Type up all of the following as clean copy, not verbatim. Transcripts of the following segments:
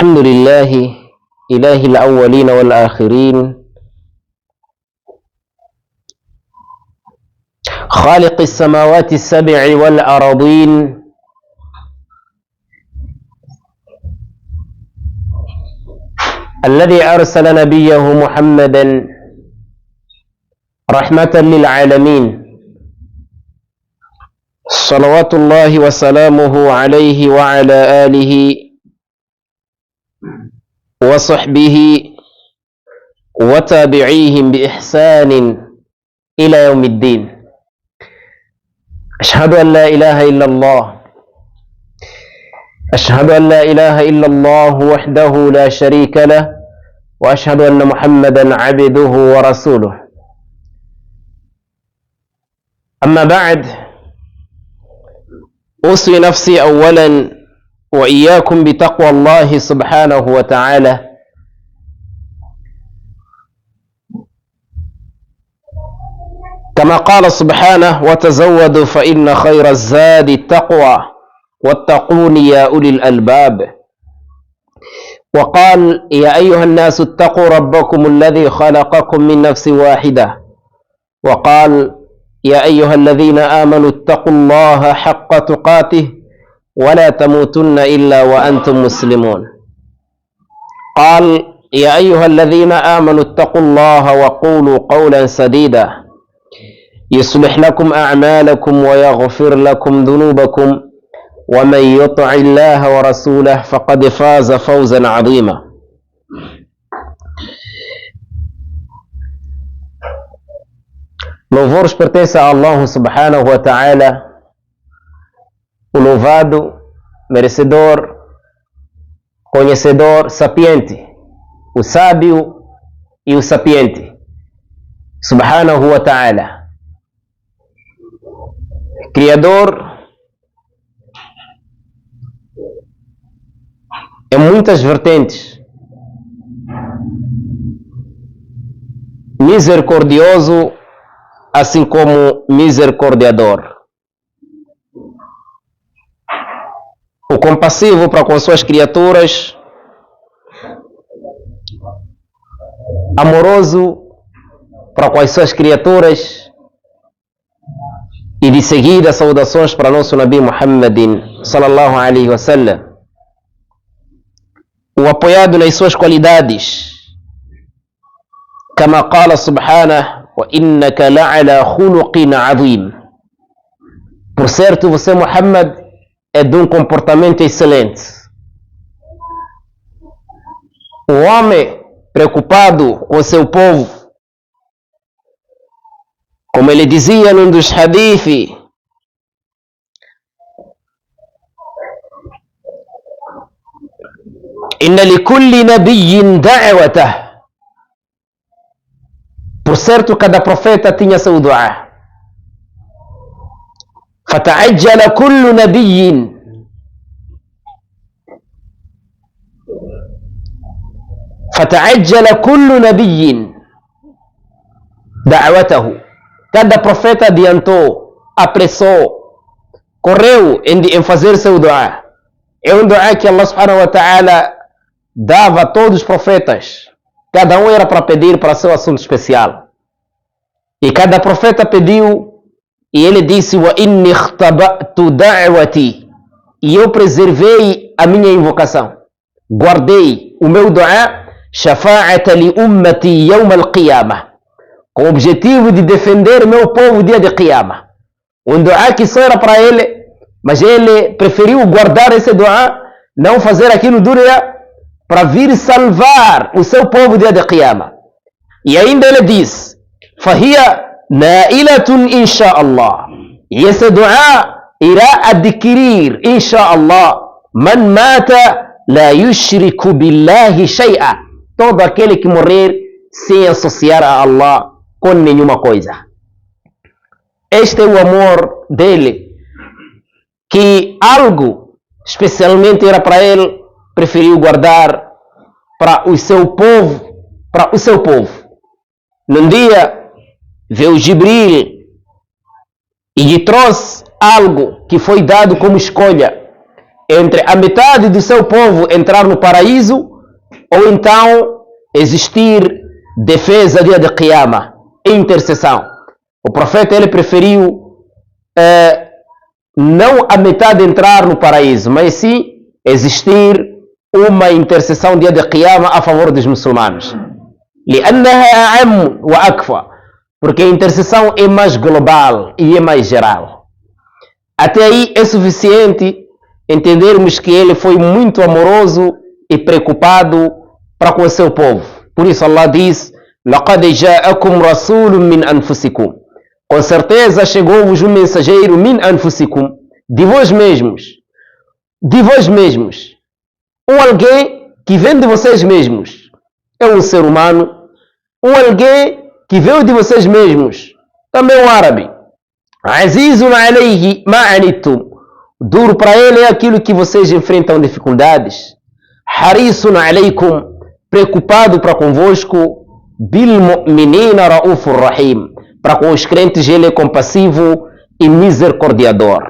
الحمد لله إله الأولين والآخرين خالق السماوات السبع والأراضين الذي أرسل نبيه محمدا رحمة للعالمين صلوات الله وسلامه عليه وعلى آله وصحبه وتابعيهم بإحسان إلى يوم الدين. أشهد أن لا إله إلا الله أشهد أن لا إله إلا الله وحده لا شريك له وأشهد أن محمدا عبده ورسوله. أما بعد، أوصي نفسي أولا وإياكم بتقوى الله سبحانه وتعالى، كما قال سبحانه: وتزودوا فإن خير الزاد التقوى واتقون يا أولي الألباب. وقال: يا أيها الناس اتقوا ربكم الذي خلقكم من نفس واحدة. وقال: يا أيها الذين آمنوا اتقوا الله حق تقاته ولا تموتن إلا وأنتم مسلمون. قال: يا أيها الذين آمنوا اتقوا الله وقولوا قولا سديدا يصلح لكم أعمالكم ويغفر لكم ذنوبكم ومن يطع الله ورسوله فقد فاز فوزا عظيما. Louvores pertencem a Allah subhanahu wa ta'ala, o louvado, merecedor, conhecedor, sapiente, o sábio e o sapiente, subhanahu wa ta'ala, criador em muitas vertentes, misericordioso assim como misericordiador, o compassivo para com suas criaturas, amoroso para com as suas criaturas, e de seguida saudações para nosso Nabi Muhammadin sallallahu alaihi wasallam, o apoiado nas suas qualidades, kama qala subhanahu: وَإِنَّكَ لَعَلَى خُلُقٍ عَظِيمٍ. Por certo, você, Muhammad, é de um comportamento excelente. O homem preocupado com seu povo, como ele dizia num dos hadith: إِنَّ لِكُلِّ نَبِيٍّ دَعْوَتَهُ. Por certo, cada profeta tinha seu dua. فَتَعَجَّلَ كُلُّ نَبِيٍّ فَتَعَجَّلَ كُلُّ نَبِيٍّ دعوته. Cada profeta adiantou, apressou, correu em fazer seu dua. É um dua que Allah subhanahu wa ta'ala dava a todos os profetas. Cada um era para pedir para seu assunto especial. E cada profeta pediu, e ele disse: وَإِنِّي اخْتَبَأْتُ دَعْوَتِي. E eu preservei a minha invocação, guardei o meu dua, شَفَاعَةَ لِأُمَّتِي يَوْمَ الْقِيَامَةِ, com o objetivo de defender meu povo dia de Qiyamah. Um dua que só era para ele, mas ele preferiu guardar esse dua, não fazer aquilo dunya, para vir salvar o seu povo dia de Qiyamah. E ainda ele diz: فَهِيَ نَائِلَةٌ إِنْ شَاءَ اللَّهِ. E esse dua irá adquirir, inshallah, مَنْ مَاتَ لَا يُشْرِكُ بِاللَّهِ شَيْئًا. Todo aquele que morrer sem associar a Allah com nenhuma coisa. Este é o amor dele, que algo especialmente era para ele, preferiu guardar para o seu povo. Num dia veio Jibril e lhe trouxe algo que foi dado como escolha. entre a metade do seu povo entrar no paraíso ou então existir defesa dia de Qiyamah, intercessão. O profeta ele preferiu não a metade entrar no paraíso, mas sim existir uma intercessão dia de Qiyamah a favor dos muçulmanos. لأنها أعم وأكفى, porque a intercessão é mais global e é mais geral. Até aí é suficiente entendermos que ele foi muito amoroso e preocupado para com o seu povo. Por isso Allah diz: لَقَدْ جَاءَكُمْ رَسُولٌ مِّنْ أَنفُسِكُمْ. Com certeza chegou-vos um mensageiro min anfusikum, de vós mesmos. De vós mesmos. Alguém que vem de vocês mesmos. É um ser humano. Alguém que veio de vocês mesmos. Também um árabe. Azizun alayhi ma anittum. Duro para ele é aquilo que vocês enfrentam dificuldades. Harisun alaykum. Preocupado para convosco. Bil mu'minina raufur rahim. Para com os crentes ele é compassivo e misericordiador.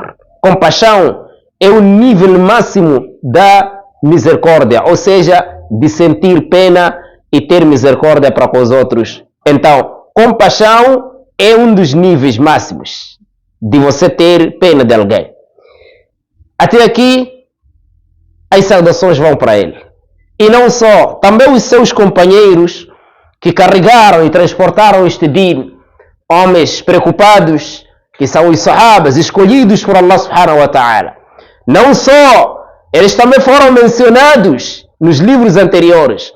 Compaixão é o nível máximo da misericórdia, ou seja, de sentir pena e ter misericórdia para com os outros. Então, compaixão é um dos níveis máximos de você ter pena de alguém. Até aqui, as saudações vão para ele. E não só, também os seus companheiros que carregaram e transportaram este din, homens preocupados, que são os sahabas escolhidos por Allah subhanahu wa ta'ala. Não só, eles também foram mencionados nos livros anteriores,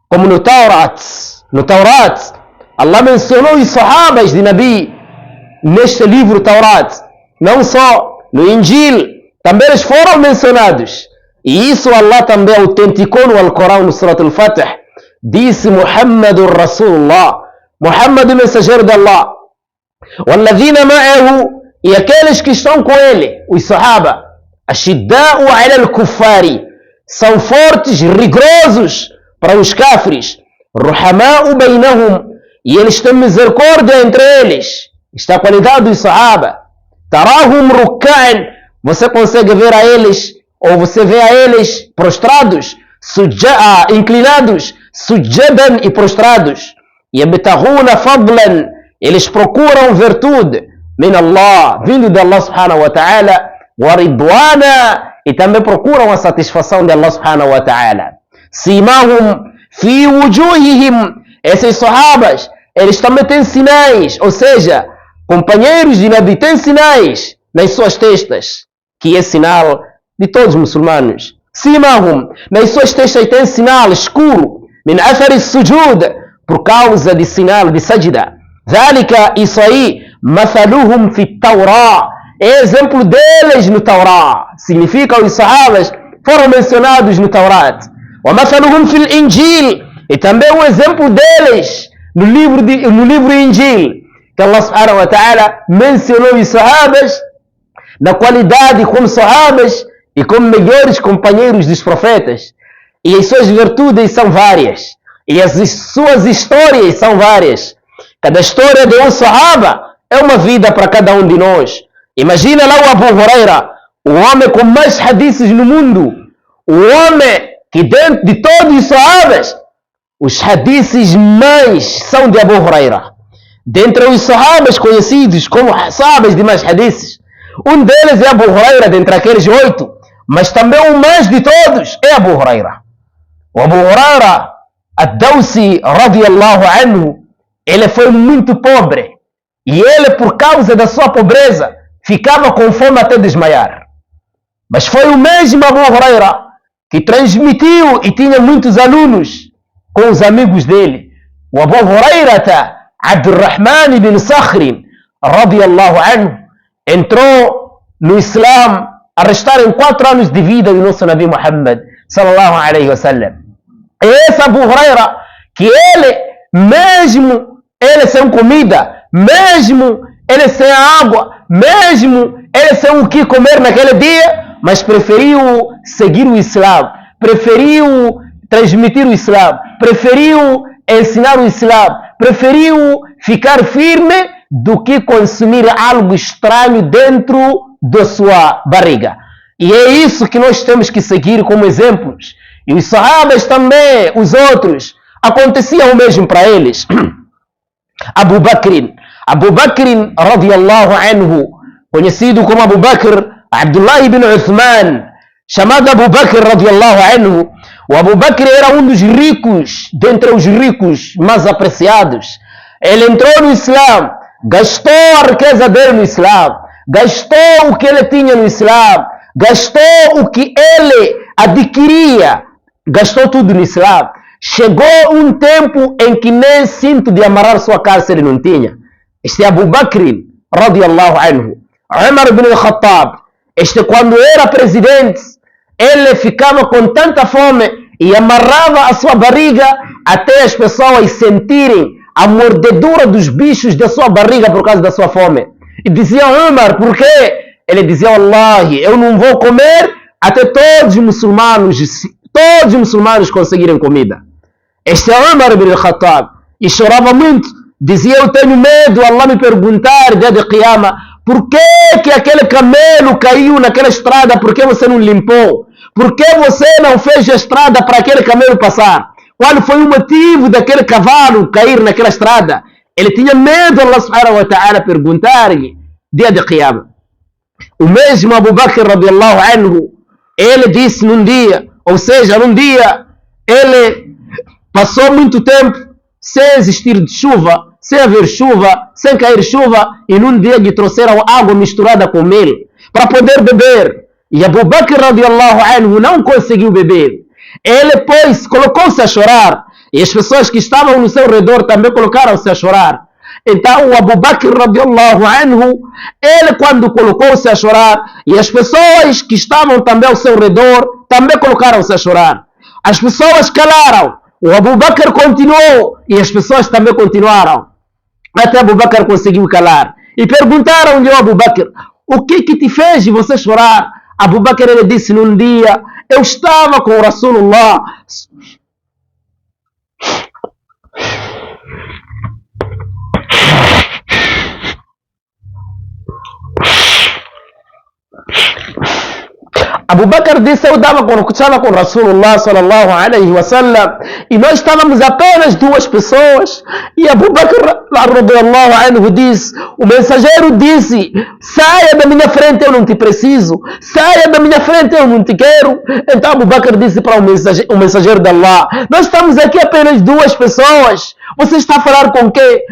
como no Taurat. No Taurat, Allah mencionou os sahabas de Nabi neste livro Taurat. Não só, no Injil, também eles foram mencionados. E isso Allah também autenticou no Alcorão, no Surat Al-Fatih. Disse Muhammadur Rasulullah, Muhammad o mensageiro de Allah. وَالَّذِينَ مَعَهُ, e aqueles que estão com ele, os sahaba, أَشِدَّاءُ عَلَى الْكُفَّارِ, são fortes, rigorosos para os kafres. رُحَمَاءُ بَيْنَهُمْ, e eles têm misericórdia entre eles. Está a qualidade dos sahaba. تَرَاهُمْ رُكَّعًا, você consegue ver a eles, ou você vê a eles prostrados, inclinados, sujadan e prostrados. يَبْتَغُونَ فَضْلًا, eles procuram virtude min Allah, vindo de Allah subhanahu wa ta'ala, wa ridwana, e também procuram a satisfação de Allah subhanahu wa ta'ala. Simahum fi wujuhihim, esses sahabas, eles também têm sinais, ou seja, companheiros de Nabi têm sinais nas suas testas, que é sinal de todos os muçulmanos. Simahum, nas suas testas tem sinal escuro, min athari sujud, por causa de sinal de sajda. ذلك, isso aí, mathaluhum fi Taurá, é exemplo deles no Taurá. Significa os sahabas foram mencionados no Taurat. Wa mathaluhum fil Injil, e também um exemplo deles no livro Injil, que Allah subhanahu wa ta'ala mencionou os sahabas na qualidade como sahabas e como melhores companheiros dos profetas. E as suas virtudes são várias. E as suas histórias são várias. Cada história de um sahaba é uma vida para cada um de nós. Imagina lá o Abu Huraira, o homem com mais hadiths no mundo. O homem que dentro de todos os sahabas, os hadiths mais são de Abu Huraira. Dentre os sahabas conhecidos como sahabas de mais hadiths, um deles é Abu Huraira, dentre aqueles 8. Mas também o mais de todos é Abu Huraira. O Abu Huraira, ad-Dawsi radiyallahu anhu, ele foi muito pobre. E ele, por causa da sua pobreza, ficava com fome até desmaiar. Mas foi o mesmo Abu Huraira que transmitiu e tinha muitos alunos com os amigos dele. O Abu Hurairata Abdurrahman ibn Sakhrin radiyallahu anhu entrou no Islã a restar em 4 anos de vida do nosso Nabi Muhammad sallallahu alaihi wasallam. E esse Abu Huraira, que mesmo ele sem comida, mesmo ele sem água, mesmo ele sem o que comer naquele dia, mas preferiu seguir o Islã, preferiu transmitir o Islã, preferiu ensinar o Islã, preferiu ficar firme do que consumir algo estranho dentro da sua barriga. E é isso que nós temos que seguir como exemplos. E os sahabas também, os outros, acontecia o mesmo para eles. Abu Bakr, radiyallahu anhu, conhecido como Abu Bakr, Abdullah ibn Uthman, chamado Abu Bakr, radiyallahu anhu. O Abu Bakr era um dos ricos, dentre os ricos mais apreciados. Ele entrou no Islã, gastou a riqueza dele no Islã, gastou o que ele tinha no Islã, gastou o que ele adquiria, gastou tudo no Islã. Chegou um tempo em que nem cinto de amarrar sua calça ele não tinha. Este é Abu Bakr, radiyallahu anhu. Umar ibn al-Khattab, quando era presidente, ele ficava com tanta fome e amarrava a sua barriga até as pessoas sentirem a mordedura dos bichos da sua barriga por causa da sua fome. E dizia Umar, por quê? Ele dizia, Wallahi, eu não vou comer até todos os muçulmanos conseguirem comida. Este é Umar ibn al-Khattab. E chorava muito. Dizia, eu tenho medo, Allah me perguntar, dia de Qiyamah, por que aquele camelo caiu naquela estrada? Por que você não limpou? Por que você não fez a estrada para aquele camelo passar? Qual foi o motivo daquele cavalo cair naquela estrada? Ele tinha medo, Allah subhanahu wa ta'ala, perguntar-lhe dia de Qiyamah. O mesmo Abu Bakr, radiyallahu anhu, ele disse num dia, ele passou muito tempo sem existir de chuva, sem haver chuva, sem cair chuva, e num dia lhe trouxeram água misturada com mel para poder beber. E Abu Bakr, radiyallahu anhu, não conseguiu beber. Ele, pois, colocou-se a chorar, e as pessoas que estavam no seu redor também colocaram-se a chorar. Então, o Abu Bakr, radiyallahu anhu, ele quando colocou-se a chorar, e as pessoas que estavam também ao seu redor, também colocaram-se a chorar. As pessoas calaram, o Abu Bakr continuou, e as pessoas também continuaram. Até Abu Bakr conseguiu calar. E perguntaram-lhe ao Abu Bakr, o que te fez você chorar? Abu Bakr, ele disse num dia, eu estava com o Rasulullah Abu Bakr disse, eu estava com Rasulullah sallallahu alaihi wasallam e nós estávamos apenas duas pessoas. E Abu Bakr radiyallahu anhu disse, o mensageiro disse, saia da minha frente, eu não te preciso, saia da minha frente, eu não te quero. Então Abu Bakr disse para o mensageiro de Allah, nós estamos aqui apenas duas pessoas, você está a falar com quem?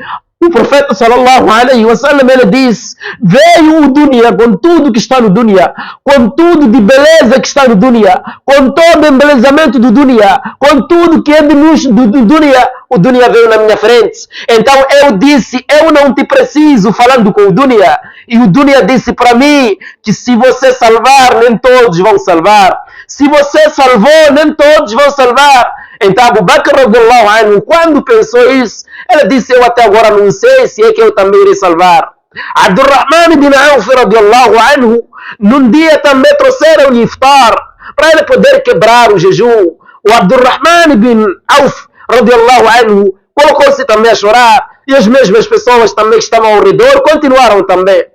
O profeta sallallahu alaihi wasallam, ele diz, veio o dunya com tudo que está no dunya, com tudo de beleza que está no dunya, com todo o embelezamento do dunya, com tudo que é de luxo do dunya, o dunya veio na minha frente. Então eu disse, eu não te preciso, falando com o dunya. E o dunya disse para mim que se você salvar, nem todos vão salvar. Se você salvou, nem todos vão salvar. Então Abu Bakr radiyallahu anhu, quando pensou isso, ele disse, eu até agora não sei se é que eu também irei salvar. Abdurrahman ibn Auf radiyallahu anhu, num dia também trouxeram-lhe iftar, para ele poder quebrar o jejum. O Abdurrahman ibn Auf radiyallahu anhu colocou-se também a chorar, e as mesmas pessoas também que estavam ao redor continuaram também.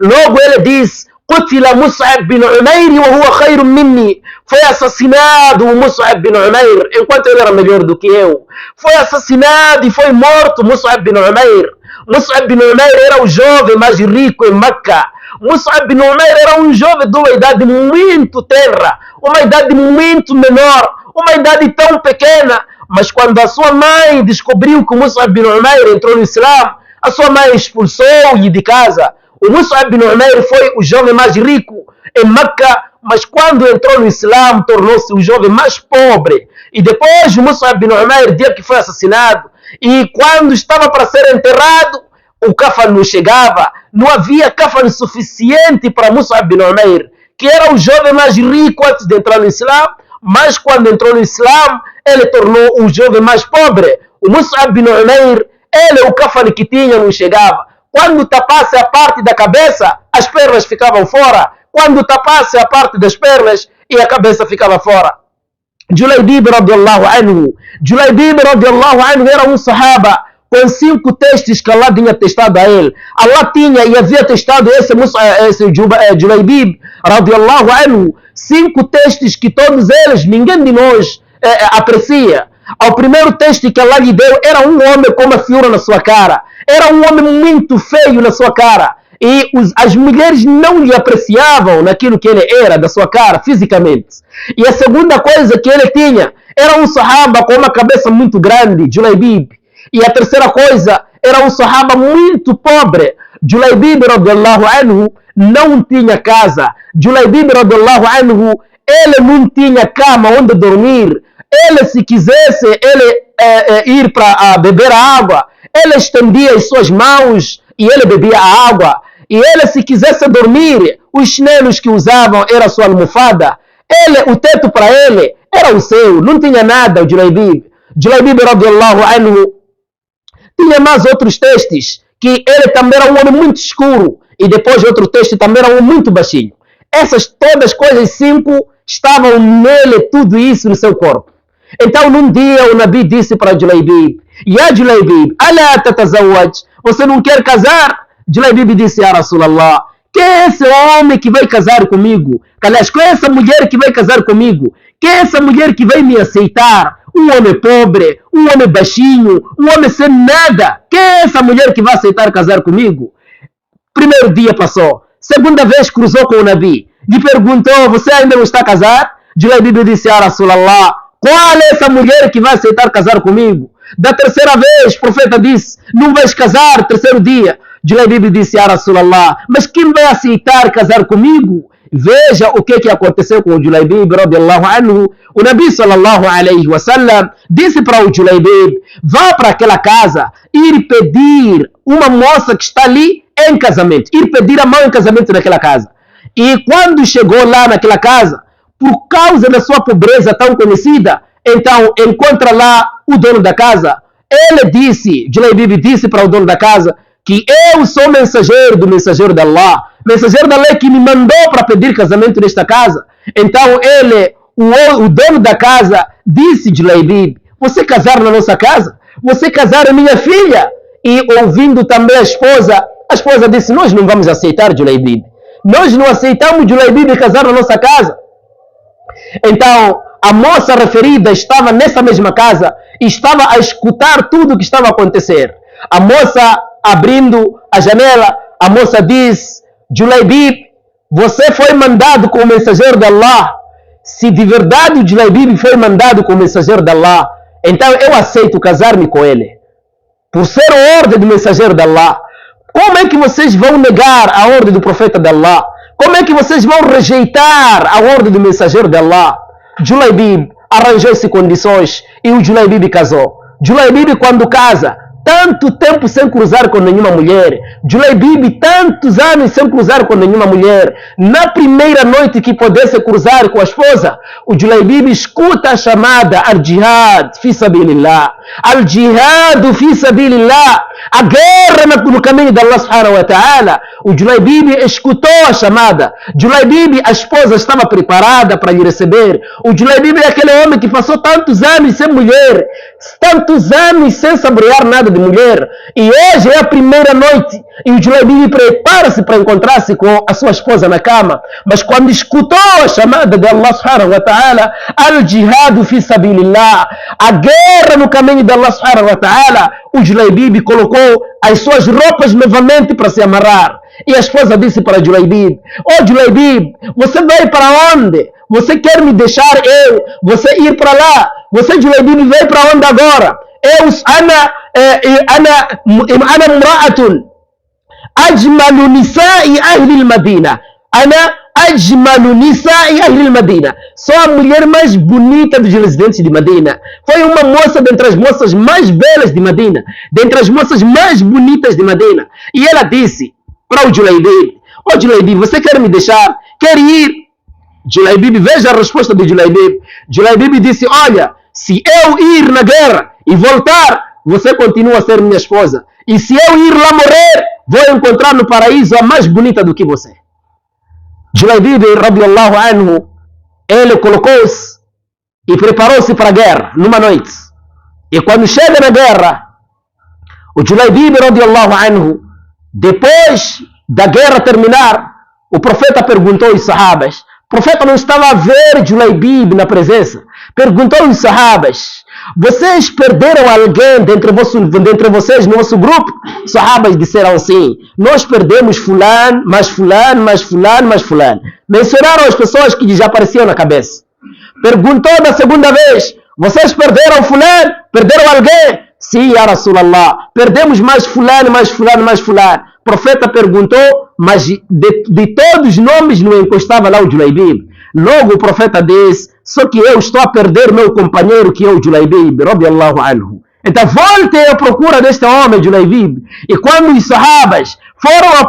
Logo ele disse, قتل مصعب بن عمير وهو خير مني. Foi assassinado o Mus'ab bin Umair, enquanto ele era melhor do que eu. Foi assassinado e foi morto Mus'ab bin Umair. Mus'ab bin Umair era o jovem mais rico em Meca. Mus'ab bin Umair era um jovem de uma idade muito tenra, uma idade muito menor, uma idade tão pequena. Mas quando a sua mãe descobriu que Mus'ab bin Umair entrou no Islã, a sua mãe expulsou-lhe de casa. O Mus'ab bin Umair foi o jovem mais rico em Meca, mas quando entrou no Islã, tornou-se o jovem mais pobre. E depois o Mus'ab bin Umair, dia que foi assassinado, e quando estava para ser enterrado, o kafan não chegava. Não havia kafan suficiente para Mus'ab bin Umair, que era o jovem mais rico antes de entrar no Islã, mas quando entrou no Islã, ele tornou o jovem mais pobre. O Mus'ab bin Umair, ele, o kafan que tinha, não chegava. Quando tapasse a parte da cabeça, as pernas ficavam fora. Quando tapasse a parte das pernas, e a cabeça ficava fora. Julaybib radiyallahu anhu. Julaybib radiyallahu anhu era um sahaba com 5 testes que Allah tinha testado a ele. Allah tinha e havia testado esse Julaybib radiallahu anhu, 5 testes que todos eles, ninguém de nós aprecia. O primeiro teste que Allah lhe deu era um homem com uma fiura na sua cara. Era um homem muito feio na sua cara. E as mulheres não lhe apreciavam naquilo que ele era, da sua cara, fisicamente. E a segunda coisa que ele tinha era um sahaba com uma cabeça muito grande, Julaibib. E a terceira coisa era um sahaba muito pobre. Julaibib, radiallahu anhu, não tinha casa. Julaibib, radiallahu anhu, ele não tinha cama onde dormir. Ele, se quisesse ir para beber a água, ele estendia as suas mãos e ele bebia a água. E ele, se quisesse dormir, os chinelos que usavam era a sua almofada. O teto para ele era o seu, não tinha nada, o Julaibib. Julaibib, radiallahu anhu, tinha mais outros testes, que ele também era um homem muito escuro. E depois outro teste também era um homem muito baixinho. Essas todas as coisas 5 estavam nele, tudo isso no seu corpo. Então, num dia, o Nabi disse para Julaibib: Ya Julaibib, ala tatazawaj, você não quer casar? Julaibib disse: Ya Rasulallah, quem é esse homem que vai casar comigo? Aliás, quem é essa mulher que vai casar comigo? Quem é essa mulher que vai me aceitar? Um homem pobre, um homem baixinho, um homem sem nada. Quem é essa mulher que vai aceitar casar comigo? Primeiro dia passou. Segunda vez cruzou com o Nabi. Lhe perguntou: você ainda não está a casar? Julaibib disse: Ya Rasulallah, qual é essa mulher que vai aceitar casar comigo? Da terceira vez, o profeta disse: não vais casar, terceiro dia. Julaibib disse: Ya Rasulallah, mas quem vai aceitar casar comigo? Veja o que aconteceu com o Julaibib, radiallahu anhu. O Nabi sallallahu alaihi wasallam disse para o Julaibib: vá para aquela casa, ir pedir uma moça que está ali em casamento, ir pedir a mão em casamento naquela casa. E quando chegou lá naquela casa, por causa da sua pobreza tão conhecida, então encontra lá o dono da casa. Ele disse, Julaibib disse para o dono da casa, que eu sou mensageiro do mensageiro de Allah, mensageiro de Allah que me mandou para pedir casamento nesta casa. Então ele, o dono da casa, disse, Julaibib: você casar na nossa casa? Você casar a minha filha? E ouvindo também a esposa disse: nós não vamos aceitar, Julaibib. Nós não aceitamos Julaibib casar na nossa casa. Então a moça referida estava nessa mesma casa e estava a escutar tudo o que estava a acontecer. A moça, abrindo a janela, a moça diz: Julaibib, você foi mandado como mensageiro de Allah. Se de verdade o Julaibib foi mandado como mensageiro de Allah, então eu aceito casar-me com ele, por ser a ordem do mensageiro de Allah. Como é que vocês vão negar a ordem do profeta de Allah? Como é que vocês vão rejeitar a ordem do mensageiro de Allah? Julaibib arranjou-se condições e o Julaibib casou. Julaibib, quando casa, tanto tempo sem cruzar com nenhuma mulher. Julaibib, tantos anos sem cruzar com nenhuma mulher. Na primeira noite que pudesse cruzar com a esposa, o Julaibib escuta a chamada al-jihad fi sabilillah. Al-jihad fi sabilillah. A guerra no caminho de Allah subhanahu wa ta'ala. O Julaibib escutou a chamada. Julaibib, a esposa estava preparada para lhe receber. O Julaibib é aquele homem que passou tantos anos sem mulher, tantos anos sem saborear nada de mulher. E hoje é a primeira noite. E o Julaibib prepara-se para encontrar-se com a sua esposa na cama. Mas quando escutou a chamada de Allah subhanahu wa ta'ala, al-jihad fi sabilillah, a guerra no caminho de Allah subhanahu wa ta'ala, o Julaibib colocou as suas roupas novamente para se amarrar. E a esposa disse para Julaibib: oh Julaibib, você vai para onde? Você quer me deixar você ir para lá? Você, Julaibib, vai para onde agora? أنا امرأة أجمل نساء أهل المدينة. أنا أجمل نساء أهل المدينة. Sou a mulher mais bonita dos residentes de Medina. Foi uma moça dentre as moças mais belas de Medina, dentre as moças mais bonitas de Medina. E ela disse para o Julaibib: oh Julaibib, você quer me deixar? Quer ir? Julaibib, veja a resposta de Julaibib. Julaibib disse: olha, se eu ir na guerra e voltar, você continua a ser minha esposa. E se eu ir lá morrer, vou encontrar no paraíso a mais bonita do que você. Julaibib, radiallahu anhu, ele colocou-se e preparou-se para a guerra numa noite. E quando chega na guerra, o Julaibib, radiallahu anhu, depois da guerra terminar, O profeta perguntou aos sahabas. O profeta não estava a ver Julaibib na presença. Perguntou aos sahabas: vocês perderam alguém dentre vocês no vosso grupo? Os sahabas disseram sim. Nós perdemos fulano, mais fulano, mais fulano, mais fulano. Mencionaram as pessoas que desapareciam na cabeça. Perguntou da segunda vez: vocês perderam fulano? Perderam alguém? Sim, ya Rasulallah. Perdemos mais fulano, mais fulano, mais fulano. O profeta perguntou, mas de todos os nomes não encostava lá o Julaibib. Logo o profeta disse: só que eu estou a perder meu companheiro, que é o Julaibib, radiyallahu anhu. Então voltem à procura deste homem, Julaibib. E quando os sahabas foram à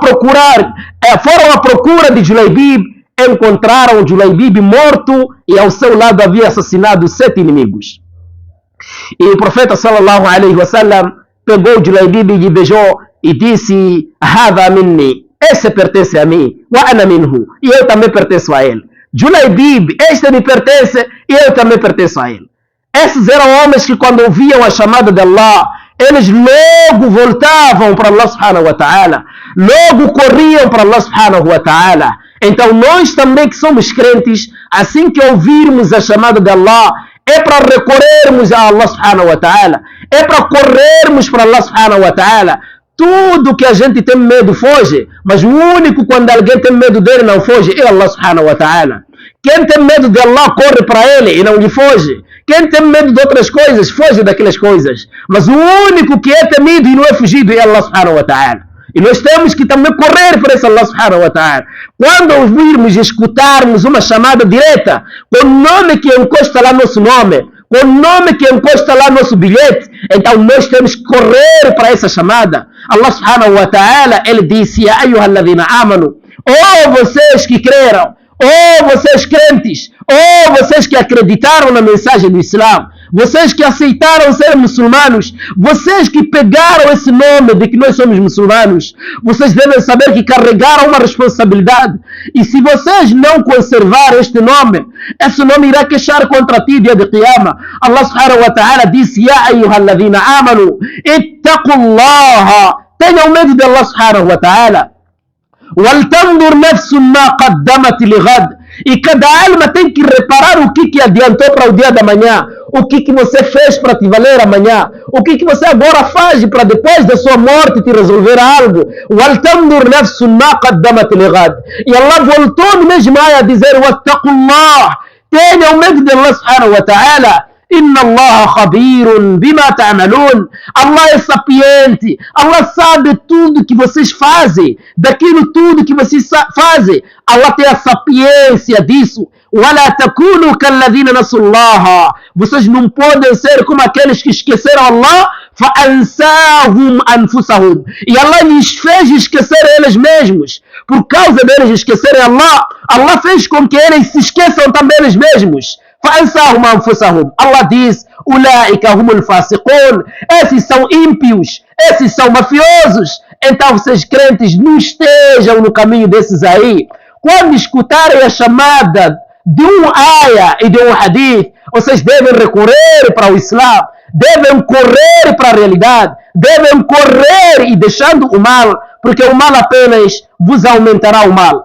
procura de Julaibib, encontraram o Julaibib morto e ao seu lado havia assassinado 7 inimigos. E o profeta sallallahu alaihi wasallam pegou o Julaibib e beijou e disse: "Hada minni", esse pertence a mim, wa ana minhu, e eu também pertenço a ele. Julaibib, este me pertence e eu também pertenço a ele. Esses eram homens que quando ouviam a chamada de Allah, eles logo voltavam para Allah subhanahu wa ta'ala, logo corriam para Allah subhanahu wa ta'ala. Então nós também que somos crentes, assim que ouvirmos a chamada de Allah, é para recorrermos a Allah subhanahu wa ta'ala, é para corrermos para Allah subhanahu wa ta'ala. Tudo que a gente tem medo foge, mas o único quando alguém tem medo dele não foge é Allah subhanahu wa ta'ala. Quem tem medo de Allah corre para ele e não lhe foge. Quem tem medo de outras coisas foge daquelas coisas. Mas o único que é temido e não é fugido é Allah subhanahu wa ta'ala. E nós temos que também correr para esse Allah subhanahu wa ta'ala. Quando ouvirmos e escutarmos uma chamada direta, com o nome que encosta lá nosso nome, com o nome que encosta lá nosso bilhete, então nós temos que correr para essa chamada. Allah subhanahu wa ta'ala, ele disse: "Ya ayyuhalladhina amanu", vocês que creram, vocês crentes, vocês que acreditaram na mensagem do Islã, vocês que aceitaram ser muçulmanos, vocês que pegaram esse nome de que nós somos muçulmanos, vocês devem saber que carregaram uma responsabilidade. E se vocês não conservar este nome, esse nome irá queixar contra ti dia de Qiyamah. Allah subhanahu wa ta'ala disse: "Ya ayyuhalladhina amanu, ittaqullaha", tenham medo de Allah subhanahu wa ta'ala. وَلْتَنْظُرْ نَفْسٌ مَا قَدَّمَتْ لِغَدٍ. E cada alma tem que reparar o que adiantou para o dia da manhã, o que você fez para te valer amanhã, o que você agora faz para depois da sua morte te resolver algo. وَلْتَنْظُرْ نَفْسٌ مَا قَدَّمَتْ لِغَدٍ. E Allah voltou no mesmo a dizer: وَاتَّقُوا اللَّهَ, tenham medo de Allah subhanahu wa ta'ala. Inna Allah khabirun bima ta'malun. Allah é sapiente, Allah sabe tudo que vocês fazem, daquilo tudo que vocês fazem. Allah tem a sapiência disso. وَلَا تَكُونُوا كَالَّذِينَ نَسُوا اللَّهَ. Vocês não podem ser como aqueles que esqueceram Allah. فَأَنْسَاهُمْ أَنفُسَهُمْ. E Allah lhes fez esquecer eles mesmos. Por causa deles esquecerem Allah, Allah fez com que eles se esqueçam também eles mesmos. فَأَنْسَاهُمْ أَنفُسَهُمْ. Allah diz: أُولَٰئِكَ هُمُ الْفَاسِقُونَ. Esses são ímpios, esses são mafiosos. Então vocês crentes não estejam no caminho desses aí. Quando escutarem a chamada de um ayah e de um hadith, vocês devem recorrer para o Islã, devem correr para a realidade, devem correr e deixando o mal, porque o mal apenas vos aumentará o mal.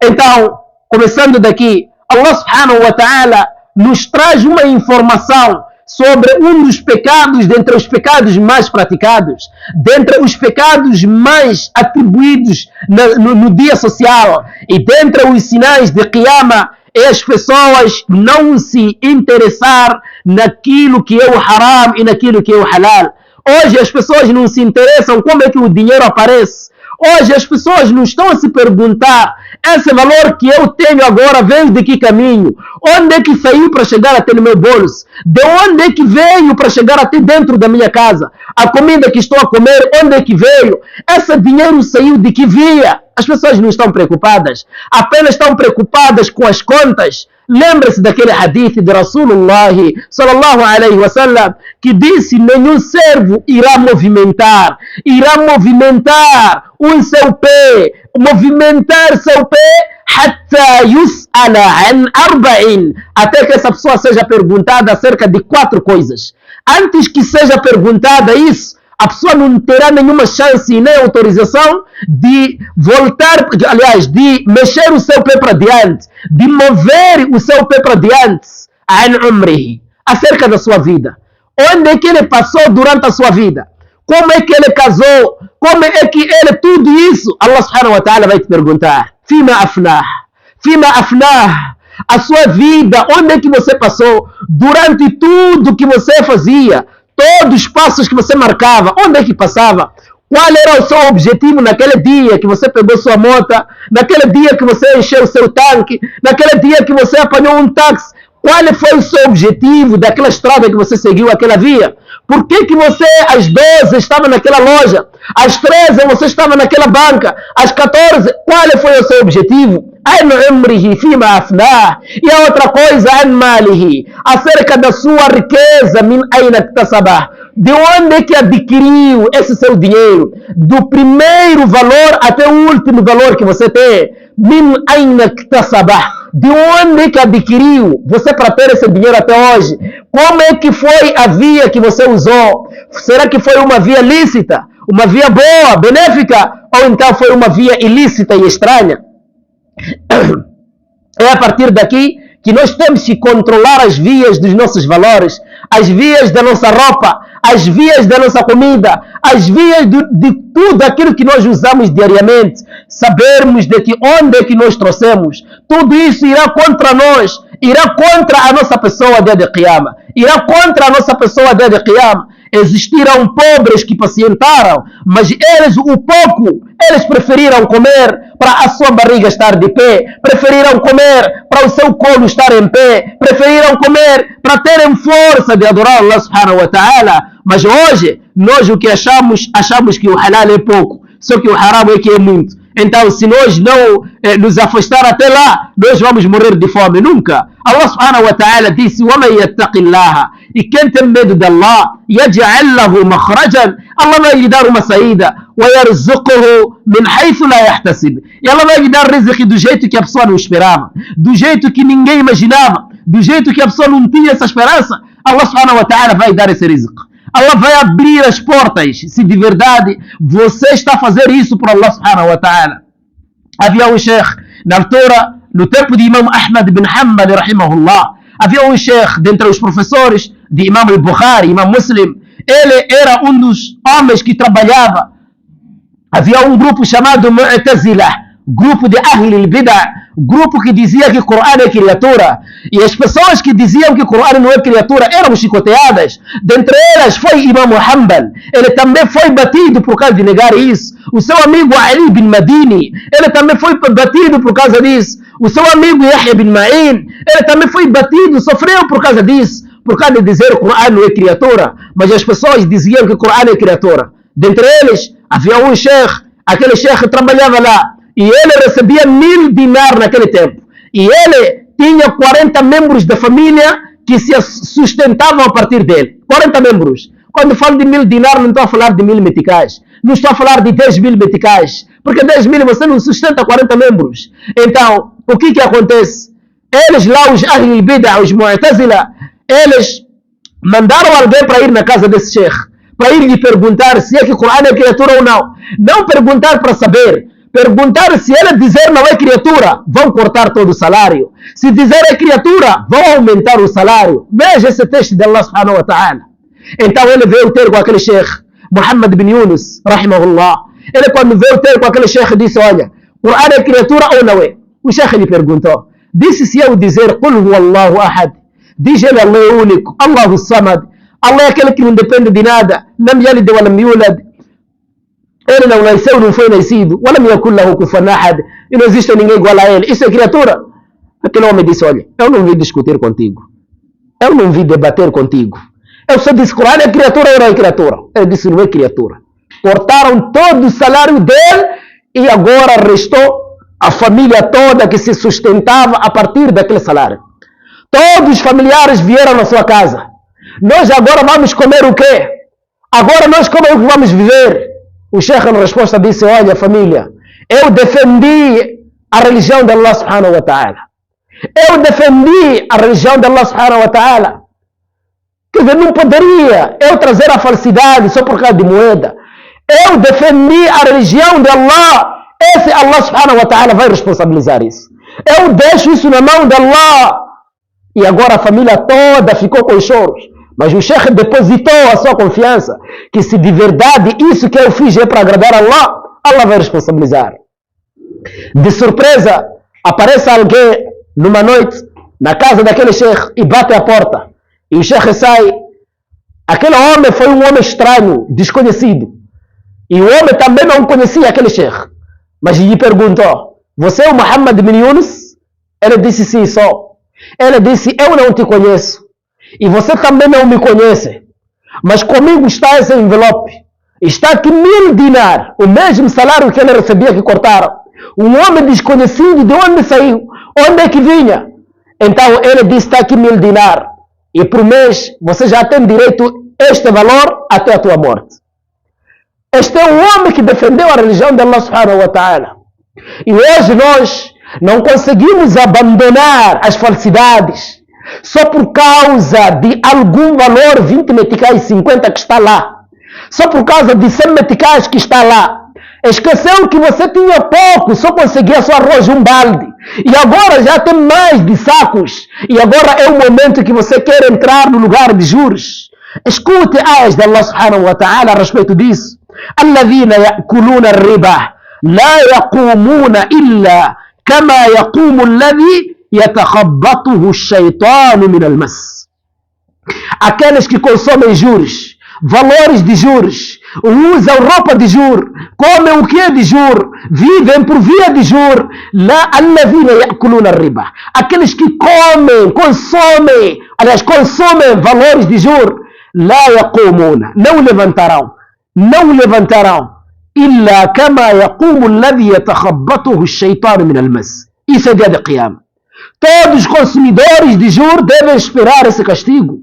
Então, começando daqui, Allah subhanahu wa ta'ala nos traz uma informação sobre um dos pecados, dentre os pecados mais praticados, dentre os pecados mais atribuídos no dia social, e dentre os sinais de Qiyamah, é as pessoas não se interessar naquilo que é o haram e naquilo que é o halal. Hoje as pessoas não se interessam como é que o dinheiro aparece. Hoje as pessoas não estão a se perguntar: esse valor que eu tenho agora veio de que caminho? Onde é que saiu para chegar até no meu bolso? De onde é que veio para chegar até dentro da minha casa? A comida que estou a comer, onde é que veio? Esse dinheiro saiu de que via? As pessoas não estão preocupadas, apenas estão preocupadas com as contas. Lembre-se daquele hadith de Rasulullah sallallahu alaihi wasallam que disse: nenhum servo irá movimentar seu pé, حتى يسأل عن 4, até que essa pessoa seja perguntada acerca de 4 coisas. Antes que seja perguntada isso, a pessoa não terá nenhuma chance e nem autorização de voltar, aliás, de mexer o seu pé para diante, de mover o seu pé para diante, acerca da sua vida. Onde é que ele passou durante a sua vida? Como é que ele casou? Como é que ele, tudo isso, Allah subhanahu wa ta'ala vai te perguntar. Fima afnah. A sua vida, onde é que você passou? Durante tudo que você fazia, todos os passos que você marcava, onde é que passava? Qual era o seu objetivo naquele dia que você pegou sua moto, naquele dia que você encheu o seu tanque, naquele dia que você apanhou um táxi? Qual foi o seu objetivo daquela estrada que você seguiu, aquela via? Por que você às 12 estava naquela loja? Às 13 você estava naquela banca? Às 14, qual foi o seu objetivo? E a outra coisa, acerca da sua riqueza, de onde é que adquiriu esse seu dinheiro? Do primeiro valor até o último valor que você tem. De onde é que adquiriu você para ter esse dinheiro até hoje? Como é que foi a via que você usou? Será que foi uma via lícita? Uma via boa, benéfica? Ou então foi uma via ilícita e estranha? É a partir daqui que nós temos que controlar as vias dos nossos valores, as vias da nossa roupa, as vias da nossa comida, as vias de tudo aquilo que nós usamos diariamente. Sabermos de que onde é que nós trouxemos. Tudo isso irá contra nós, irá contra a nossa pessoa dia de Qiyamah, irá contra a nossa pessoa dia de Qiyamah. Existiram pobres que pacientaram, mas eles, o pouco, eles preferiram comer para a sua barriga estar de pé, preferiram comer para o seu colo estar em pé, preferiram comer para terem força de adorar Allah subhanahu wa ta'ala. Mas hoje, nós o que achamos que o halal é pouco, só que o haram é que é muito. Então, se nós não nos afastar até lá, nós vamos morrer de fome. Nunca. Allah subhanahu wa ta'ala disse: وَمَنْ يَتَّقِ اللَّهَ. E quem tem medo de Allah, يَجْعَلْ لَهُ مَخْرَجًا. Allah vai lhe dar uma saída. وَيَرْزُقُهُ مِنْ حَيْثُ لَا يَحْتَسِبُ. E Allah vai lhe dar rizq do jeito que a pessoa não esperava, do jeito que ninguém imaginava, do jeito que a pessoa não tinha essa esperança. Allah subhanahu wa ta'ala vai dar esse rizq. Allah vai abrir as portas, se de verdade você está a fazer isso por Allah subhanahu wa ta'ala. Havia um sheikh, na altura, no tempo de Imam Ahmad bin Hanbal, rahimahullah, havia um sheikh dentre os professores de Imam al-Bukhari, Imam Muslim. Ele era um dos homens que trabalhava. Havia um grupo chamado Mu'tazilah, grupo de Ahl al-Bid'ah, grupo que dizia que o Corão é criatura. E as pessoas que diziam que o Corão não é criatura eram chicoteadas. Dentre elas foi Imam Hanbal. Ele também foi batido por causa de negar isso. O seu amigo Ali bin Madini, ele também foi batido por causa disso. O seu amigo Yahya bin Ma'in, ele também foi batido, sofreu por causa disso, por causa de dizer que o Corão não é criatura. Mas as pessoas diziam que o Corão é criatura. Dentre eles havia um sheikh, aquele sheikh trabalhava lá. E ele recebia 1000 dinar naquele tempo. E ele tinha 40 membros da família que se sustentavam a partir dele. 40 membros. Quando falo de 1000 dinar, não estou a falar de 1000 meticais. Não estou a falar de 10.000 meticais. Porque 10.000 você não sustenta 40 membros. Então, o que acontece? Eles lá, os Ahl al-Bid'ah, os Mu'tazila, eles mandaram alguém para ir na casa desse sheikh, para ir lhe perguntar se é que o Corão é criatura ou não. Não perguntar para saber. Perguntar se ele dizer não é criatura, vão cortar todo o salário. Se dizer é criatura, vão aumentar o salário. Veja esse texto de Allah subhanahu wa ta'ala. Então ele veio ter com aquele sheikh, Muhammad bin Yunus, rahimahullah. Ele quando veio ter com aquele sheikh disse: olha, o Corão é criatura ou não é? O sheikh lhe perguntou. Disse: se eu dizer Qul huwallahu ahad, diz ele: Allah é único, Allahu samad. Allah é aquele que não depende de nada. Lam yalid wa lam yulad. Ele não nasceu, não foi nascido. E não existe ninguém igual a ele. Isso é criatura. Aquele homem disse: olha, eu não vim discutir contigo. Eu não vim debater contigo. Eu só disse: Corão é criatura ou não é criatura? Ele disse: não é criatura. Cortaram todo o salário dele e agora restou a família toda que se sustentava a partir daquele salário. Todos os familiares vieram na sua casa. Nós agora vamos comer o quê? Agora nós como é que vamos viver? O sheikh na resposta disse: olha família, eu defendi a religião de Allah subhanahu wa ta'ala. Eu defendi a religião de Allah subhanahu wa ta'ala. Quer dizer, não poderia eu trazer a falsidade só por causa de moeda. Eu defendi a religião de Allah. Esse Allah subhanahu wa ta'ala vai responsabilizar isso. Eu deixo isso na mão de Allah. E agora a família toda ficou com os choros. Mas o Sheikh depositou a sua confiança que se de verdade isso que eu fiz é para agradar a Allah, Allah vai responsabilizar. De surpresa, aparece alguém numa noite na casa daquele Sheikh e bate a porta. E o Sheikh sai. Aquele homem foi um homem estranho, desconhecido. E o homem também não conhecia aquele Sheikh. Mas lhe perguntou: você é o Muhammad bin Yunus? Ele disse: sim, sou. Ele disse: eu não te conheço. E você também não me conhece. Mas comigo está esse envelope. Está aqui 1000 dinar. O mesmo salário que ele recebia que cortaram. Um homem desconhecido, de onde saiu? Onde é que vinha? Então ele disse: está aqui 1000 dinar. E por mês você já tem direito a este valor até a tua morte. Este é o homem que defendeu a religião de Allah subhanahu wa ta'ala. E hoje nós não conseguimos abandonar as falsidades só por causa de algum valor 20 meticais 50 que está lá. Só por causa de 100 meticais que está lá. Esqueceu que você tinha pouco, só conseguia só arroz e um balde. E agora já tem mais de sacos. E agora é o momento que você quer entrar no lugar de juros. Escute as de Allah subhanahu wa ta'ala a respeito disso. الذين يأكلون الربا لا يقومون إلا كما يقوم الذي يتخبطه الشيطان من المس. Aqueles que consomem juros, valores de juros, usam roupa de juros, comem o que é de juros, vivem por via de juros. لا الذين يأكلون الربا. Aqueles que comem, consomem valores de juros. لا يقومون. Não levantarão. إلا كما يقوم الذي يتخبطه الشيطان من المس. Isso é dia de Qiyamah. Todos os consumidores de juros devem esperar esse castigo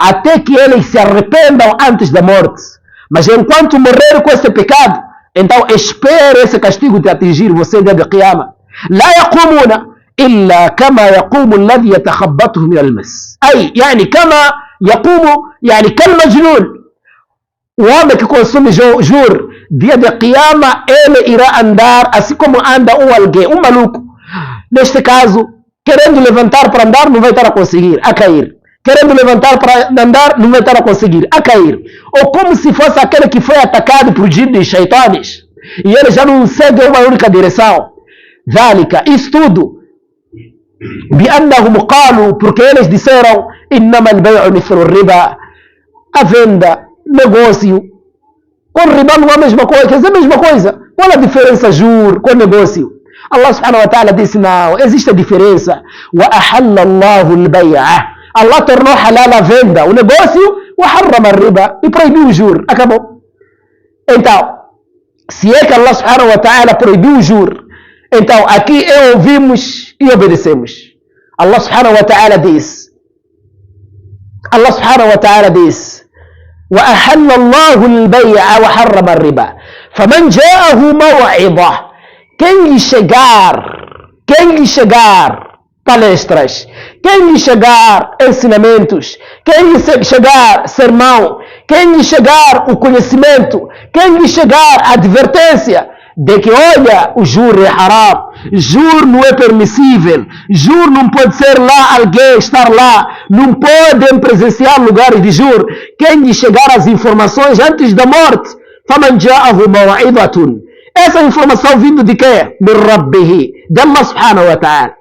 até que eles se arrependam antes da morte. Mas enquanto morrer com esse pecado, então espere esse castigo de atingir você dia de Qiyamah. لا يقومون إلا كما يقوم الذي يتخبطه من المس. أي يعني كما يقوم يعني كالمجنون. O homem que consome juro, dia de Qiyamah, ele irá andar assim como anda alguém, um maluco. Neste caso, querendo levantar para andar, não vai estar a conseguir, a cair. Querendo levantar para andar, não vai estar a conseguir, a cair. Ou como se fosse aquele que foi atacado por jinnis, shaitanes, e ele já não segue uma única direção. ذلك, isso tudo, بأنهم قالوا, porque eles disseram, إنما البيع مثل الربا. A venda, negócio, com riba não é a mesma coisa, quer dizer, a mesma coisa. Qual a diferença juro com negócio? Allah subhanahu wa ta'ala disse: não, existe a diferença. وَأَحَلَّ اللَّهُ الْبَيْعَ. Allah tornou halal a venda, o negócio, وَحَرَّمَ الرِّبَا, e proibiu o juro. Acabou. Então, se é que Allah subhanahu wa ta'ala proibiu o juro, então aqui ouvimos e obedecemos. Allah subhanahu wa ta'ala diz: وأحل الله البيع وحرم الربا فمن جاءه موعظة. Quem lhe chegar palestras, quem lhe chegar ensinamentos, quem lhe chegar sermão, quem lhe chegar o conhecimento, quem lhe chegar a advertência de que, olha, o juro é haram, juro não é permissível, juro não pode ser lá alguém estar lá, não podem presenciar lugares de juro. Quem lhe chegar as informações antes da morte, فَمَنْ جَاءَهُ مَوْعِظَةٌ. Essa informação vindo de quê? De Rabbihi, de Allah subhanahu wa ta'ala.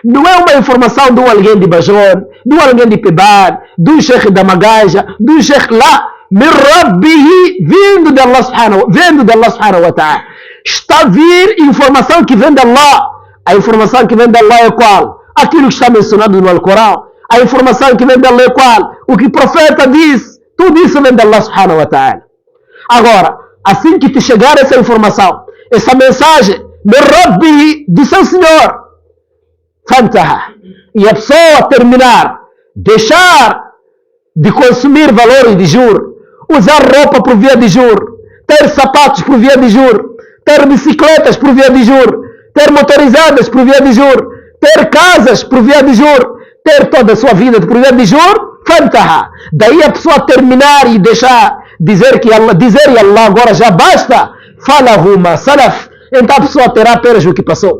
Não é uma informação de alguém de Bajon, de alguém de Pebar, do Sheikh da Magaja, do Sheikh lá, min Rabbihi, vindo de Allah subhanahu wa ta'ala. Está a vir informação que vem de Allah. A informação que vem de Allah é qual? Aquilo que está mencionado no Alcorão. A informação que vem de Allah é qual? O que o profeta diz. Tudo isso vem de Allah subhanahu wa ta'ala. Agora, assim que te chegar essa informação, essa mensagem de Rabbi, do seu Senhor, fantaha, e a pessoa terminar, deixar de consumir valores de juro, usar roupa por via de juro, ter sapatos por via de juro, ter bicicletas por via de juro, ter motorizadas por via de juro, ter casas por via de juro, ter toda a sua vida por via de juro, fantaha. Daí a pessoa terminar e deixar dizer que Allah, dizer e Allah agora já basta. Falahu ma salaf. Então a pessoa terá apenas o que passou.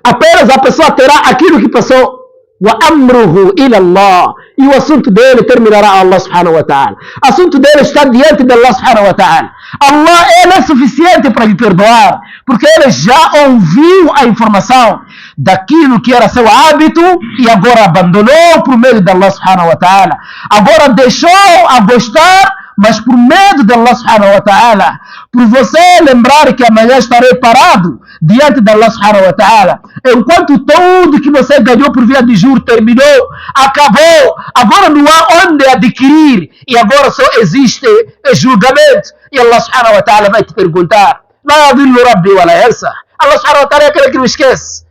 Apenas a pessoa terá aquilo que passou. Wa amruhu ila Allah. E o assunto dele terminará a Allah subhanahu wa ta'ala. O assunto dele está diante de Allah subhanahu wa ta'ala. Allah, ele é suficiente para lhe perdoar, porque ele já ouviu a informação daquilo que era seu hábito e agora abandonou por medo de Allah subhanahu wa ta'ala. Agora deixou a gostar, mas por medo de Allah subhanahu wa ta'ala. Por você lembrar que amanhã estarei parado diante de Allah subhanahu wa ta'ala. Enquanto tudo que você ganhou por via de juros terminou, acabou, agora não há onde adquirir e agora só existe julgamento. E Allah subhanahu wa ta'ala vai te perguntar: La yadillu rabbi wa la yansa. Allah subhanahu wa ta'ala é aquele que não esquece.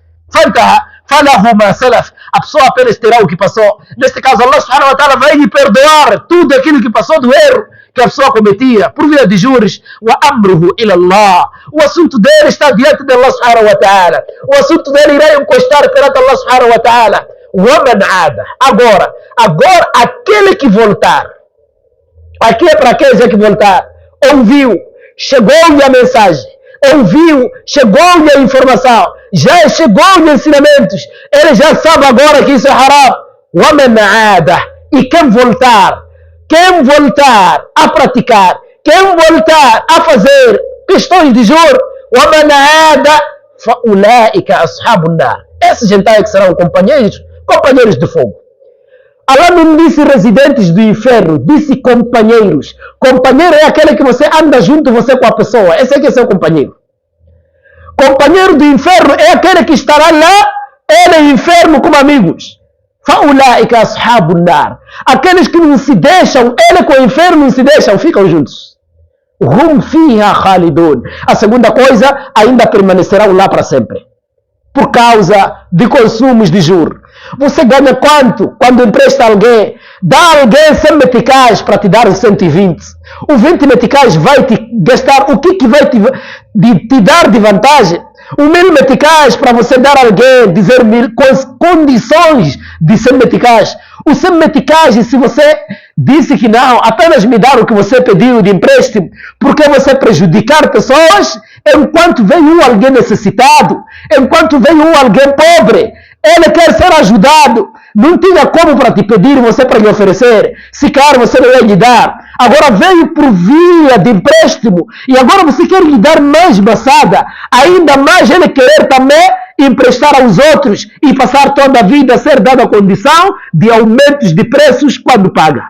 Falahu ma salaf. A pessoa apenas terá o que passou. Neste caso, Allah subhanahu wa ta'ala vai lhe perdoar tudo aquilo que passou do erro que a pessoa cometia por via de juros. Wa amruhu ila Allah. O assunto dele está diante de Allah subhanahu wa ta'ala. O assunto dele irá encostar perante Allah subhanahu wa ta'ala. Wa man ada. Agora, aquele que voltar. Aqui é para aqueles que voltar. Ouviu, chegou-lhe a mensagem. Ouviu, chegou-lhe a informação. Já chegou-lhe ensinamentos. Ele já sabe agora que isso é haram. Wa man ada. E quem voltar a praticar, quem voltar a fazer questões de juro, وَمَنْ عَادَ فَأُولَٰئِكَ أَصْحَابُ النَّارِ. Esses então é que serão companheiros de fogo. Allah não disse residentes do inferno, disse companheiros. Companheiro é aquele que você anda junto você com a pessoa. Esse é que é seu companheiro. Companheiro do inferno é aquele que estará lá, ele enfermo como amigos. فَأُولَٰئِكَ أَصْحَابُ النَّارِ. Aqueles que não se deixam, ele com o inferno não se deixam, ficam juntos. Hum fiha khalidun. A segunda coisa, ainda permanecerão lá para sempre. Por causa de consumos de juros. Você ganha quanto quando empresta alguém? Dá alguém 100 meticais para te dar os 120. O 20 meticais vai te gastar, o que vai te dar de vantagem? O 1000 meticais para você dar a alguém, dizer com as condições de 100 meticais. Os 100 meticais, e se você disse que não, apenas me dar o que você pediu de empréstimo, porque você prejudicar pessoas, enquanto vem alguém necessitado, enquanto vem alguém pobre, ele quer ser ajudado, não tinha como para te pedir, você para lhe oferecer, se claro você não ia lhe dar, agora veio por via de empréstimo, e agora você quer lhe dar mais maçada, ainda mais ele querer também emprestar aos outros e passar toda a vida a ser dada a condição de aumentos de preços quando paga.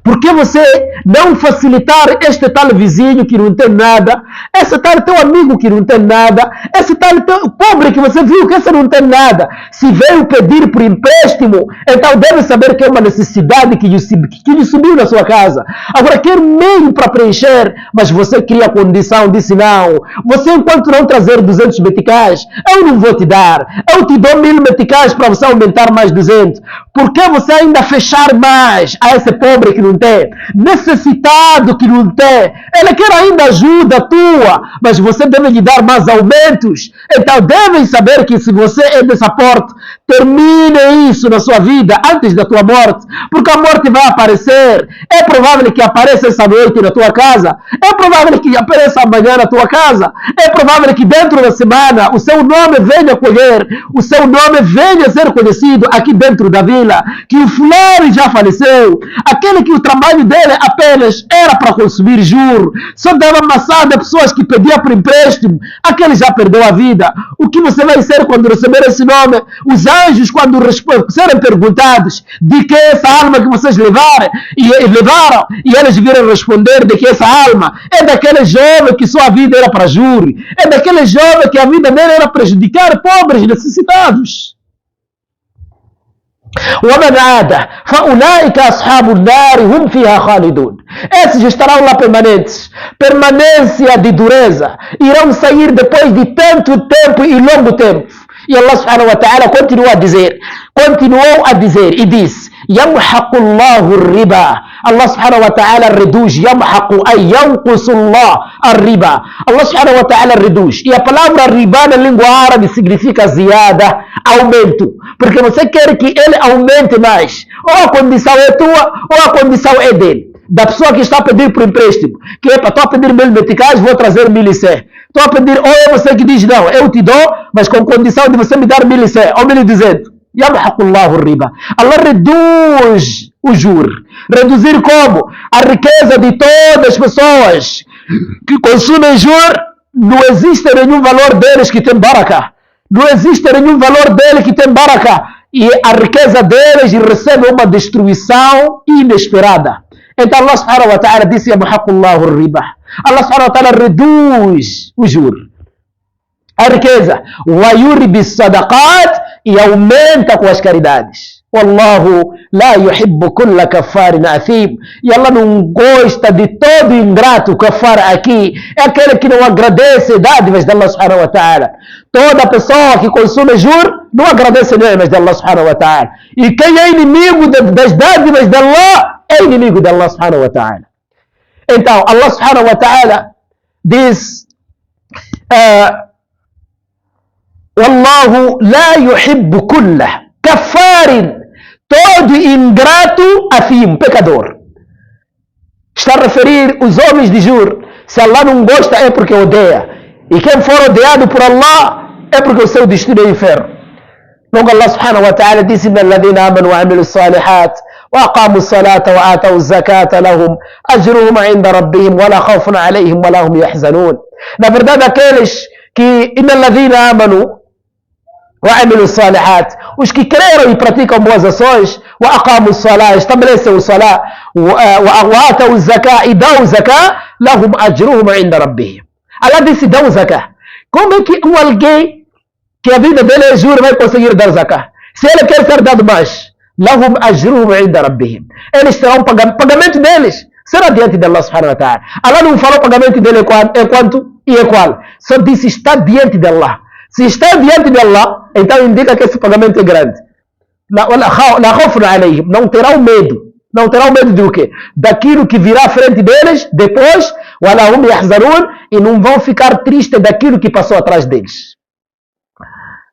Por que você não facilitar este tal vizinho que não tem nada, esse tal teu amigo que não tem nada, esse tal teu pobre que você viu que esse não tem nada, se veio pedir por empréstimo, então deve saber que é uma necessidade que lhe subiu na sua casa. Agora quer meio para preencher, mas você cria a condição, disse não, você enquanto não trazer 200 meticais, eu não vou te dar, eu te dou 1000 meticais para você aumentar mais 200. Por que você ainda fechar mais a esse pobre que não tem, necessitado que não tem, ele quer ainda ajuda tua, mas você deve lhe dar mais aumentos. Então devem saber que se você é dessa porta, termine isso na sua vida antes da tua morte, porque a morte vai aparecer. É provável que apareça essa noite na tua casa, é provável que apareça amanhã na tua casa, é provável que dentro da semana o seu nome venha a colher, o seu nome venha a ser conhecido aqui dentro da vila, que o fulano já faleceu, aquele que o trabalho dele apenas era para consumir juro, só dava maçada a pessoas que pediam por empréstimo, aquele já perdeu a vida. O que você vai ser quando receber esse nome? Os anjos, quando serem perguntados de que essa alma que vocês levaram, e eles viram responder de que essa alma é daquele jovem que sua vida era para juro, é daquele jovem que a vida dele era prejudicar pobres necessitados. وَمَنْ عَادَ فَأُولَٰئِكَ أَصْحَابُ النَّارِ هُمْ فِيهَا خَالِدُونَ. Esses estarão lá permanentes, permanência de dureza, irão sair depois de tanto tempo e longo tempo. E Allah subhanahu wa ta'ala continuou a dizer e disse: يَمْحَقُ اللَّهُ الرِّبَا. Allah subhanahu wa ta'ala reduz, يَمْحَقُ أي ينقص الله الرِّبَا. Allah subhanahu wa ta'ala reduz. E a palavra riba na língua árabe significa ziada, aumento, porque você quer que ele aumente mais. Ou a condição é tua, ou a condição é dele. Da pessoa que está a pedir por empréstimo, que estou a pedir 1000 meticais, vou trazer 1100. Estou a pedir, ou é você que diz, não, eu te dou, mas com condição de você me dar 1100 ou 1200. Yamhaqullahu riba. Allah reduz o juro. Reduzir como? A riqueza de todas as pessoas que consumem juro, não existe nenhum valor deles que tem baraka. Não existe nenhum valor deles que tem baraka. E a riqueza deles recebe uma destruição inesperada. Então Allah subhanahu wa ta'ala disse, Yamhaqullahu riba. Allah subhanahu wa ta'ala reduz o juro, a riqueza. Wa yurbi sadaqat, e aumenta com as caridades. Wallahu la yuhibbu kulla kafarin athim. E Allah não gosta de todo ingrato. Kafar aqui é aquele que não agradece dádivas de Allah subhanahu wa ta'ala. Toda pessoa que consome juro não agradece dádivas de Allah subhanahu wa ta'ala. E quem é inimigo das dádivas de Allah é inimigo de Allah subhanahu wa ta'ala. Então Allah subhanahu wa ta'ala diz, Wallahu la yuhibbu kulla kafarin, todo ingrato, afim, pecador. Está a referir os homens de juro. Se Allah não gosta é porque odeia. E quem for odiado por Allah é porque o seu destino é o inferno. Logo Allah subhanahu wa ta'ala disse, Inna alladhina amanu wa amilu salihat wa aqamu salata wa atau zakata lahum ajruhum inda rabbihim wa la khawfun alayhim wa la hum yahzanun. Na verdade, aqueles que Inna alladhina amanu wa amilu salihat, os que creram e praticam boas ações, wa aqamu salat, estabelecem o salat, wa atau zakah, e dão zakah, lahum ajruhum inda rabbihim. Allah disse, dão zakah. Como é que alguém que a vida dele é juro vai conseguir dar zakah? Se ele quer ser dado mais, lahum ajruhum inda rabbihim, eles terão pagamento deles, será diante de Allah subhanahu wa ta'ala. Allah não falou pagamento dele é quanto e é qual, só disse está diante de Allah. Se está diante de Allah, então indica que esse pagamento é grande. La khawfun alayhim, não terão medo. Não terão medo do quê? Daquilo que virá à frente deles depois, wa la hum yahzanun, e não vão ficar tristes daquilo que passou atrás deles.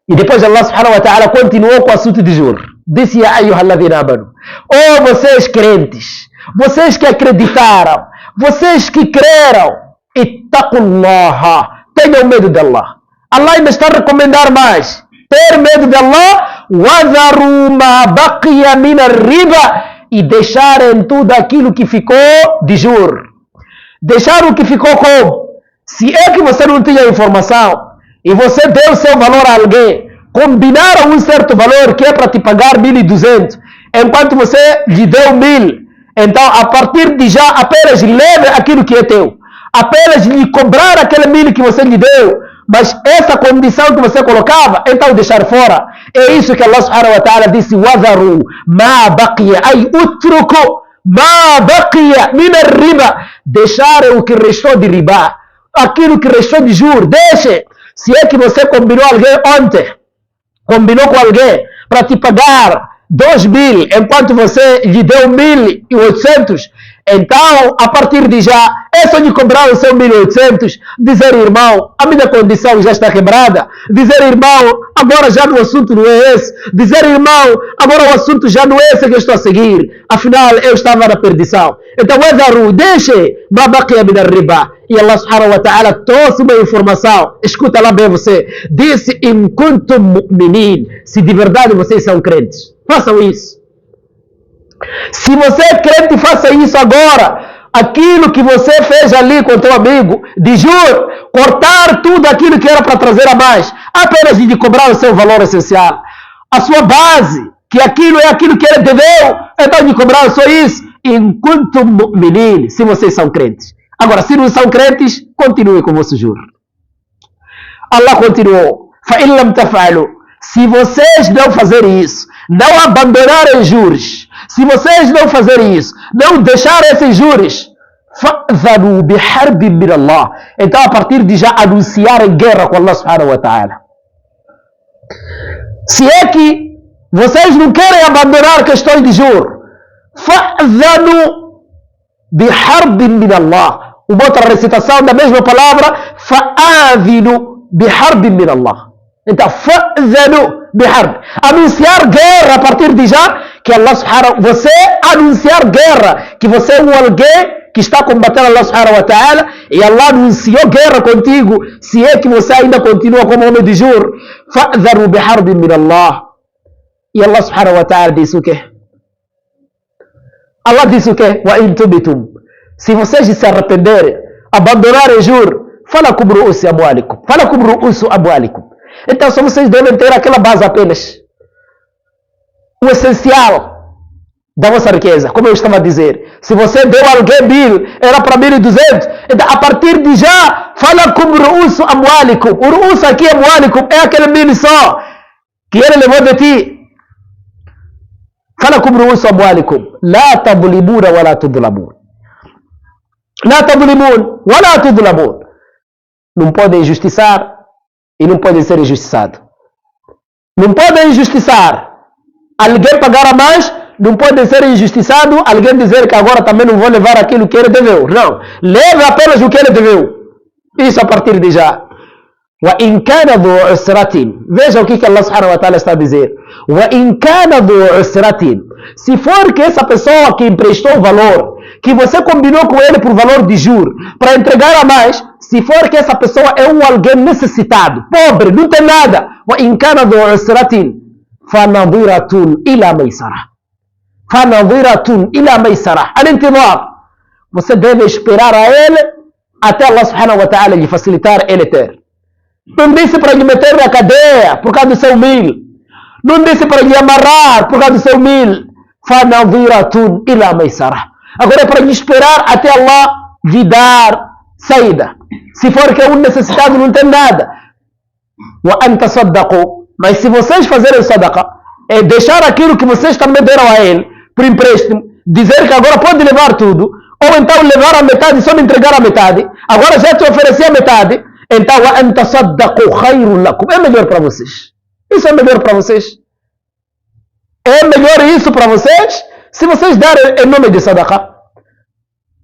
E depois Allah subhanahu wa ta'ala continuou com o assunto de juro. Disse, Ya ayyuhalladhina amanu, oh vocês crentes, vocês que acreditaram, vocês que creram, ittaqullaha, tenham medo de Allah. Allah ainda está a recomendar mais. Ter medo de Allah. Wadharu ma baqiya min riba, e deixarem tudo aquilo que ficou de juro. Deixar o que ficou como? Se é que você não tinha informação e você deu o seu valor a alguém, combinaram um certo valor que é para te pagar 1200, enquanto você lhe deu 1000, então a partir de já apenas leve aquilo que é teu. Apenas lhe cobrar aquele 1000 que você lhe deu. Mas essa condição que você colocava, então deixar fora. É isso que Allah subhanahu wa ta'ala disse, Wadharu ma baqiya, ay utruku ma baqiya min riba. Deixar o que restou de riba, aquilo que restou de juros, deixe. Se é que você combinou alguém ontem, combinou com alguém para te pagar 2000, enquanto você lhe deu 1800, então, a partir de já, é só de cobrar o seu 1800, dizer, irmão, a minha condição já está quebrada, dizer, irmão, agora já o assunto não é esse, dizer, irmão, agora o assunto já não é esse que eu estou a seguir, afinal, eu estava na perdição. Então, Wadharu, deixe, ma baqiya min riba. E Allah subhanahu wa ta'ala trouxe uma informação, escuta lá bem você, disse, in kuntum mu'minin, se de verdade vocês são crentes, façam isso. Se você é crente, faça isso agora. Aquilo que você fez ali com teu amigo, de juro, cortar tudo aquilo que era para trazer a mais, apenas de cobrar o seu valor essencial. A sua base, que aquilo é aquilo que ele deveu, então de cobrar só isso. Enquanto mu'minin, se vocês são crentes. Agora, se não são crentes, continue com o vosso juro. Allah continuou, فَإِنْ لَمْ تَفْعَلُوا, se vocês não fazerem isso, não abandonarem juros, se vocês não fazerem isso, não deixarem esses juros, فَأْذَنُوا بِحَرْبٍ مِّنَ اللَّهِ, então a partir de já anunciarem guerra com Allah subhanahu wa ta'ala. Se é que vocês não querem abandonar questões de juro, فَأْذَنُوا بِحَرْبٍ مِّنَ اللَّهِ, uma outra recitação da mesma palavra, فَآذِنُوا بِحَرْبٍ مِّنَ اللَّهِ, Então, fa'zanu biharb. Anunciar guerra a partir de já, que Allah subhanahu, você anunciar guerra, que você é um alguém que está combatendo Allah subhanahu wa ta'ala, e Allah anunciou guerra contigo, se é que você ainda continua como homem de juro, fa'zanu biharb min Allah. E Allah subhanahu wa ta'ala disse o quê? Allah disse o quê? Wa in tubitum. Se vocês se arrependerem, abandonarem juro, falakum ru'usu amwalikum. Falakum ru'usu amwalikum. Então só vocês devem ter aquela base apenas. O essencial da vossa riqueza, como eu estava a dizer. Se você deu a alguém 1000, era para 1200. Então a partir de já, falakum ru'usu amwalikum. O ru'usu aqui amwalikum é aquele 1000 só que ele levou de ti. فلكم رؤوس أموالكم لا تظلمون ولا تظلمون لا تظلمون ولا تظلمون. Não podem injustiçar e não podem ser injustiçados. Não podem injustiçar, alguém pagar a mais, não pode ser injustiçado, alguém dizer que agora também não vou levar aquilo que ele deveu. Não, leve apenas o que ele deveu. Isso a partir de já. وإن كان ذو عسرة. Veja o que Allah subhanahu wa ta'ala está a dizer. وإن كان ذو عسرة. Se for que essa pessoa que emprestou valor, que você combinou com ele por valor de juro, para entregar a mais, se for que essa pessoa é um alguém necessitado, pobre, não tem nada, وإن كان ذو عسرة فنظرة إلى ميسرة. فنظرة إلى ميسرة. الانتظار. Você deve esperar a ele até Allah subhanahu wa ta'ala lhe facilitar ele ter. Não disse para lhe meter na cadeia por causa do seu 1000. Não disse para lhe amarrar por causa do seu 1000. فَنَظِرَةٌ إِلَى مَيْسَرَةٍ. Agora é para lhe esperar até Allah lhe dar saída. Se for que é um necessitado, não tem nada. وَأَنْ تَصَدَّقُوا. Mas se vocês fazerem sadaqa, é deixar aquilo que vocês também deram a ele, por empréstimo, dizer que agora pode levar tudo, ou então levar a metade e só me entregar a metade, agora já te ofereci a metade, então وَأَنْ تَصَدَّقُوا خَيْرٌ لَكُمْ. É melhor para vocês. Isso é melhor para vocês. É melhor isso para vocês se vocês darem em nome de sadaqa.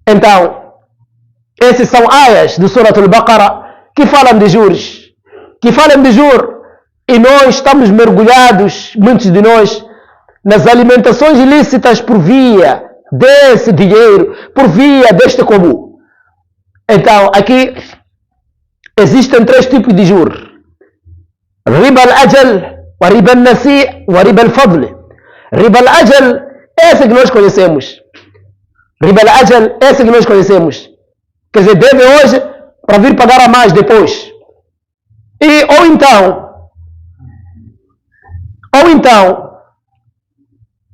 Então, esses são ayas do Surah Al-Baqarah que falam de juros. Que falam de juros. E nós estamos mergulhados, muitos de nós, nas alimentações ilícitas por via desse dinheiro, por via deste comum. Então, aqui existem 3 tipos de juros. Riba al-ajal, wa riba al-nasi, wa riba al-fadl. Riba al-ajal, esse que nós conhecemos. Riba al-ajal, esse que nós conhecemos. Quer dizer, deve hoje para vir pagar a mais depois. Ou então,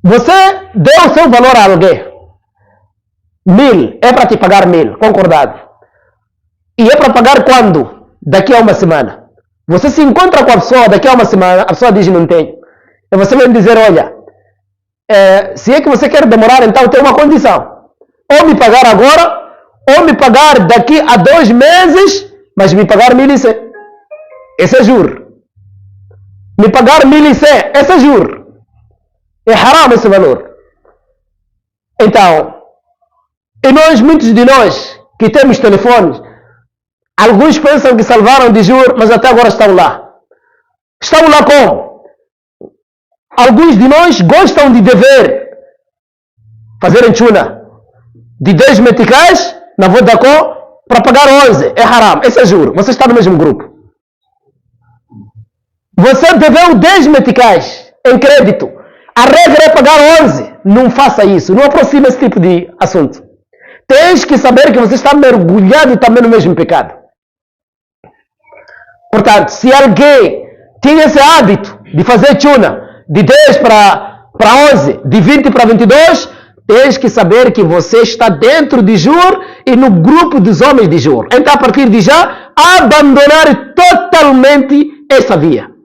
você deu o seu valor a alguém. 1000, é para te pagar 1000, concordado. E é para pagar quando? Daqui a uma semana. Você se encontra com a pessoa daqui a uma semana, a pessoa diz não tem. E você vai me dizer, olha, se é que você quer demorar, então tem uma condição. Ou me pagar agora, ou me pagar daqui a 2 meses, mas me pagar 1100. Esse é juro. Me pagar 1100, esse é juro. É haram esse valor. Então, e nós, muitos de nós, que temos telefones, alguns pensam que salvaram de juros, mas até agora estão lá. Estão lá como? Alguns de nós gostam de dever, fazerem chuna, de 10 meticais na Vodacom para pagar 11. É haram, esse é juro. Você está no mesmo grupo. Você deveu 10 meticais em crédito. A regra é pagar 11. Não faça isso. Não aproxime esse tipo de assunto. Tens que saber que você está mergulhado também no mesmo pecado. Portanto, se alguém tinha esse hábito de fazer chuna de 10 para 11, de 20 para 22, tens que saber que você está dentro de juro e no grupo dos homens de juro. Então, a partir de já, abandonar totalmente essa via.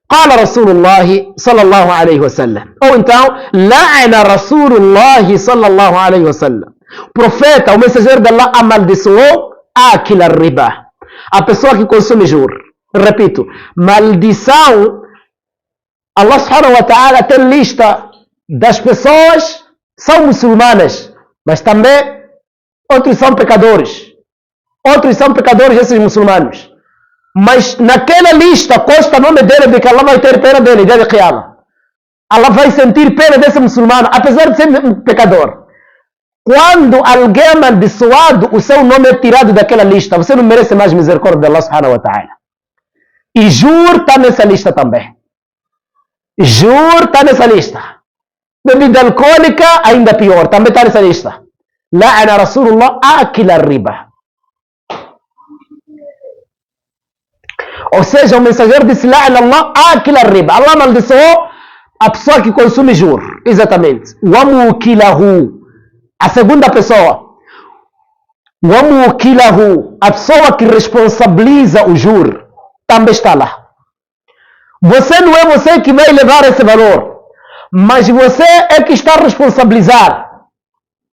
قال رسول الله صلى الله عليه وسلم. Ou então, لعن رسول الله صلى الله عليه وسلم. O profeta, o mensageiro de Allah, amaldiçoou áquil riba, a pessoa que consome juro. Repito, maldição. Allah subhanahu wa ta'ala tem lista das pessoas, são muçulmanas, mas também outros são pecadores. Outros são pecadores, esses muçulmanos. Mas naquela lista consta o nome dele de que Allah vai ter pena dele, dia de Qiyamah. Allah vai sentir pena desse muçulmano, apesar de ser um pecador. Quando alguém é amaldiçoado, o seu nome é tirado daquela lista. Você não merece mais misericórdia de Allah subhanahu wa ta'ala. E juro está nessa lista também. Juro está nessa lista. Bebida alcoólica, ainda pior, também está nessa lista. La'ana Rasulullah akila riba. Ou seja, o mensageiro disse: La'ana Allah akila riba. Allah amaldiçoou a pessoa que consome juro. Exatamente. Wa mukilahu. A segunda pessoa, a pessoa que responsabiliza o juro, também está lá. Você não é você que vai levar esse valor, mas você é que está a responsabilizar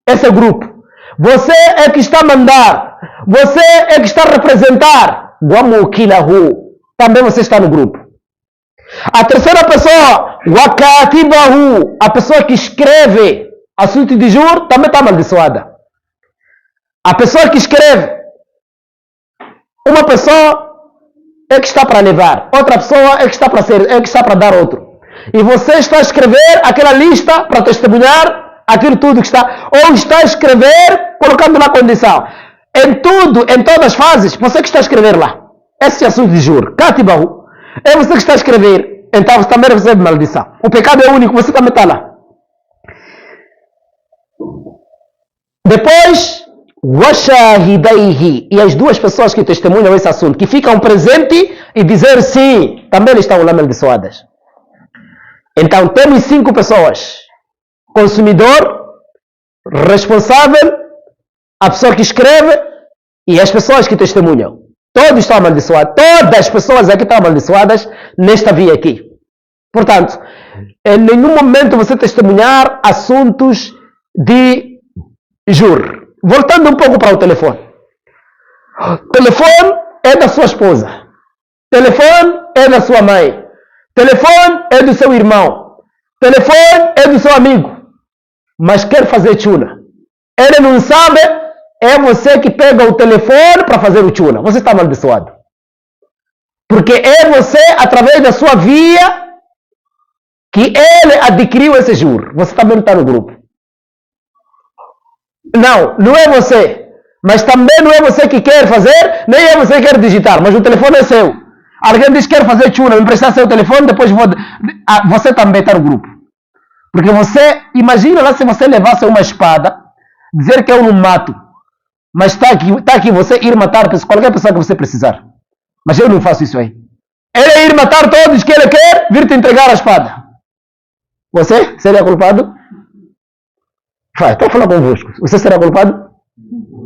esse grupo. Você é que está a mandar. Você é que está a representar. Também você está no grupo. A terceira pessoa, a pessoa que escreve assunto de juro, também está amaldiçoada. A pessoa que escreve, uma pessoa é que está para levar, outra pessoa é que está para dar outro. E você está a escrever aquela lista para testemunhar aquilo tudo que está, ou está a escrever colocando na condição. Em tudo, em todas as fases, você que está a escrever lá. Esse assunto de juro, Katibahu, é você que está a escrever, então você também recebe maldição. O pecado é único, você também está lá. Depois, washahidaihi, e as duas pessoas que testemunham esse assunto, que ficam presentes e dizer sim, também estão lá amaldiçoadas. Então, temos 5 pessoas: consumidor, responsável, a pessoa que escreve e as pessoas que testemunham. Todos estão amaldiçoados. Todas as pessoas aqui estão amaldiçoadas nesta via aqui. Portanto, em nenhum momento você testemunhar assuntos de juro. Voltando um pouco para o telefone. Telefone é da sua esposa. Telefone é da sua mãe. Telefone é do seu irmão. Telefone é do seu amigo. Mas quer fazer tchuna. Ele não sabe, é você que pega o telefone para fazer o tchuna. Você está amaldiçoado. Porque é você, através da sua via, que ele adquiriu esse juro. Você também está no grupo. Não é você. Mas também não é você que quer fazer, nem é você que quer digitar. Mas o telefone é seu. Alguém diz que quer fazer tchuna, me emprestar seu telefone, depois você também está no grupo. Porque você, imagina lá se você levasse uma espada, dizer que eu não mato, mas está aqui você ir matar qualquer pessoa que você precisar. Mas eu não faço isso aí. Ele ir matar todos que ele quer, vir te entregar a espada. Você seria culpado? Estou a falar convosco. Você será culpado?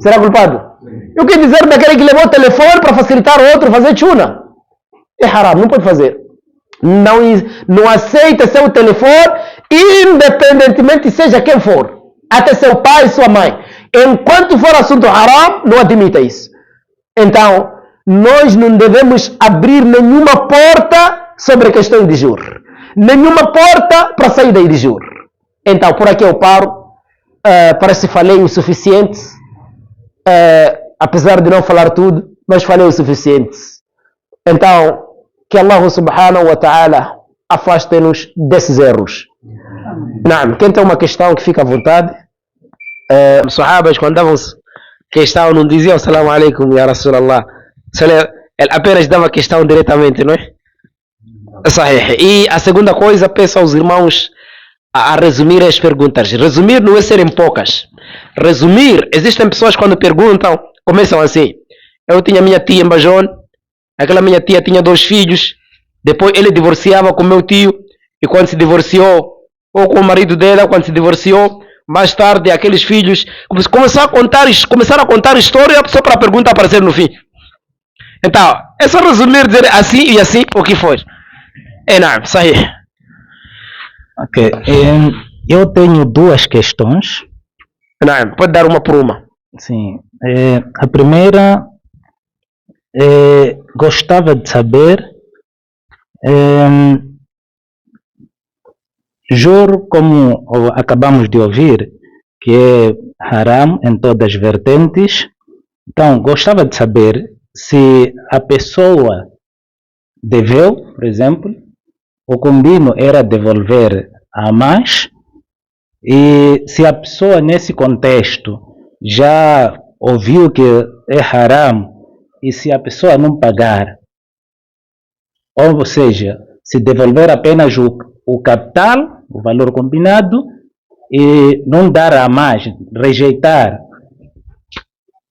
Será culpado? Eu quero dizer daquele que levou o telefone para facilitar o outro fazer tchuna. É haram, não pode fazer. Não aceita seu telefone, independentemente seja quem for. Até seu pai e sua mãe. Enquanto for assunto haram, não admita isso. Então, nós não devemos abrir nenhuma porta sobre a questão de juro. Nenhuma porta para sair daí de juro. Então, por aqui eu paro. Parece que falei o suficiente. Apesar de não falar tudo, mas falei o suficiente. Então, que Allah subhanahu wa ta'ala afaste-nos desses erros. Quem tem uma questão que fica à vontade. Os sahabas, quando davam questão, não diziam Assalamu alaikum, ya Rasulallah. Ele apenas dava questão diretamente, não é? Sahih. E a segunda coisa, peço aos irmãos a resumir as perguntas. Resumir não é serem poucas. Resumir, existem pessoas quando perguntam, começam assim. Eu tinha minha tia em Bajone, aquela minha tia tinha 2 filhos, depois ele divorciava com meu tio, e quando se divorciou, ou com o marido dela, quando se divorciou, mais tarde aqueles filhos começaram a contar história só para a pergunta aparecer no fim. Então, é só resumir, dizer assim e assim o que foi. Não, sahih. Ok, eu tenho 2 questões. Não, pode dar uma por uma. Sim, a primeira, gostava de saber, juro, como acabamos de ouvir, que é haram em todas as vertentes. Então, gostava de saber se a pessoa deveu, por exemplo, o combino era devolver a mais, e se a pessoa nesse contexto já ouviu que é haram, e se a pessoa não pagar, ou seja, se devolver apenas o capital, o valor combinado, e não dar a mais, rejeitar,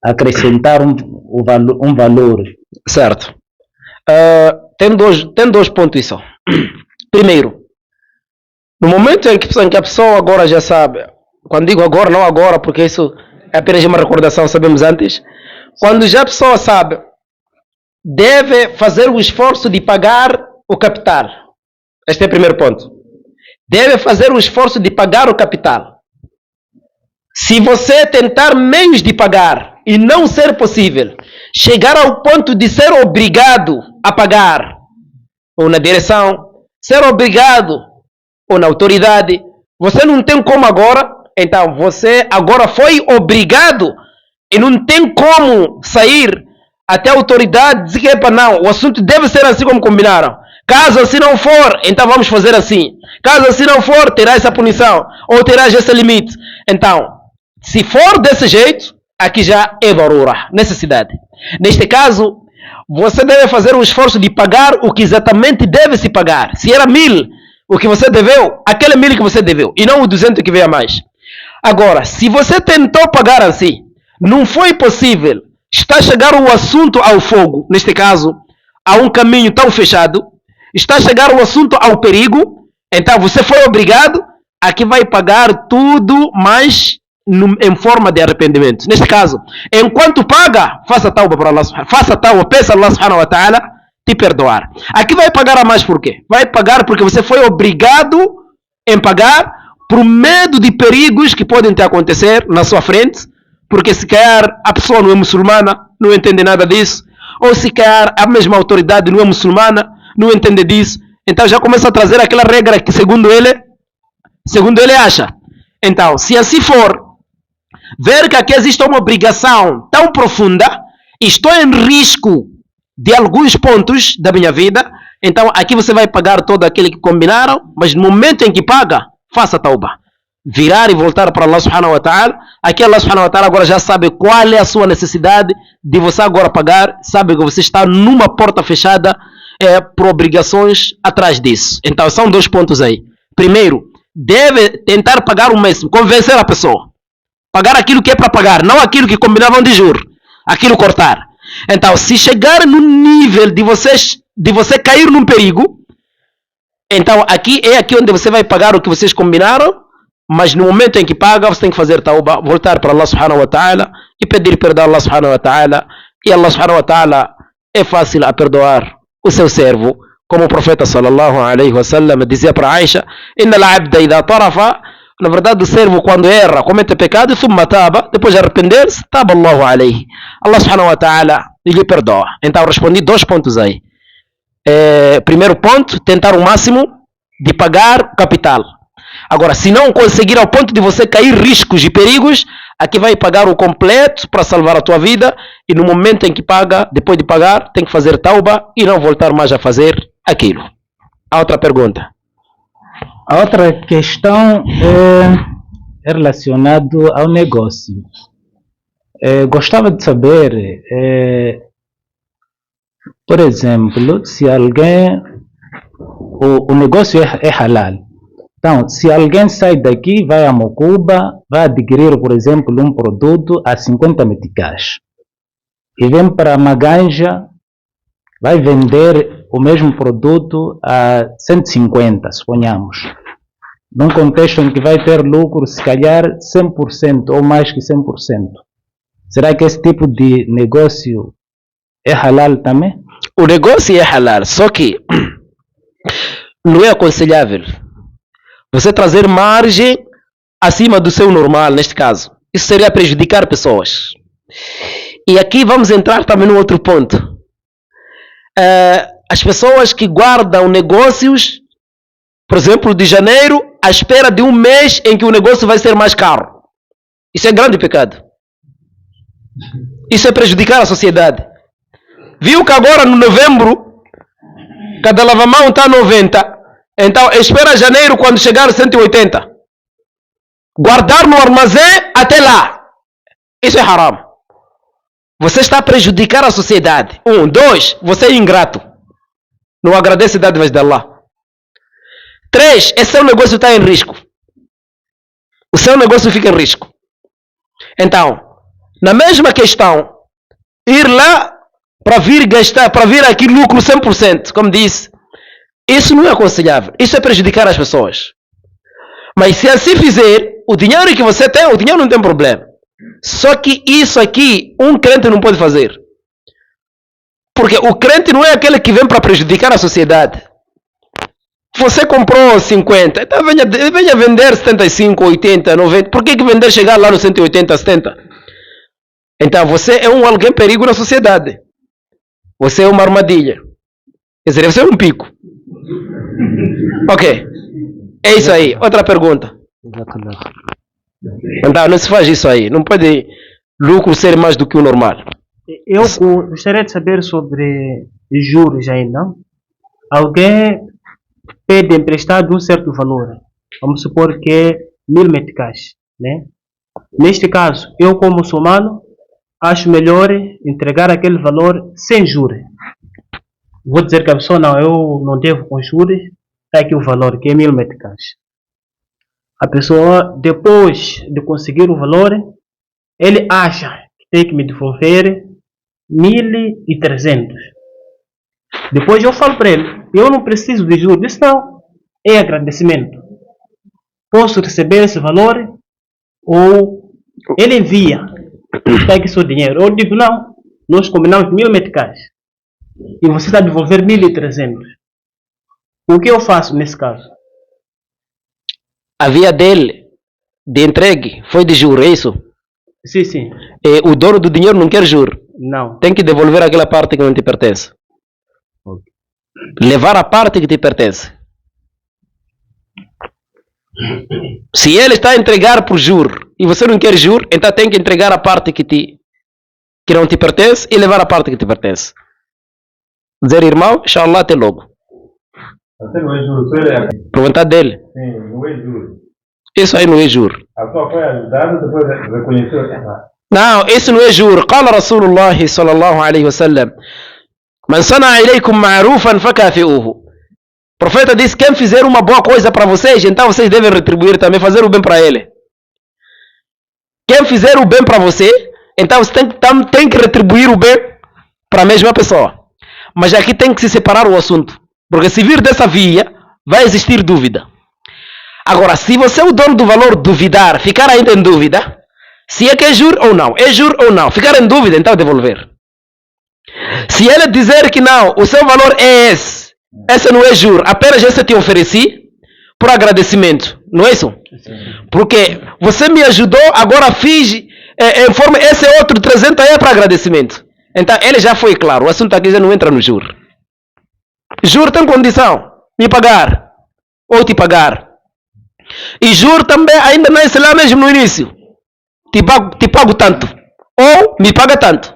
acrescentar um valor. Certo. Tem dois pontos só. Primeiro, no momento em que a pessoa agora já sabe, quando digo agora, não agora, porque isso é apenas uma recordação, sabemos antes, quando já a pessoa sabe, deve fazer o esforço de pagar o capital. Este é o primeiro ponto. Deve fazer o esforço de pagar o capital. Se você tentar meios de pagar e não ser possível, chegar ao ponto de ser obrigado a pagar, ou na direção, ser obrigado, ou na autoridade, você não tem como agora, então você agora foi obrigado e não tem como sair até a autoridade dizer que epa, não, o assunto deve ser assim como combinaram. Caso assim não for, então vamos fazer assim. Caso assim não for, terá essa punição, ou terás esse limite. Então, se for desse jeito, aqui já é darura, necessidade. Neste caso, você deve fazer um esforço de pagar o que exatamente deve se pagar. Se era 1000 o que você deveu, aquele 1000 que você deveu, e não o 200 que veio a mais. Agora, se você tentou pagar assim, não foi possível, está a chegar o assunto ao fogo, neste caso, a um caminho tão fechado, está a chegar o assunto ao perigo, então você foi obrigado, aqui vai pagar tudo, mas em forma de arrependimento. Neste caso, enquanto paga, faça tauba para Allah, faça tauba, peça a Allah subhanahu wa ta'ala te perdoar. Aqui vai pagar a mais por quê? Vai pagar porque você foi obrigado em pagar por medo de perigos que podem te acontecer na sua frente, porque se calhar a pessoa não é muçulmana, não entende nada disso, ou se calhar a mesma autoridade não é muçulmana, não entende disso, então já começa a trazer aquela regra que segundo ele acha. Então, se assim for, ver que aqui existe uma obrigação tão profunda, estou em risco de alguns pontos da minha vida, então aqui você vai pagar todo aquele que combinaram, mas no momento em que paga, faça tauba. Virar e voltar para Allah subhanahu wa ta'ala. Aqui Allah subhanahu wa ta'ala agora já sabe qual é a sua necessidade de você agora pagar, sabe que você está numa porta fechada por obrigações atrás disso. Então são dois pontos aí. Primeiro, deve tentar pagar o máximo, convencer a pessoa. Pagar aquilo que é para pagar, não aquilo que combinavam de juros, aquilo cortar. Então, se chegar no nível de você cair num perigo, então aqui é aqui onde você vai pagar o que vocês combinaram, mas no momento em que paga, você tem que fazer tauba, voltar para Allah subhanahu wa ta'ala e pedir perdão a Allah subhanahu wa ta'ala. E Allah subhanahu wa ta'ala é fácil a perdoar o seu servo, como o profeta sallallahu alaihi wasallam dizia para Aisha: inna al-abda idha tarafa, na verdade o servo quando erra, comete pecado, thumma taba, depois de arrepender-se, taba Allahu alaihi, Allah subhanahu wa ta'ala lhe perdoa. Então respondi dois pontos aí. Primeiro ponto, tentar o máximo de pagar o capital. Agora, se não conseguir ao ponto de você cair riscos e perigos, aqui vai pagar o completo para salvar a tua vida, e no momento em que paga, depois de pagar, tem que fazer tauba e não voltar mais a fazer aquilo. A outra pergunta. A outra questão é relacionada ao negócio. Gostava de saber, por exemplo, se alguém, o negócio é halal. Então, se alguém sai daqui, vai a Mocuba, vai adquirir, por exemplo, um produto a 50 meticais e vem para Maganja, vai vender o mesmo produto a 150, suponhamos, num contexto em que vai ter lucro, se calhar 100% ou mais que 100%. Será que esse tipo de negócio é halal também? O negócio é halal, só que não é aconselhável você trazer margem acima do seu normal, neste caso. Isso seria prejudicar pessoas. E aqui vamos entrar também no outro ponto. As pessoas que guardam negócios, por exemplo, de janeiro, à espera de um mês em que o negócio vai ser mais caro. Isso é grande pecado. Isso é prejudicar a sociedade. Viu que agora no novembro, cada lavamão está 90. Então espera janeiro quando chegar 180. Guardar no armazém até lá. Isso é haram. Você está a prejudicar a sociedade. 1, 2, você é ingrato. Não agradece dádivas de Allah. 3, esse seu negócio está em risco. O seu negócio fica em risco. Então, na mesma questão, ir lá para vir gastar, para vir aqui lucro 100%, como disse, isso não é aconselhável. Isso é prejudicar as pessoas. Mas se assim fizer, o dinheiro que você tem, o dinheiro não tem problema. Só que isso aqui, um crente não pode fazer. Porque o crente não é aquele que vem para prejudicar a sociedade. Você comprou 50, então venha vender 75, 80, 90. Por que vender chegar lá no 180, 70? Então você é alguém perigo na sociedade. Você é uma armadilha. Quer dizer, você é um pico. Ok. É isso aí. Outra pergunta. Então não se faz isso aí. Não pode lucro ser mais do que o normal. Eu gostaria de saber sobre juros ainda. Alguém pede emprestado um certo valor. Vamos supor que é 1000 meticais, né? Neste caso, eu como muçulmano, acho melhor entregar aquele valor sem juros. Vou dizer que a pessoa, não, eu não devo com juros, está aqui o valor, que é 1000 meticais. A pessoa, depois de conseguir o valor, ele acha que tem que me devolver 1300. Depois eu falo para ele, eu não preciso de juros. Isso não, é agradecimento. Posso receber esse valor? Ou ele envia, está aqui seu dinheiro. Eu digo, não, nós combinamos 1000 meticais e você está a devolver 1300. O que eu faço nesse caso? A via dele de entregue foi de juro, é isso? Sim, sim. E o dono do dinheiro não quer juro. Não. Tem que devolver aquela parte que não te pertence. Okay. Levar a parte que te pertence. Se ele está a entregar por juro e você não quer juro, então tem que entregar a parte que não te pertence e levar a parte que te pertence. Dizer, irmão, inshallah, até logo. Você não é juro, Perguntar dele. Sim, não é juro. Isso aí não é juro. A pessoa foi ajudada, depois reconheceu. Não, isso não é juro. Qala Rasulullah sallallahu alaihi wasallam: Man sana ilaykum ma'rufan fakafi'uhu. O profeta disse: quem fizer uma boa coisa para vocês, então vocês devem retribuir também, fazer o bem para ele. Quem fizer o bem para você, então você tem que retribuir o bem para a mesma pessoa. Mas aqui tem que se separar o assunto. Porque se vir dessa via, vai existir dúvida. Agora, se você é o dono do valor duvidar, ficar ainda em dúvida, se é que é juro ou não, ficar em dúvida, então devolver. Se ele dizer que não, o seu valor é esse não é juro, apenas esse te ofereci por agradecimento, não é isso? Porque você me ajudou, agora fiz, em forma, esse outro 300 é para agradecimento. Então ele já foi claro, o assunto aqui já não entra no juro. Juro tem condição, me pagar ou te pagar. E juro também ainda não é lá mesmo no início. Te pago tanto ou me paga tanto.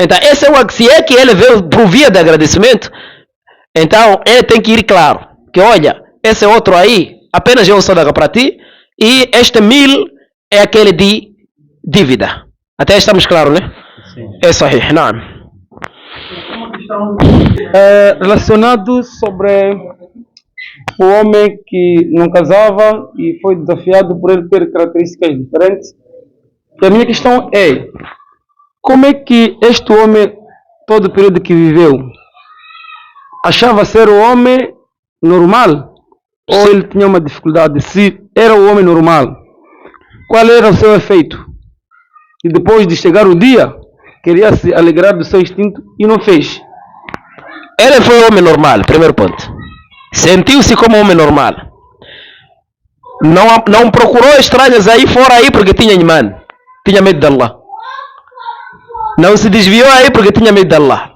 Então esse se é que ele veio por via de agradecimento, então ele tem que ir claro que olha, esse outro aí apenas eu só dou para ti e este 1000 é aquele de dívida. Até estamos claros, né? Sim. É sahih, não. Relacionado sobre o homem que não casava e foi desafiado por ele ter características diferentes. E a minha questão é, como é que este homem, todo o período que viveu, achava ser o homem normal? Ou ele tinha uma dificuldade? Se era o homem normal, qual era o seu efeito? E depois de chegar o dia, queria se alegrar do seu instinto e não fez. Ele foi homem normal, primeiro ponto. Sentiu-se como homem normal. Não procurou estranhas aí fora aí porque tinha imã. Tinha medo de Allah. Não se desviou aí porque tinha medo de Allah.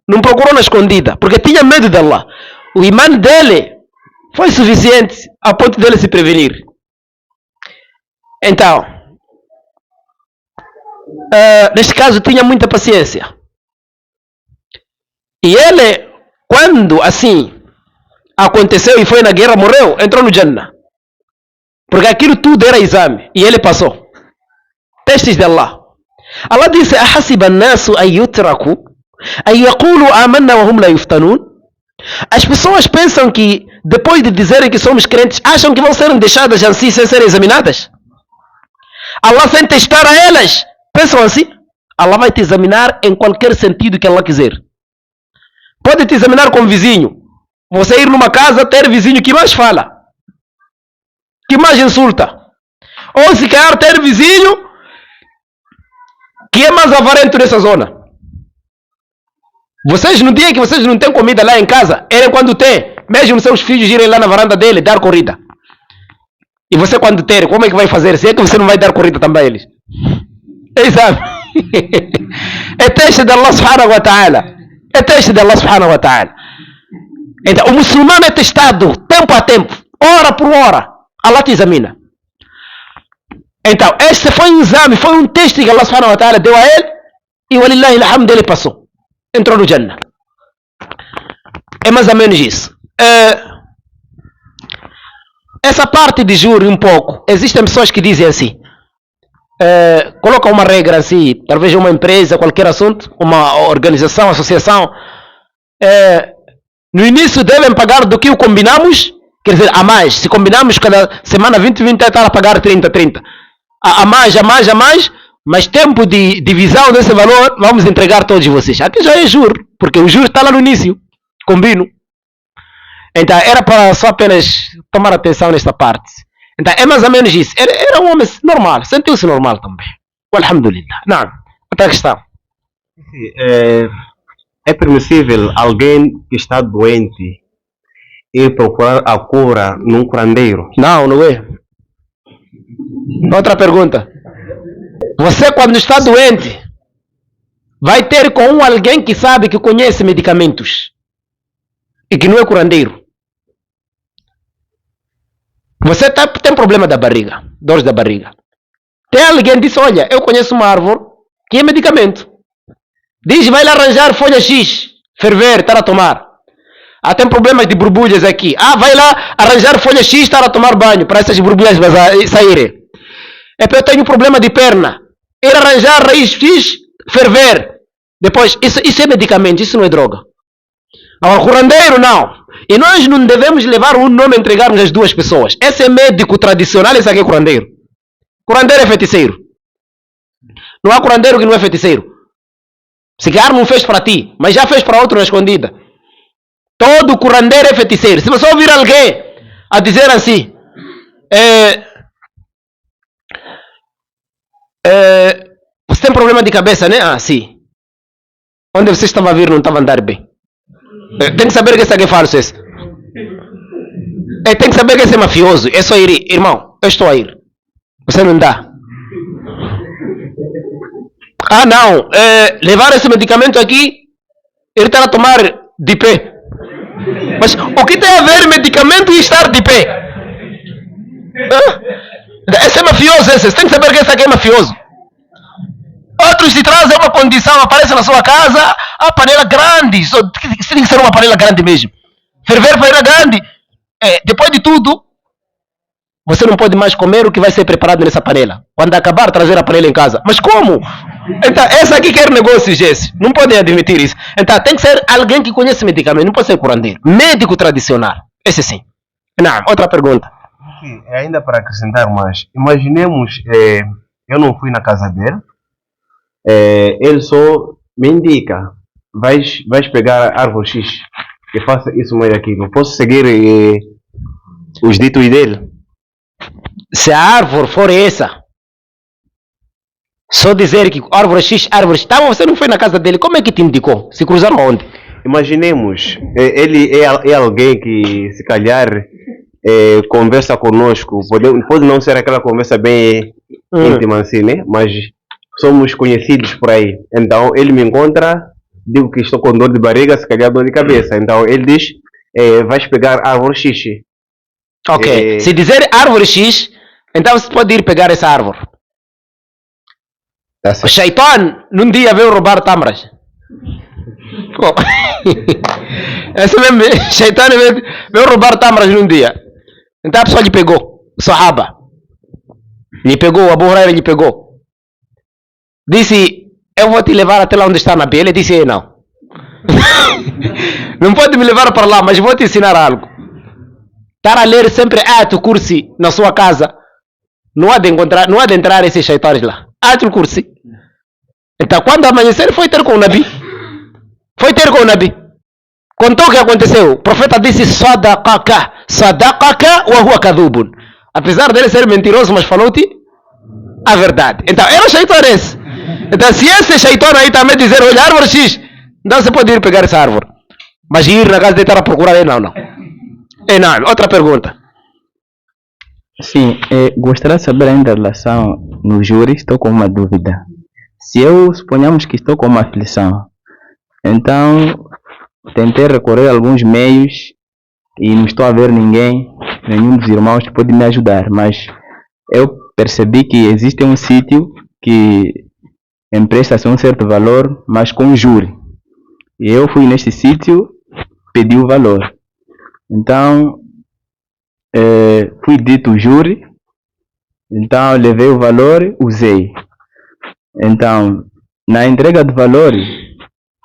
Não procurou na escondida porque tinha medo de Allah. O imã dele foi suficiente a ponto dele se prevenir. Então, neste caso tinha muita paciência. E ele, quando assim aconteceu e foi na guerra, morreu, entrou no Jannah. Porque aquilo tudo era exame. E ele passou. Testes de Allah. Allah disse: أحسب الناس أن يتركوا أن يقولوا آمنا وهم لا يفتنون. As pessoas pensam que depois de dizerem que somos crentes, acham que vão ser deixadas assim sem serem examinadas. Allah sem testar a elas. Pensam assim? Allah vai te examinar em qualquer sentido que Allah quiser. Pode te examinar como vizinho. Você ir numa casa, ter vizinho que mais fala, que mais insulta. Ou se calhar ter vizinho que é mais avarento nessa zona. Vocês no dia que vocês não têm comida lá em casa, ele quando tem, mesmo seus filhos irem lá na varanda dele dar corrida. E você quando ter, como é que vai fazer? Se é que você não vai dar corrida também a eles. Exato. É teste de Allah subhanahu wa ta'ala. É teste de Allah subhanahu wa ta'ala. Então, o muçulmano é testado tempo a tempo, hora por hora. Allah te examina. Então, este foi um exame, foi um teste que Allah subhanahu wa ta'ala deu a ele. E walillahi alhamd, ele passou. Entrou no Jannah. É mais ou menos isso. Essa parte de júri um pouco. Existem pessoas que dizem assim. Colocam uma regra assim. Talvez uma empresa, qualquer assunto. Uma organização, associação. No início devem pagar do que o combinamos. Quer dizer, a mais. Se combinamos cada semana 20 está a pagar 30. A mais. Mas tempo de divisão desse valor, vamos entregar todos vocês. Aqui já é juro, porque o juro está lá no início. Combino. Então, era para só apenas tomar atenção nesta parte. Então, é mais ou menos isso. Era um homem normal, sentiu-se normal também. Alhamdulillah. Não, outra questão. É permissível alguém que está doente ir procurar a cura num curandeiro? Não, não é. Outra pergunta. Você quando está doente, vai ter com alguém que sabe, que conhece medicamentos e que não é curandeiro. Você tem problema da barriga, dores da barriga. Tem alguém que diz: olha, eu conheço uma árvore que é medicamento. Diz: vai lá arranjar folha X, ferver, estar a tomar. Tem problemas de borbulhas aqui. Vai lá arranjar folha X, estar a tomar banho para essas borbulhas saírem. Eu tenho problema de perna. Ir arranjar raiz X, ferver. Depois, isso é medicamento, isso não é droga. Agora, curandeiro não. E nós não devemos levar um nome e entregarmos as duas pessoas. Esse é médico tradicional, esse aqui é curandeiro. Curandeiro é feiticeiro. Não há curandeiro que não é feiticeiro. Se calhar não fez para ti, mas já fez para outro na escondida. Todo curandeiro é feiticeiro. Se você ouvir alguém a dizer assim: você tem problema de cabeça, né? Sim. Onde você estava a vir não estava a andar bem. Tem que saber que esse aqui é falso. Tem que saber que esse é mafioso. É só ir. Irmão, eu estou a ir. Você não dá. Não. Levar esse medicamento aqui, ele está a tomar de pé. Mas o que tem a ver medicamento e estar de pé? Esse é mafioso, esse. Você tem que saber que esse aqui é mafioso. Outros se trazem uma condição, aparece na sua casa, a panela grande. Isso tem que ser uma panela grande mesmo. Ferver panela grande. Depois de tudo, você não pode mais comer o que vai ser preparado nessa panela. Quando acabar, trazer a panela em casa. Mas como? Então, essa aqui quer negócios, Jesse. Não podem admitir isso. Então, tem que ser alguém que conhece medicamento. Não pode ser curandeiro. Médico tradicional. Esse sim. Não, outra pergunta. Sim, ainda para acrescentar mais. Imaginemos, eu não fui na casa dele. Ele só me indica: vais pegar a árvore X e faça isso mais aquilo. Posso seguir os ditos dele? Se a árvore for essa, só dizer que árvore X, você não foi na casa dele, como é que te indicou? Se cruzaram onde? Imaginemos, ele é alguém que se calhar conversa conosco. Pode não ser aquela conversa bem íntima assim, né? Mas somos conhecidos por aí. Então ele me encontra, digo que estou com dor de barriga, se calhar dor de cabeça. Então ele diz: vais pegar a árvore X. Ok. Se dizer árvore X, então você pode ir pegar essa árvore. O Shaitan num dia veio roubar tâmaras. Bom, esse mesmo, Shaitan veio roubar tâmaras num dia. Então a pessoa lhe pegou, Sahaba. Lhe pegou, Abu Huraira lhe pegou. Disse, eu vou te levar até lá onde está Nabi. Ele disse, não. Não pode me levar para lá, mas vou te ensinar algo. Estar a ler sempre Ayatul Kursi na sua casa. Não há de entrar esses shaitanes lá. Ayatul Kursi. Então quando amanhecer foi ter com o Nabi. Foi ter com o Nabi. Contou o que aconteceu. O profeta disse, Sadaqaka wa huwa kadhubun. Apesar dele ser mentiroso, mas falou-te a verdade. Então era shaitan esse. Então se esse shaitan aí também dizer, olha, árvore X, então você pode ir pegar essa árvore. Mas ir na casa de estar a procurar, não. Não. Outra pergunta. Sim, gostaria de saber ainda em relação no júri, estou com uma dúvida. Se eu suponhamos que estou com uma aflição, então tentei recorrer a alguns meios e não estou a ver nenhum dos irmãos que pode me ajudar, mas eu percebi que existe um sítio que empresta-se um certo valor, mas com júri. E eu fui neste sítio, pedi o valor. Então, fui dito o júri, então levei o valor, usei. Então, na entrega do valor,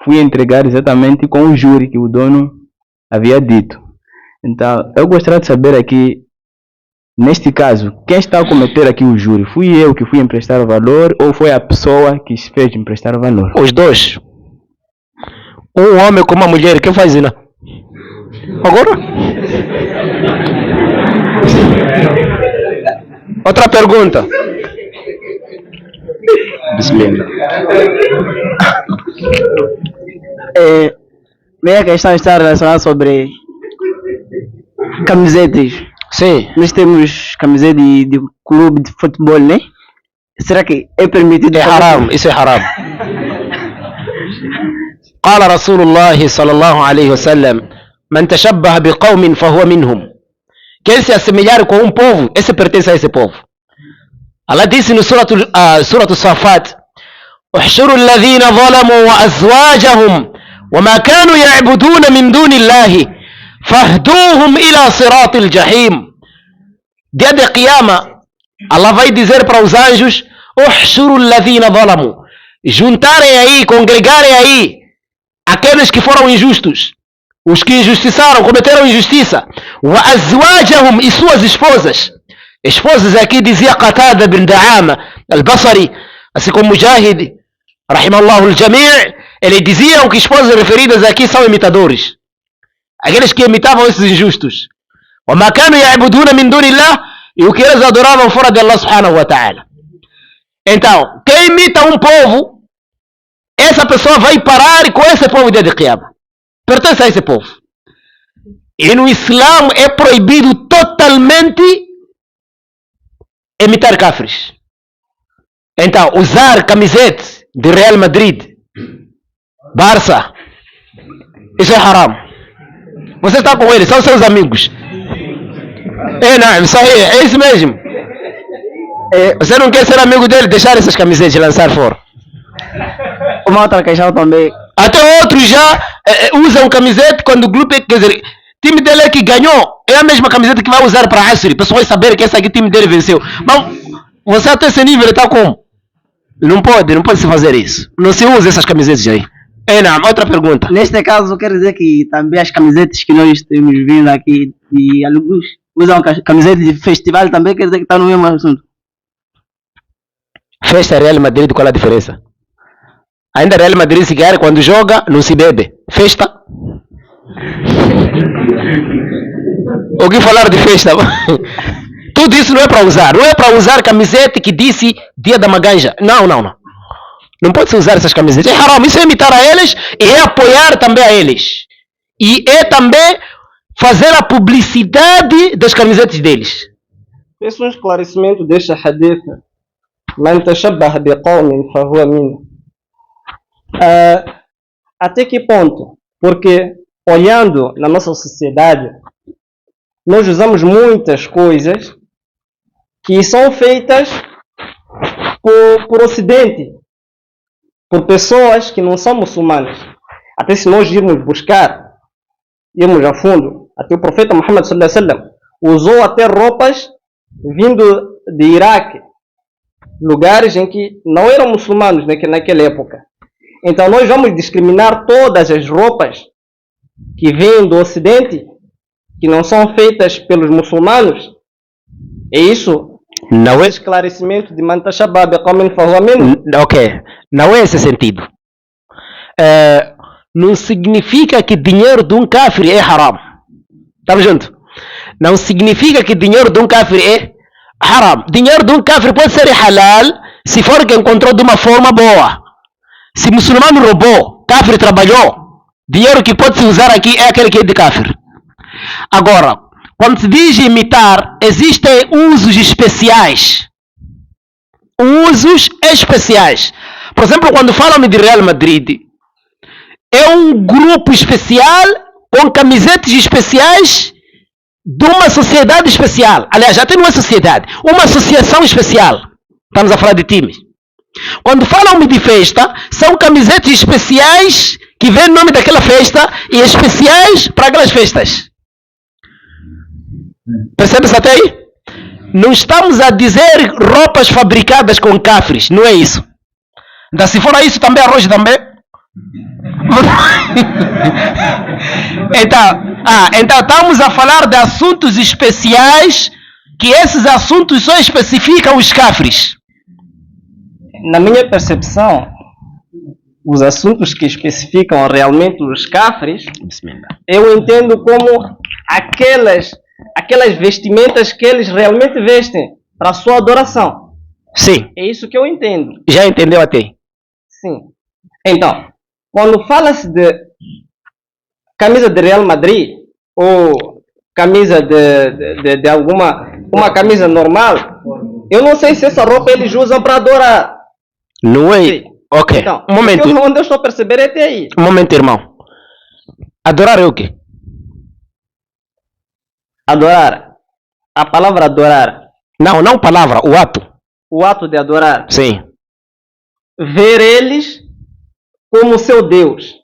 fui entregar exatamente com o júri que o dono havia dito. Então, eu gostaria de saber aqui, neste caso, quem está a cometer aqui o júri? Fui eu que fui emprestar o valor ou foi a pessoa que fez emprestar o valor? Os dois. Um homem com uma mulher, quem faz isso? Agora? Outra pergunta. Bismillah. Minha questão está relacionada sobre camisetas. Sim. Nós temos camiseta de clube de futebol, né? Será que é permitido? É haram, isso é haram. قال رسول الله صلى الله عليه وسلم من تشبه بقوم فهو منهم. Quem se assemelhar com um povo, esse pertence a esse povo. Allah disse no Surah Safat: احشروا الذين ظلموا وأزواجهم وما كانوا يعبدون من دون الله فاهدوهم إلى صراط الجحيم. Dia de Qiyama, Allah vai dizer para os anjos: احشروا الذين ظلموا, juntarem aí, congregarem aí aqueles que foram injustos, os que injustiçaram, cometeram injustiça. وأزواجهم, e suas esposas. Esposas aqui dizia Qatada bin Da'ama al-Basri, assim como Mujahid rahimallahu al-Jami', eles diziam que esposas referidas aqui são imitadores, aqueles que imitavam esses injustos. وما كانوا يعبدون من دون الله, e o que eles adoravam fora de Allah subhanahu wa ta'ala. Então, quem imita um povo, essa pessoa vai parar com esse povo dia de Qiyamah. Pertence a esse povo. E no Islã é proibido totalmente imitar kafirs. Então, usar camiseta de Real Madrid, Barça, isso é haram. Você está com eles, são seus amigos. Não, isso aí, é isso mesmo. Você não quer ser amigo dele, deixar essas camisetas e lançar fora. Uma outra questão também. Até outros já usam camiseta quando o grupo, quer dizer, time dele é que ganhou, é a mesma camiseta que vai usar para a Asri. Pessoas saber que essa aqui time dele venceu. Mas você até esse nível está como? Não pode se fazer isso. Não se usa essas camisetas aí. Não, outra pergunta. Neste caso, quer dizer que também as camisetas que nós temos vindo aqui de alguns usam camisetas de festival também, quer dizer que está no mesmo assunto. Festa Real Madrid, qual é a diferença? Ainda Real Madrid se ganha quando joga, não se bebe. Festa? O que falar de festa? Tudo isso não é para usar. Não é para usar camiseta que disse dia da maganja. Não. Não pode se usar essas camisetas. É haram. Isso é imitar a eles e é apoiar também a eles. E é também fazer a publicidade das camisetas deles. Peço um esclarecimento deste hadith. Man tashabbaha biqawmin fahuwa minhum. Até que ponto? Porque olhando na nossa sociedade, nós usamos muitas coisas que são feitas por Ocidente, por pessoas que não são muçulmanas. Até se nós irmos a fundo, até o profeta Muhammad sallallahu alaihi wasallam usou até roupas vindo de Iraque, lugares em que não eram muçulmanos naquela época. Então nós vamos discriminar todas as roupas que vêm do Ocidente, que não são feitas pelos muçulmanos. É isso? Não é Esclarecimento de Manta Shabab Qawmin Fahuwa Minhum. ok, não é esse sentido. Não significa que dinheiro de um kafir é haram. Estamos juntos? Não significa que dinheiro de um kafir é haram. Dinheiro de um kafir pode ser halal se for que encontrou de uma forma boa. Se muçulmano roubou, kafir trabalhou, dinheiro que pode se usar aqui é aquele que é de kafir. Agora, quando se diz imitar, existem usos especiais. Usos especiais. Por exemplo, quando falam de Real Madrid, é um grupo especial com camisetas especiais de uma sociedade especial. Aliás, até não é sociedade, uma associação especial. Estamos a falar de times. Quando falam de festa, são camisetas especiais que vêm no nome daquela festa e especiais para aquelas festas. Percebe-se até aí? Não estamos a dizer roupas fabricadas com cafres, não é isso. Então, se for isso também, arroz também. Então estamos a falar de assuntos especiais, que esses assuntos só especificam os cafres. Na minha percepção, os assuntos que especificam realmente os cafres, eu entendo como aquelas vestimentas que eles realmente vestem para a sua adoração. Sim. É isso que eu entendo. Já entendeu até? Sim. Então, quando fala-se de camisa de Real Madrid ou camisa de uma camisa normal, eu não sei se essa roupa eles usam para adorar. Não é? Sim. Ok. Então, Um momento. onde eu estou a perceber é até aí. Um momento, irmão. Adorar é o quê? Adorar. A palavra adorar. Não palavra, o ato. O ato de adorar. Sim. Ver eles como seu Deus.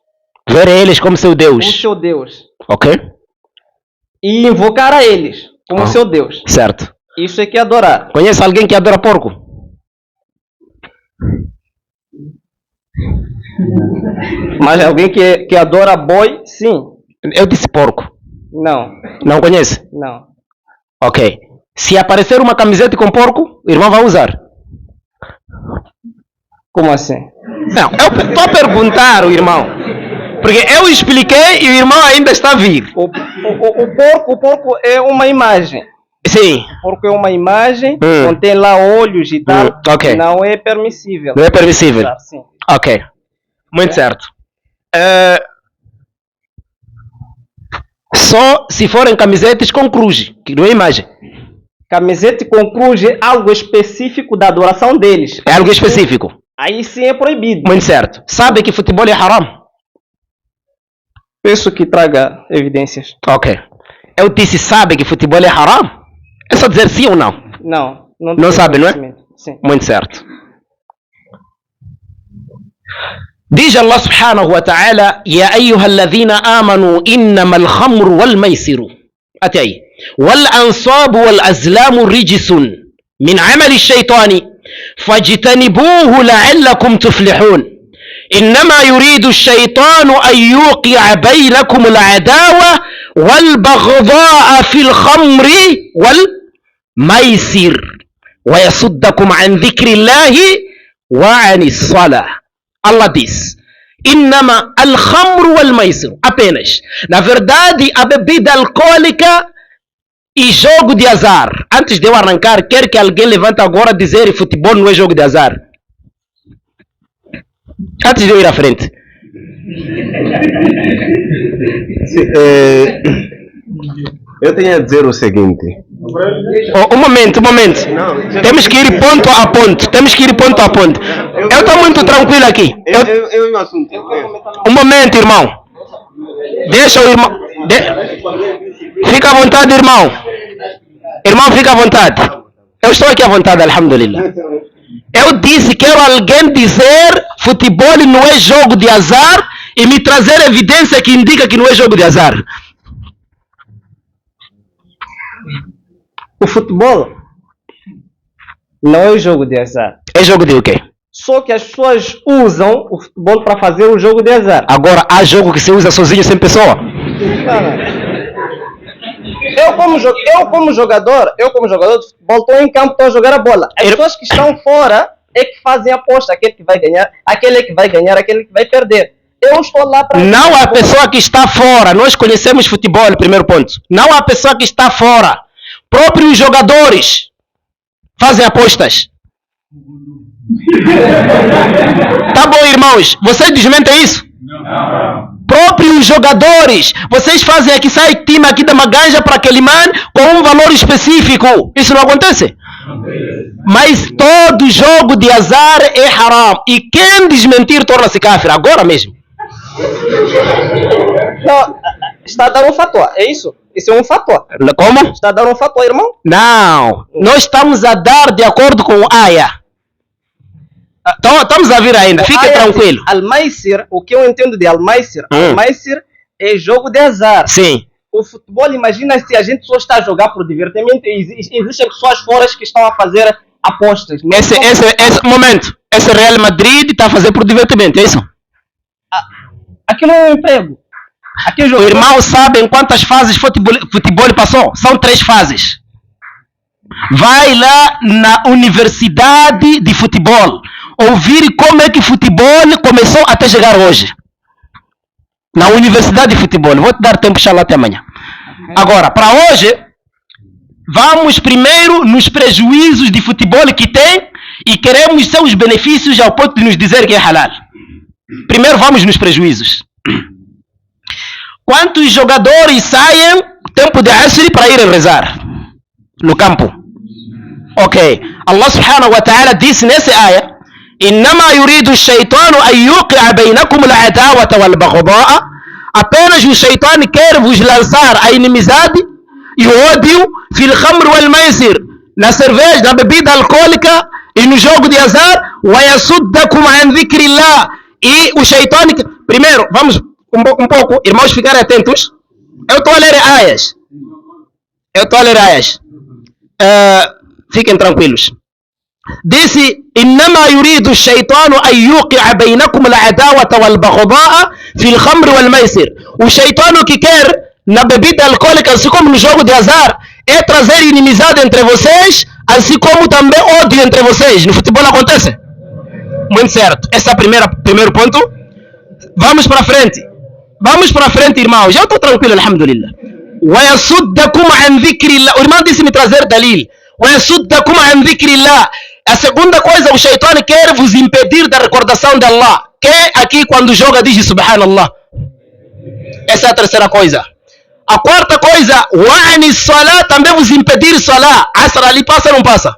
Ver eles como seu Como Deus. seu Deus. Ok? E invocar a eles como seu Deus. Certo. Isso é que é adorar. Conhece alguém que adora porco? Mas alguém que adora boi, sim. Eu disse porco. Não. Não conhece? Não. Ok. Se aparecer uma camiseta com porco, o irmão vai usar. Como assim? Não, eu estou a perguntar o irmão. Porque eu expliquei e o irmão ainda está a vir. O porco é uma imagem. Sim. O porco é uma imagem, contém lá olhos e tal. Ok. Não é permissível. Não é permissível. Sim. Ok. Muito certo. Só se forem camisetas com cruz, que não é imagem. Camiseta com cruz é algo específico da adoração deles. É algo específico. Aí sim é proibido. Muito certo. Sabe que futebol é haram? Peço que traga evidências. Ok. Eu disse, sabe que futebol é haram? É só dizer sim ou não? Não sabe, não é? Sim. Muito certo. Diz Allah subhanahu wa ta'ala: Ya ayyuhalladhina amanu innamal khamru wal maisiru. Até aí. Wal ansabu wal azlamu rijsun min amali shaitani fajtanibuhu la'allakum tuflihun. إنما يريد الشيطان أن يوقع بينكم العداوة والبغضاء في الخمر والميسر ويصدكم عن ذكر الله وعن الصلاة. Allah diz: إنما الخمر والميسر. Apenas. Na verdade, a bebida alcoólica e jogo de azar. Antes de eu arrancar, quero que alguém levante agora dizer que futebol não é jogo de azar. Antes de eu ir à frente. Eu tenho a dizer o seguinte. Um momento. Temos que ir ponto a ponto. Eu estou muito tranquilo aqui. Um momento, irmão. Deixa o irmão. Fica à vontade, irmão. Irmão, fica à vontade. Eu estou aqui à vontade, alhamdulillah. Eu disse, quero alguém dizer futebol não é jogo de azar e me trazer evidência que indica que não é jogo de azar. O futebol não é jogo de azar. É jogo de o quê? Só que as pessoas usam o futebol para fazer o jogo de azar. Agora, há jogo que se usa sozinho, sem pessoa? Eu como jogador de futebol, estou em campo, estou a jogar a bola. As pessoas que estão fora é que fazem a aposta. Aquele que vai ganhar, aquele que vai ganhar, aquele que vai perder. Eu estou lá para... Não há pessoa que está fora. Nós conhecemos futebol, primeiro ponto. Não há pessoa que está fora. Próprios jogadores fazem apostas. Tá bom, irmãos? Vocês desmentem isso? Não. Próprios jogadores, vocês fazem aqui, sai time aqui da Maganja para aquele man com um valor específico. Isso não acontece? Mas todo jogo de azar é haram. E quem desmentir torna-se kafir, agora mesmo. Não, está a dar um fatwa, é isso? Isso é um fatwa. Como? Está a dar um fatwa, irmão? Não, nós estamos a dar de acordo com o Aya. Então, estamos a vir ainda, fique tranquilo. Al-Maisir, o que eu entendo de Al-Maisir? Al-Maisir é jogo de azar. Sim. O futebol, imagina se a gente só está a jogar por divertimento e existem pessoas fora que estão a fazer apostas. Esse momento, esse Real Madrid está a fazer por divertimento, é isso? Aquilo é um emprego. O irmão sabe em quantas fases futebol passou? São 3 fases. Vai lá na universidade de futebol ouvir como é que futebol começou até chegar hoje. Na universidade de futebol. Vou te dar tempo, inshallah, até amanhã. Agora, para hoje, vamos primeiro nos prejuízos de futebol que tem e queremos seus benefícios ao ponto de nos dizer que é halal. Primeiro vamos nos prejuízos. Quantos jogadores saem tempo de Asr para ir rezar no campo? Ok. Allah subhanahu wa ta'ala disse nessa ayah: إنما يريد الشيطان أن يوقع بينكم العداوة والبغضاء. Apenas o Shaitan quer vos lançar a inimizade e o ódio fil khamr wal maisir, na cerveja, na bebida alcoólica e no jogo de azar. ويصدكم عن ذكر الله. E o Shaitan... Primeiro, vamos um pouco, irmãos, ficarem atentos. Eu estou a ler ayas. Fiquem tranquilos. Disse: إنما يريد الشيطان أن يوقع بينكم العداوة والبغضاء في الخمر والميسر. O Shaitan que quer na bebida alcoólica, assim como no jogo de azar, é trazer inimizade entre vocês, assim como também ódio entre vocês. No futebol acontece? Muito certo. Esse é o primeiro ponto. Vamos para frente, irmãos. Já estou tranquilo, alhamdulillah. ويصدكم عن ذكر الله. O irmão disse me trazer dalil. ويصدكم عن ذكر الله. A segunda coisa, o Shaitan quer vos impedir da recordação de Allah. Que aqui quando joga diz Subhanallah. Essa é a terceira coisa. A quarta coisa, وعن الصلاة, também vos impedir Salah. Asr ali passa ou não passa?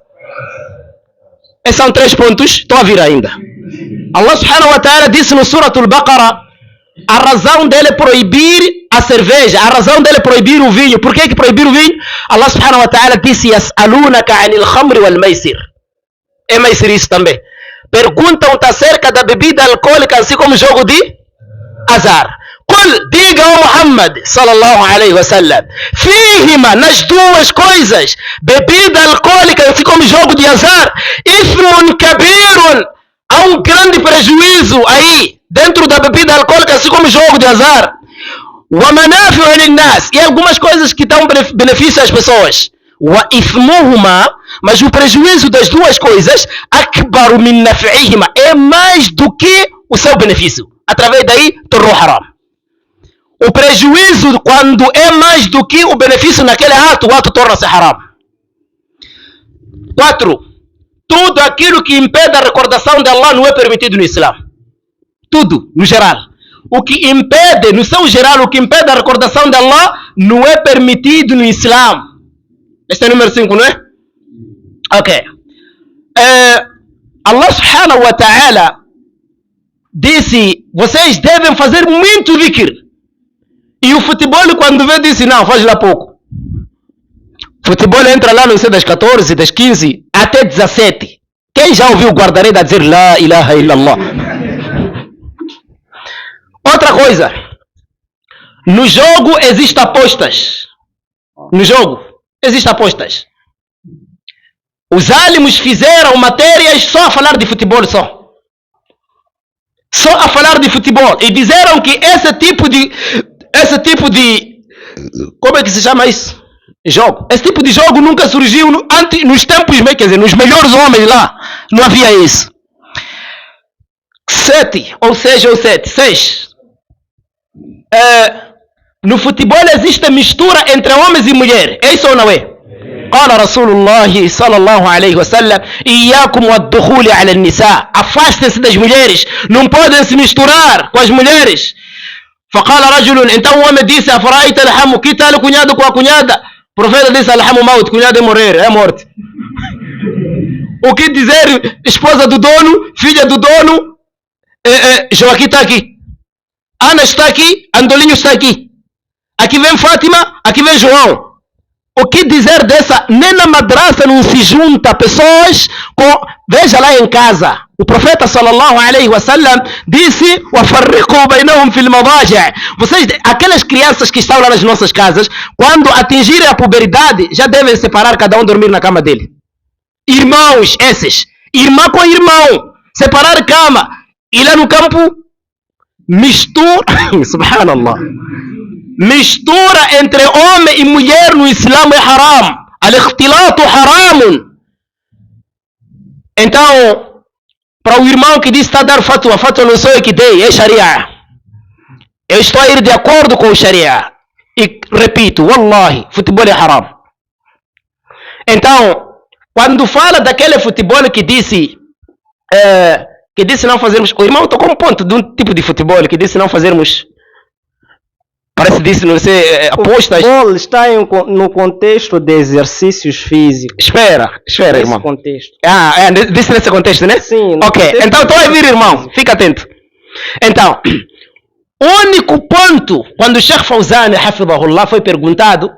Esses são 3 pontos. Estou a vir ainda. Allah subhanahu wa ta'ala disse no Surah Al-Baqarah a razão dele proibir a cerveja, a razão dele proibir o vinho. Por que proibir o vinho? Allah subhanahu wa ta'ala disse: يسألونك عن الخمر والميسر. É maisir isso também. Perguntam-te acerca da bebida alcoólica, assim como jogo de azar. Diga ao Muhammad sallallahu alaihi wasallam: fihima, nas duas coisas, bebida alcoólica, assim como jogo de azar, ithmun kabirun, há um grande prejuízo aí dentro da bebida alcoólica, assim como jogo de azar. Wa manafi'u lin-nas, e algumas coisas que dão benefício às pessoas. Wa ithmuhuma, mas o prejuízo das duas coisas, akbaru min naf'ihima, é mais do que o seu benefício. Através daí, tornou haram. O prejuízo, quando é mais do que o benefício naquele ato, o ato torna-se haram. 4. Tudo aquilo que impede a recordação de Allah não é permitido no Islã. Tudo, no geral. O que impede, no seu geral, o que impede a recordação de Allah não é permitido no Islã. Este é o número 5, não é? Ok. Allah subhanahu wa ta'ala disse: vocês devem fazer muito dhikr. E o futebol, quando vê, disse: não, faz lá pouco. Futebol entra lá, não sei, das 14, das 15 até 17. Quem já ouviu o guarda-rede a dizer La ilaha illallah? Outra coisa. No jogo existem apostas. No jogo existem apostas. Os álimos fizeram matérias só a falar de futebol só. Só a falar de futebol. E disseram que esse tipo de como é que se chama isso? Jogo. Esse tipo de jogo nunca surgiu nos tempos, quer dizer, nos melhores homens lá. Não havia isso. 7, ou seja, 6. No futebol existe mistura entre homens e mulheres. É isso ou não é? قال رسول الله صلى الله عليه وسلم إياكم والدخول على النساء. Afastem-se das mulheres. Não podem se misturar com as mulheres. فقال رجل, então o homem disse, أفرأيت الحم, que tal o cunhado com a cunhada? O profeta disse, الحم موت, cunhado é morrer, é morte. O que dizer esposa do dono, filha do dono? Joaquim está aqui, Ana está aqui, Andolinho está aqui, aqui vem Fátima, aqui vem João. O que dizer dessa? Nem na madraça não se junta pessoas com... Veja lá em casa, o profeta sallallahu alaihi wasallam disse: "Wafarriqu bainahum fil madaji'." Vocês, aquelas crianças que estão lá nas nossas casas, quando atingirem a puberdade, já devem separar, cada um dormir na cama dele. Irmãos, esses, irmã com irmão, separar cama. E lá no campo, mistura, subhanallah, mistura entre homem e mulher no Islã é haram. Al-ikhtilatu haramun. Então, para o irmão que diz que está a dar fatwa, fatwa não sou eu que dei, é sharia. Eu estou a ir de acordo com o sharia. E repito, wallahi, futebol é haram. Então, quando fala daquele futebol que disse não fazermos, o irmão tocou um ponto de um tipo de futebol que disse não fazermos, parece disse, não sei, apostas. O futebol está no contexto de exercícios físicos. Espera, irmão. Nesse contexto. Disse nesse contexto, né? Sim. Ok, então estou a ouvir, irmão, fica atento. Então, o único ponto, quando o Sheikh Fawzan, hafidhahullah, foi perguntado,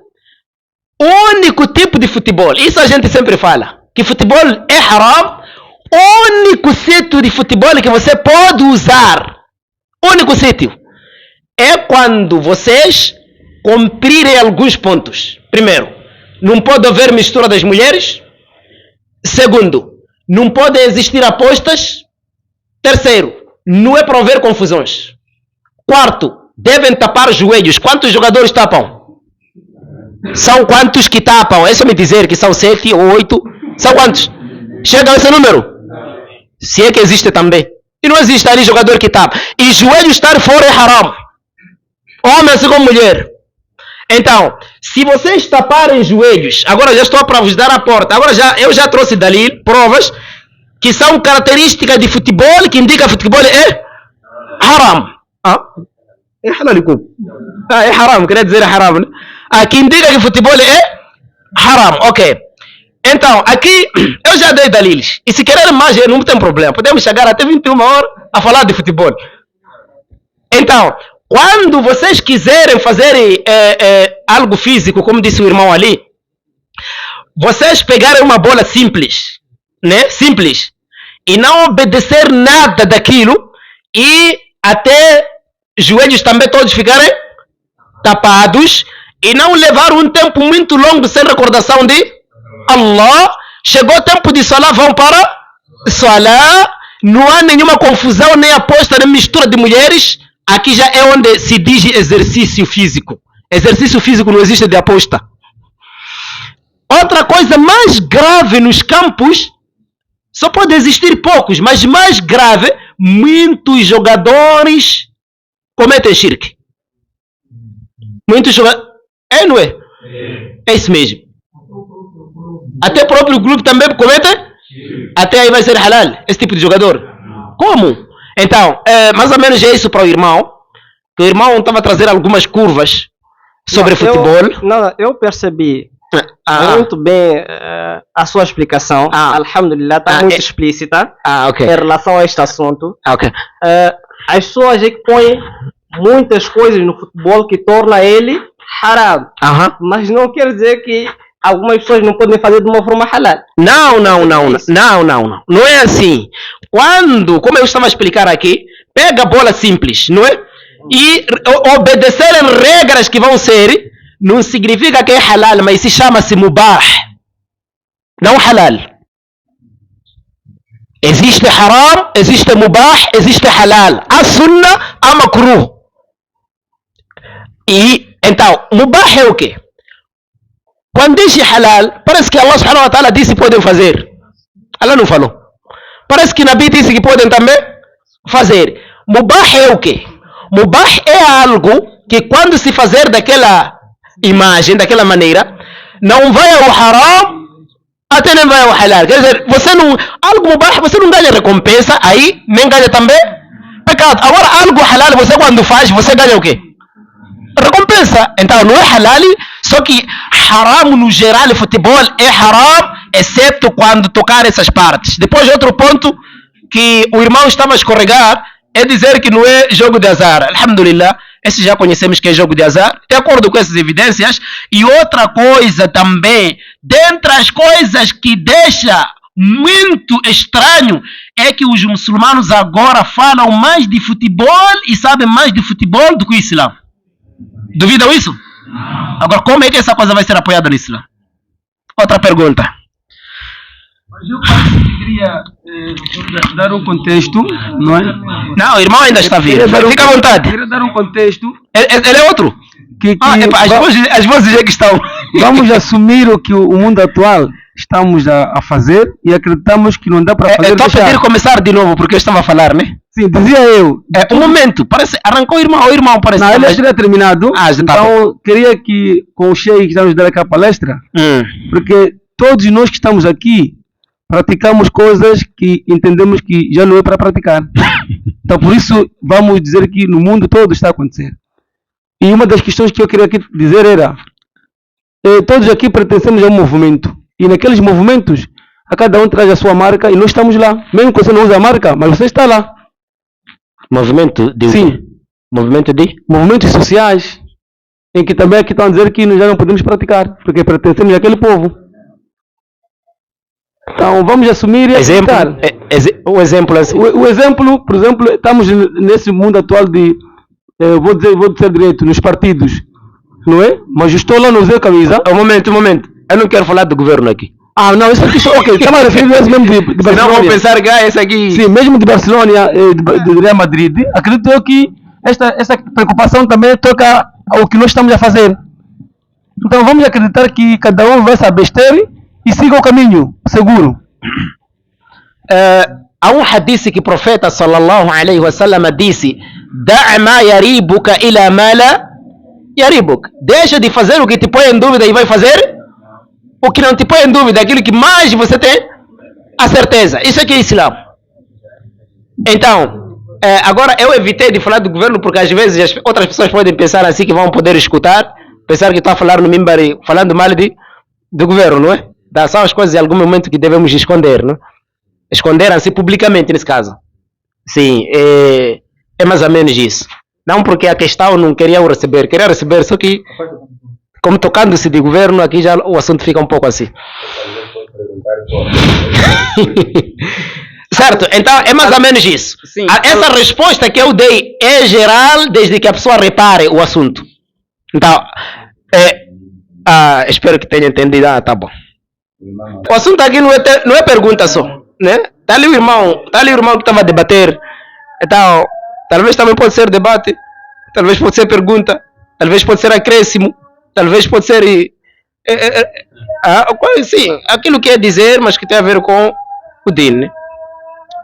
o único tipo de futebol, isso a gente sempre fala, que futebol é haram, o único sítio de futebol que você pode usar, único sítio, é quando vocês cumprirem alguns pontos. Primeiro, não pode haver mistura das mulheres. Segundo, não podem existir apostas. Terceiro, não é para haver confusões. Quarto, devem tapar os joelhos. Quantos jogadores tapam? São quantos que tapam? É só me dizer que são 7 ou 8. São quantos? Chega a esse número? Se é que existe também. E não existe ali jogador que tapa. E joelho estar fora é haram. Homem assim como mulher. Então, se vocês taparem joelhos, agora já estou para vos dar a porta. Agora eu já trouxe dali provas que são características de futebol, que indica que futebol é haram. É halalikum. É haram, queria dizer haram. Que indica que futebol é haram. Ok. Então, aqui eu já dei daliles. E se querem mais, não tem problema. Podemos chegar até 21 horas a falar de futebol. Então, quando vocês quiserem fazer algo físico, como disse o irmão ali, vocês pegarem uma bola simples, né? Simples, e não obedecer nada daquilo, e até joelhos também todos ficarem tapados, e não levar um tempo muito longo sem recordação de Allah. Chegou o tempo de Salah, vão para Salah, não há nenhuma confusão, nem aposta, nem mistura de mulheres. Aqui já é onde se diz exercício físico. Exercício físico não existe de aposta. Outra coisa mais grave nos campos, só pode existir poucos, mas mais grave, muitos jogadores cometem shirk. Muitos jogadores... não é? É isso mesmo. Até o próprio clube também comete? Até aí vai ser halal, esse tipo de jogador. Como? Então, mais ou menos é isso para o irmão. Que o irmão estava a trazer algumas curvas sobre futebol. Eu percebi muito bem a sua explicação. Alhamdulillah, está muito explícita okay. Em relação a este assunto. Okay. As pessoas é que põem muitas coisas no futebol que torna ele haram. Mas não quer dizer que algumas pessoas não podem fazer de uma forma halal. Não. Não é assim. Quando, como eu estava a explicar aqui, pega a bola simples, não é? E obedecerem regras que vão ser, não significa que é halal, mas se chama-se mubah. Não halal. Existe haram, existe mubah, existe halal. Há sunnah, há makruh. E então, mubah é o quê? Quando diz halal, parece que Allah subhanahu wa ta'ala disse que podem fazer. Allah não falou. Parece que Nabi disse que podem também fazer. Mubah é o quê? Mubah é algo que quando se fazer daquela imagem, daquela maneira, não vai ao haram, até nem vai ao halal. Quer dizer, você não, algo mubah, você não ganha recompensa, aí nem ganha também pecado. Agora, algo halal, você quando faz, você ganha o quê? Recompensa. Então, não é halal, só que haram no geral, futebol é haram, exceto quando tocar essas partes. Depois, outro ponto que o irmão estava a escorregar é dizer que não é jogo de azar. Alhamdulillah, esse já conhecemos que é jogo de azar, de acordo com essas evidências. E outra coisa também, dentre as coisas que deixa muito estranho, é que os muçulmanos agora falam mais de futebol e sabem mais de futebol do que o Islã. Duvidam isso? Agora, como é que essa coisa vai ser apoiada no Islã? Outra pergunta. Mas eu queria dar um contexto, não é? Não, o irmão ainda está vivo. Fica à vontade. Queria dar um contexto. Ele é outro? As vozes é que estão. Vamos assumir o que o mundo atual estamos a fazer e acreditamos que não dá para fazer. Estou a pedir começar de novo porque eu estava a falar, né? Sim, dizia eu. Um momento, parece, arrancou o irmão parece. Não, ele já teria terminado. Então, queria que com o Sheikh que estamos dar aqui a palestra, porque todos nós que estamos aqui praticamos coisas que entendemos que já não é para praticar. Então, por isso, vamos dizer que no mundo todo está a acontecer. E uma das questões que eu queria aqui dizer era, todos aqui pertencemos a um movimento. E naqueles movimentos, a cada um traz a sua marca e nós estamos lá. Mesmo que você não use a marca, mas você está lá. Movimento de... Sim. Movimento de? Movimentos sociais, em que também aqui estão a dizer que nós já não podemos praticar, porque pertencemos àquele povo. Então vamos assumir e aceitar. O exemplo assim. O exemplo, por exemplo, estamos nesse mundo atual de, vou dizer direito, nos partidos, não é? Mas eu estou lá no usei camisa. Um momento. Eu não quero falar do governo aqui. Ah, não, isso aqui só, ok, estamos a referir mesmo de Barcelona. Não vou pensar que esse aqui... Sim, mesmo de Barcelona, de Real Madrid, acredito eu que essa preocupação também toca ao que nós estamos a fazer. Então vamos acreditar que cada um vai se abster e siga o caminho seguro. Há um hadith que o profeta sallallahu alaihi wasallam disse: "Da' ma yaribuka ila ma la yaribuk." Deixa de fazer o que te põe em dúvida e vai fazer o que não te põe em dúvida, aquilo que mais você tem a certeza. Isso aqui é Islã. Então, agora eu evitei de falar do governo porque às vezes as outras pessoas podem pensar assim que vão poder escutar, pensar que estou a falar no Mimbari falando mal do governo, não é? São as coisas em algum momento que devemos esconder, não? Esconder-se publicamente nesse caso. Sim, é mais ou menos isso. Não porque a questão não queria receber, só que como tocando-se de governo, aqui já o assunto fica um pouco assim. Certo, então é mais ou menos isso. Sim, essa resposta que eu dei é geral, desde que a pessoa repare o assunto. Então, espero que tenha entendido. Tá bom. O assunto aqui não é pergunta só, né? Tá ali o irmão que estava a debater. Então, talvez também pode ser debate, talvez pode ser pergunta, talvez pode ser acréscimo, talvez pode ser sim, aquilo que é dizer, mas que tem a ver com o din, né?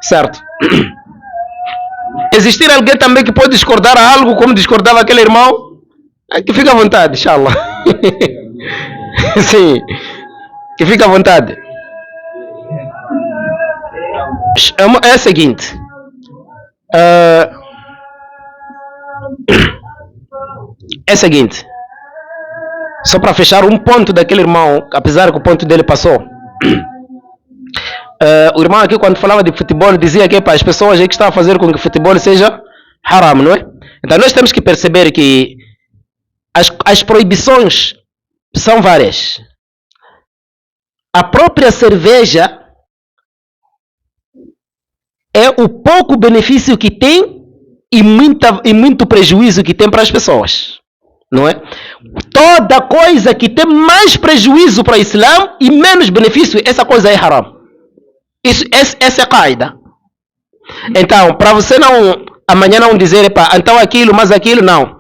Certo? Existir alguém também que pode discordar a algo como discordava aquele irmão, que fica à vontade, inshallah. Sim, que fica à vontade. É o seguinte, só para fechar um ponto daquele irmão, apesar que o ponto dele passou. O irmão aqui, quando falava de futebol, dizia que para as pessoas que estão a fazer com que o futebol seja haram, não é? Então nós temos que perceber que as proibições são várias. A própria cerveja é o pouco benefício que tem e muito prejuízo que tem para as pessoas. Não é? Toda coisa que tem mais prejuízo para o Islã e menos benefício, essa coisa é haram. Essa é a qaida. Então, para você não amanhã não dizer, então aquilo, mas aquilo, não.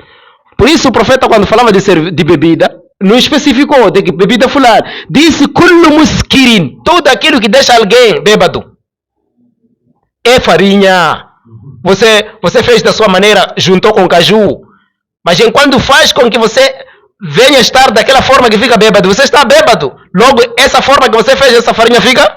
Por isso o profeta, quando falava de bebida, não especificou de que bebida fulana. Disse kullu muskirin, tudo aquilo que deixa alguém bêbado. É farinha. Você fez da sua maneira, juntou com caju. Mas enquanto faz com que você venha estar daquela forma que fica bêbado, você está bêbado. Logo, essa forma que você fez, essa farinha fica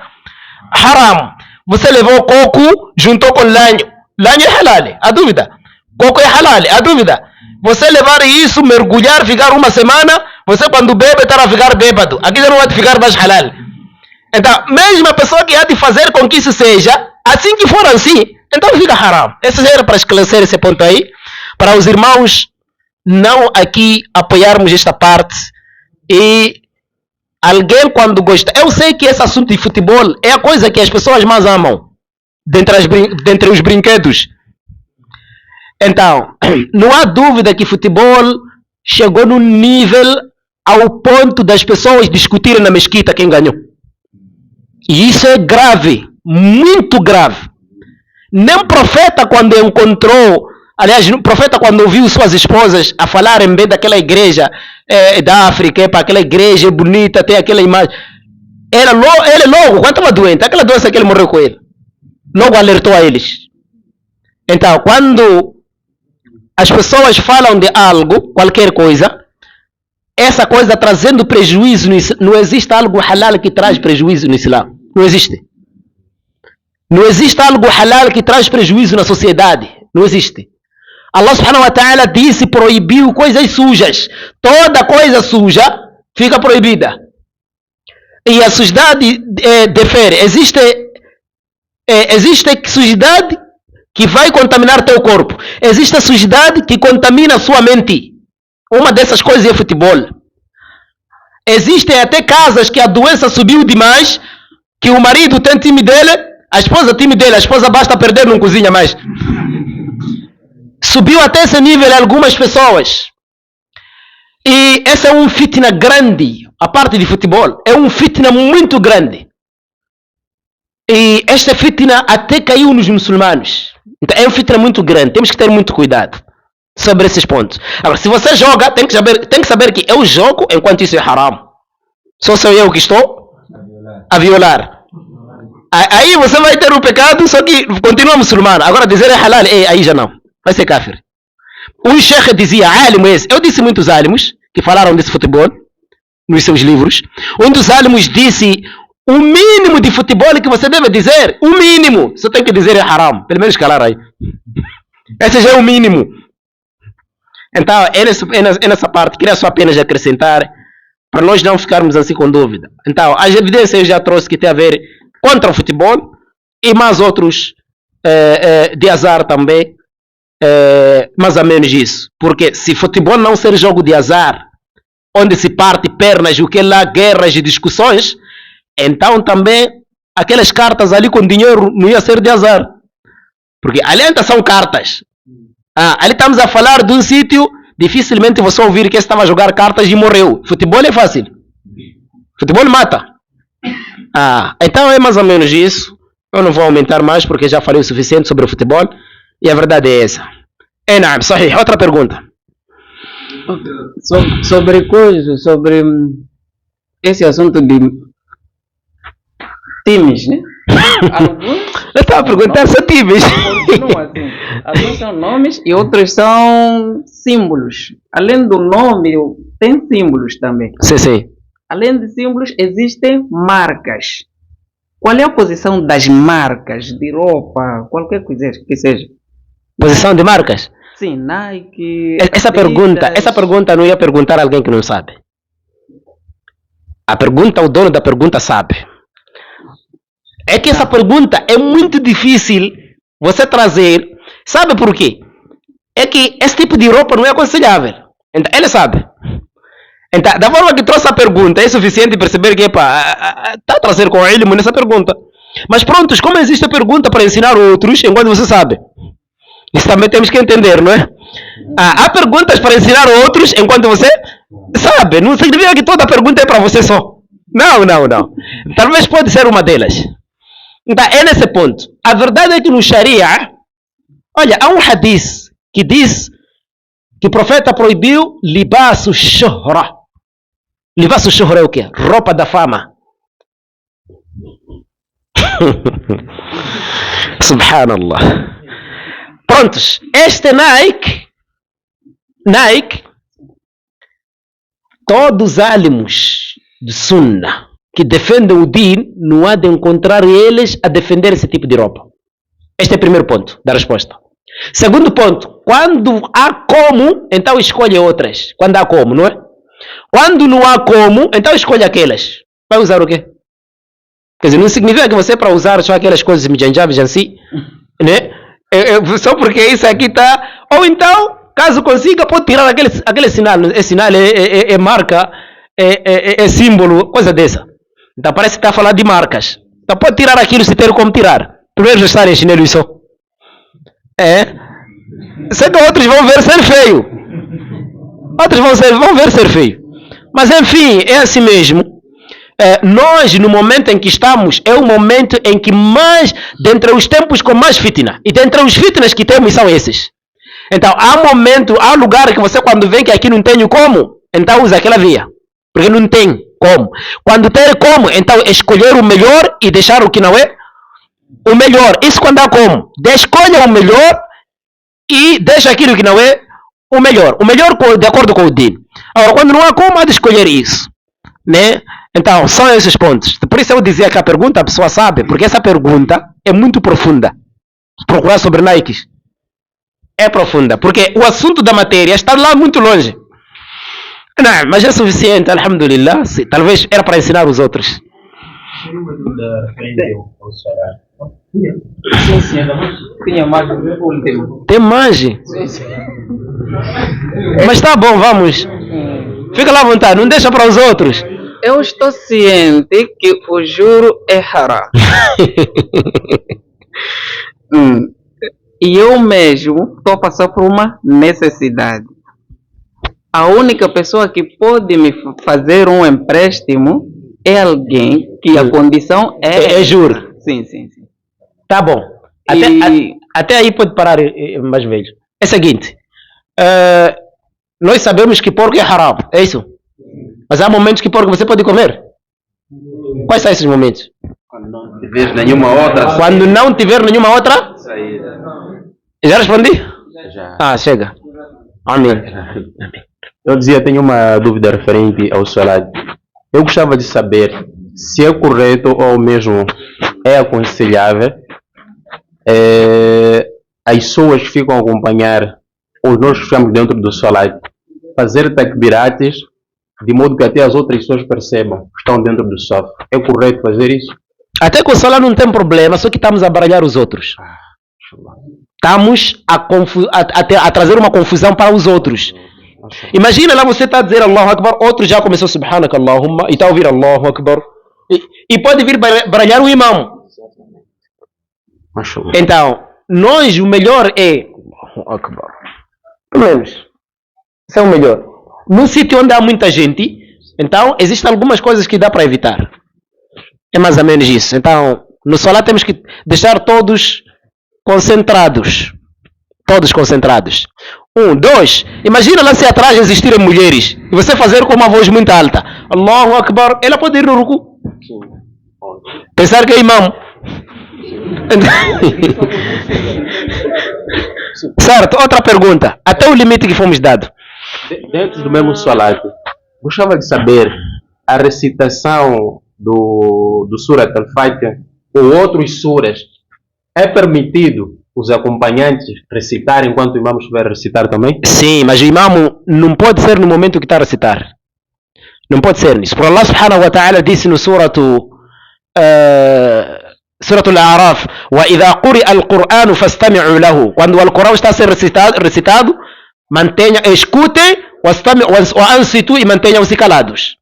haram. Você levou coco, juntou com lanho. Lanho é halal, a dúvida. Coco é halal, a dúvida. Você levar isso, mergulhar, ficar uma semana, você quando bebe, estará a ficar bêbado. Aqui já não vai ficar mais halal. Então, mesmo a pessoa que há de fazer com que isso seja, assim que for assim, então fica haram. Esse já era para esclarecer esse ponto aí, para os irmãos não aqui apoiarmos esta parte. E alguém quando gosta, eu sei que esse assunto de futebol é a coisa que as pessoas mais amam dentre os brinquedos. Então, não há dúvida que futebol chegou num nível ao ponto das pessoas discutirem na mesquita quem ganhou. E isso é grave, muito grave. Nem o profeta quando encontrou, aliás, o profeta quando ouviu suas esposas a falarem bem daquela igreja da África, para aquela igreja bonita, tem aquela imagem. Ele logo, quando estava doente, aquela doença que ele morreu com ele, logo alertou a eles. Então, quando as pessoas falam de algo, qualquer coisa, essa coisa trazendo prejuízo, não existe algo halal que traz prejuízo no Islã. Não existe. Não existe algo halal que traz prejuízo na sociedade. Não existe. Allah subhanahu wa ta'ala disse, proibiu coisas sujas. Toda coisa suja fica proibida. E a sujidade difere. Existe sujidade que vai contaminar teu corpo. Existe a sujidade que contamina a sua mente. Uma dessas coisas é futebol. Existem até casas que a doença subiu demais, que o marido tem time dele, a esposa time dele, a esposa basta perder, não cozinha mais. Subiu até esse nível em algumas pessoas. E esse é um fitna grande. A parte de futebol é um fitna muito grande. E esta fitna até caiu nos muçulmanos. Então é um fitna muito grande. Temos que ter muito cuidado sobre esses pontos. Agora, se você joga, tem que saber que eu jogo enquanto isso é haram. Só sou eu que estou a violar. Aí você vai ter um pecado, só que continua muçulmano. Agora dizer é halal, aí já não. Vai ser kafir. Um sheikh dizia, álimo esse. Eu disse muitos álимos que falaram desse futebol nos seus livros. Um dos álимos disse, o mínimo de futebol que você deve dizer, o mínimo, você tem que dizer é haram. Pelo menos calar aí. Esse já é o mínimo. Então, é nessa parte, queria só apenas acrescentar, para nós não ficarmos assim com dúvida. Então, as evidências eu já trouxe que tem a ver contra o futebol e mais outros de azar também, mais ou menos isso. Porque se futebol não ser jogo de azar, onde se parte pernas e o que lá, guerras e discussões, então também aquelas cartas ali com dinheiro não ia ser de azar. Porque ali ainda são cartas. Ali estamos a falar de um sítio, dificilmente você ouvir que estava a jogar cartas e morreu. Futebol é fácil. Futebol mata. Então é mais ou menos isso. Eu não vou aumentar mais porque já falei o suficiente sobre o futebol. E a verdade é essa. Naam, sahih. Outra pergunta. Sobre esse assunto de times, né? Eu estava a perguntar se times. Alguns são nomes e outros são símbolos. Além do nome, tem símbolos também. Sim. Além de símbolos, existem marcas. Qual é a posição das marcas de roupa, qualquer coisa que seja? Posição de marcas? Sim, Nike. Essa pergunta não ia perguntar a alguém que não sabe. A pergunta, o dono da pergunta sabe. É que essa pergunta é muito difícil você trazer. Sabe por quê? É que esse tipo de roupa não é aconselhável. Então, ele sabe. Então, da forma que trouxe a pergunta, é suficiente perceber que está a trazer com ele nessa pergunta. Mas pronto, como existe a pergunta para ensinar outros, enquanto você sabe. Isso também temos que entender, não é? Há perguntas para ensinar outros enquanto você sabe. Não significa que toda pergunta é para você só. Não. Talvez pode ser uma delas. Então, é nesse ponto. A verdade é que no Sharia, olha, há um hadith que diz que o profeta proibiu libasu shuhra. Libasu shuhra é o quê? Roupa da fama. Subhanallah. Prontos, este Nike, todos os álamos de Sunnah que defendem o Din, não há de encontrar eles a defender esse tipo de roupa. Este é o primeiro ponto da resposta. Segundo ponto, quando há como, então escolhe outras. Quando há como, não é? Quando não há como, então escolhe aquelas. Vai usar o quê? Quer dizer, não significa que você para usar só aquelas coisas mijanjáveis assim, né? Só porque isso aqui está. Ou então, caso consiga, pode tirar aquele sinal. Esse sinal é marca, é símbolo, coisa dessa. Então parece que está a falar de marcas. Então pode tirar aquilo se ter como tirar. Primeiro já está em chinelo isso. Sei que outros vão ver ser feio. Outros vão ver ser feio. Mas enfim, é assim mesmo. Nós, no momento em que estamos, é o momento em que mais, dentre os tempos com mais fitna, e dentre os fitnas que temos são esses. Então, há lugar que você, quando vê que aqui não tem como, então usa aquela via, porque não tem como. Quando tem como, então escolher o melhor e deixar o que não é o melhor. Isso quando há como. Escolha o melhor e deixa aquilo que não é o melhor. O melhor de acordo com o Din. Agora, quando não há como, há de escolher isso, né? Então, são esses pontos. Por isso eu dizia que a pergunta a pessoa sabe, porque essa pergunta é muito profunda. Procurar sobre Nikes é profunda, porque o assunto da matéria está lá muito longe. Não, mas é suficiente, alhamdulillah. Sim, talvez era para ensinar os outros. Tem mais? Mas tá bom, vamos. Fica lá à vontade, não deixa para os outros. Eu estou ciente que o juro é haram. E eu mesmo estou passando por uma necessidade. A única pessoa que pode me fazer um empréstimo é alguém que a condição é juro. Sim. Tá bom. Até aí pode parar, mais velho. É o seguinte. Nós sabemos que porco é haram, é isso? Mas há momentos que porco você pode comer. Quais são esses momentos? Quando não tiver nenhuma outra. Quando não tiver nenhuma outra? Saída. Já respondi? Já. Chega. Amém. Eu dizia, tenho uma dúvida referente ao salário. Eu gostava de saber se é correto ou mesmo é aconselhável as pessoas que ficam a acompanhar, ou nós que estamos dentro do salário, fazer takbirates de modo que até as outras pessoas percebam que estão dentro do sofá. É correto fazer isso? Até com o salário não tem problema, só que estamos a baralhar os outros. Estamos a trazer uma confusão para os outros. Imagina lá você está a dizer Allahu Akbar, outro já começou Subhanak Allahumma e está a ouvir Allahu Akbar. E pode vir baralhar o imam. Então, nós o melhor é Allahu Akbar. Pelo menos. Isso é o melhor. Num sítio onde há muita gente, então existem algumas coisas que dá para evitar. É mais ou menos isso. Então, no salat temos que deixar todos concentrados. Todos concentrados. 1, 2. Imagina lá se atrás existirem mulheres e você fazer com uma voz muito alta. Allahu Akbar. Ela pode ir no ruku. Pensar que é imam. Certo, outra pergunta. Até o limite que fomos dado. Dentro do mesmo salat, gostava de saber a recitação do Surat Al-Fatiha ou outros suras. É permitido os acompanhantes recitar enquanto o imam estiver a recitar também? Sim, mas o imam não pode ser no momento que está a recitar. Não pode ser nisso. Por Allah subhanahu wa ta'ala disse no Surat Al-A'raf: وَإِذَا قُرِئَ الْقُرْآنُ فَاسْتَمِعُوا لَهُ. Quando o Alcorão está a ser recitado, escutem, وَأَنْصِتُوا e mantenham-se calados.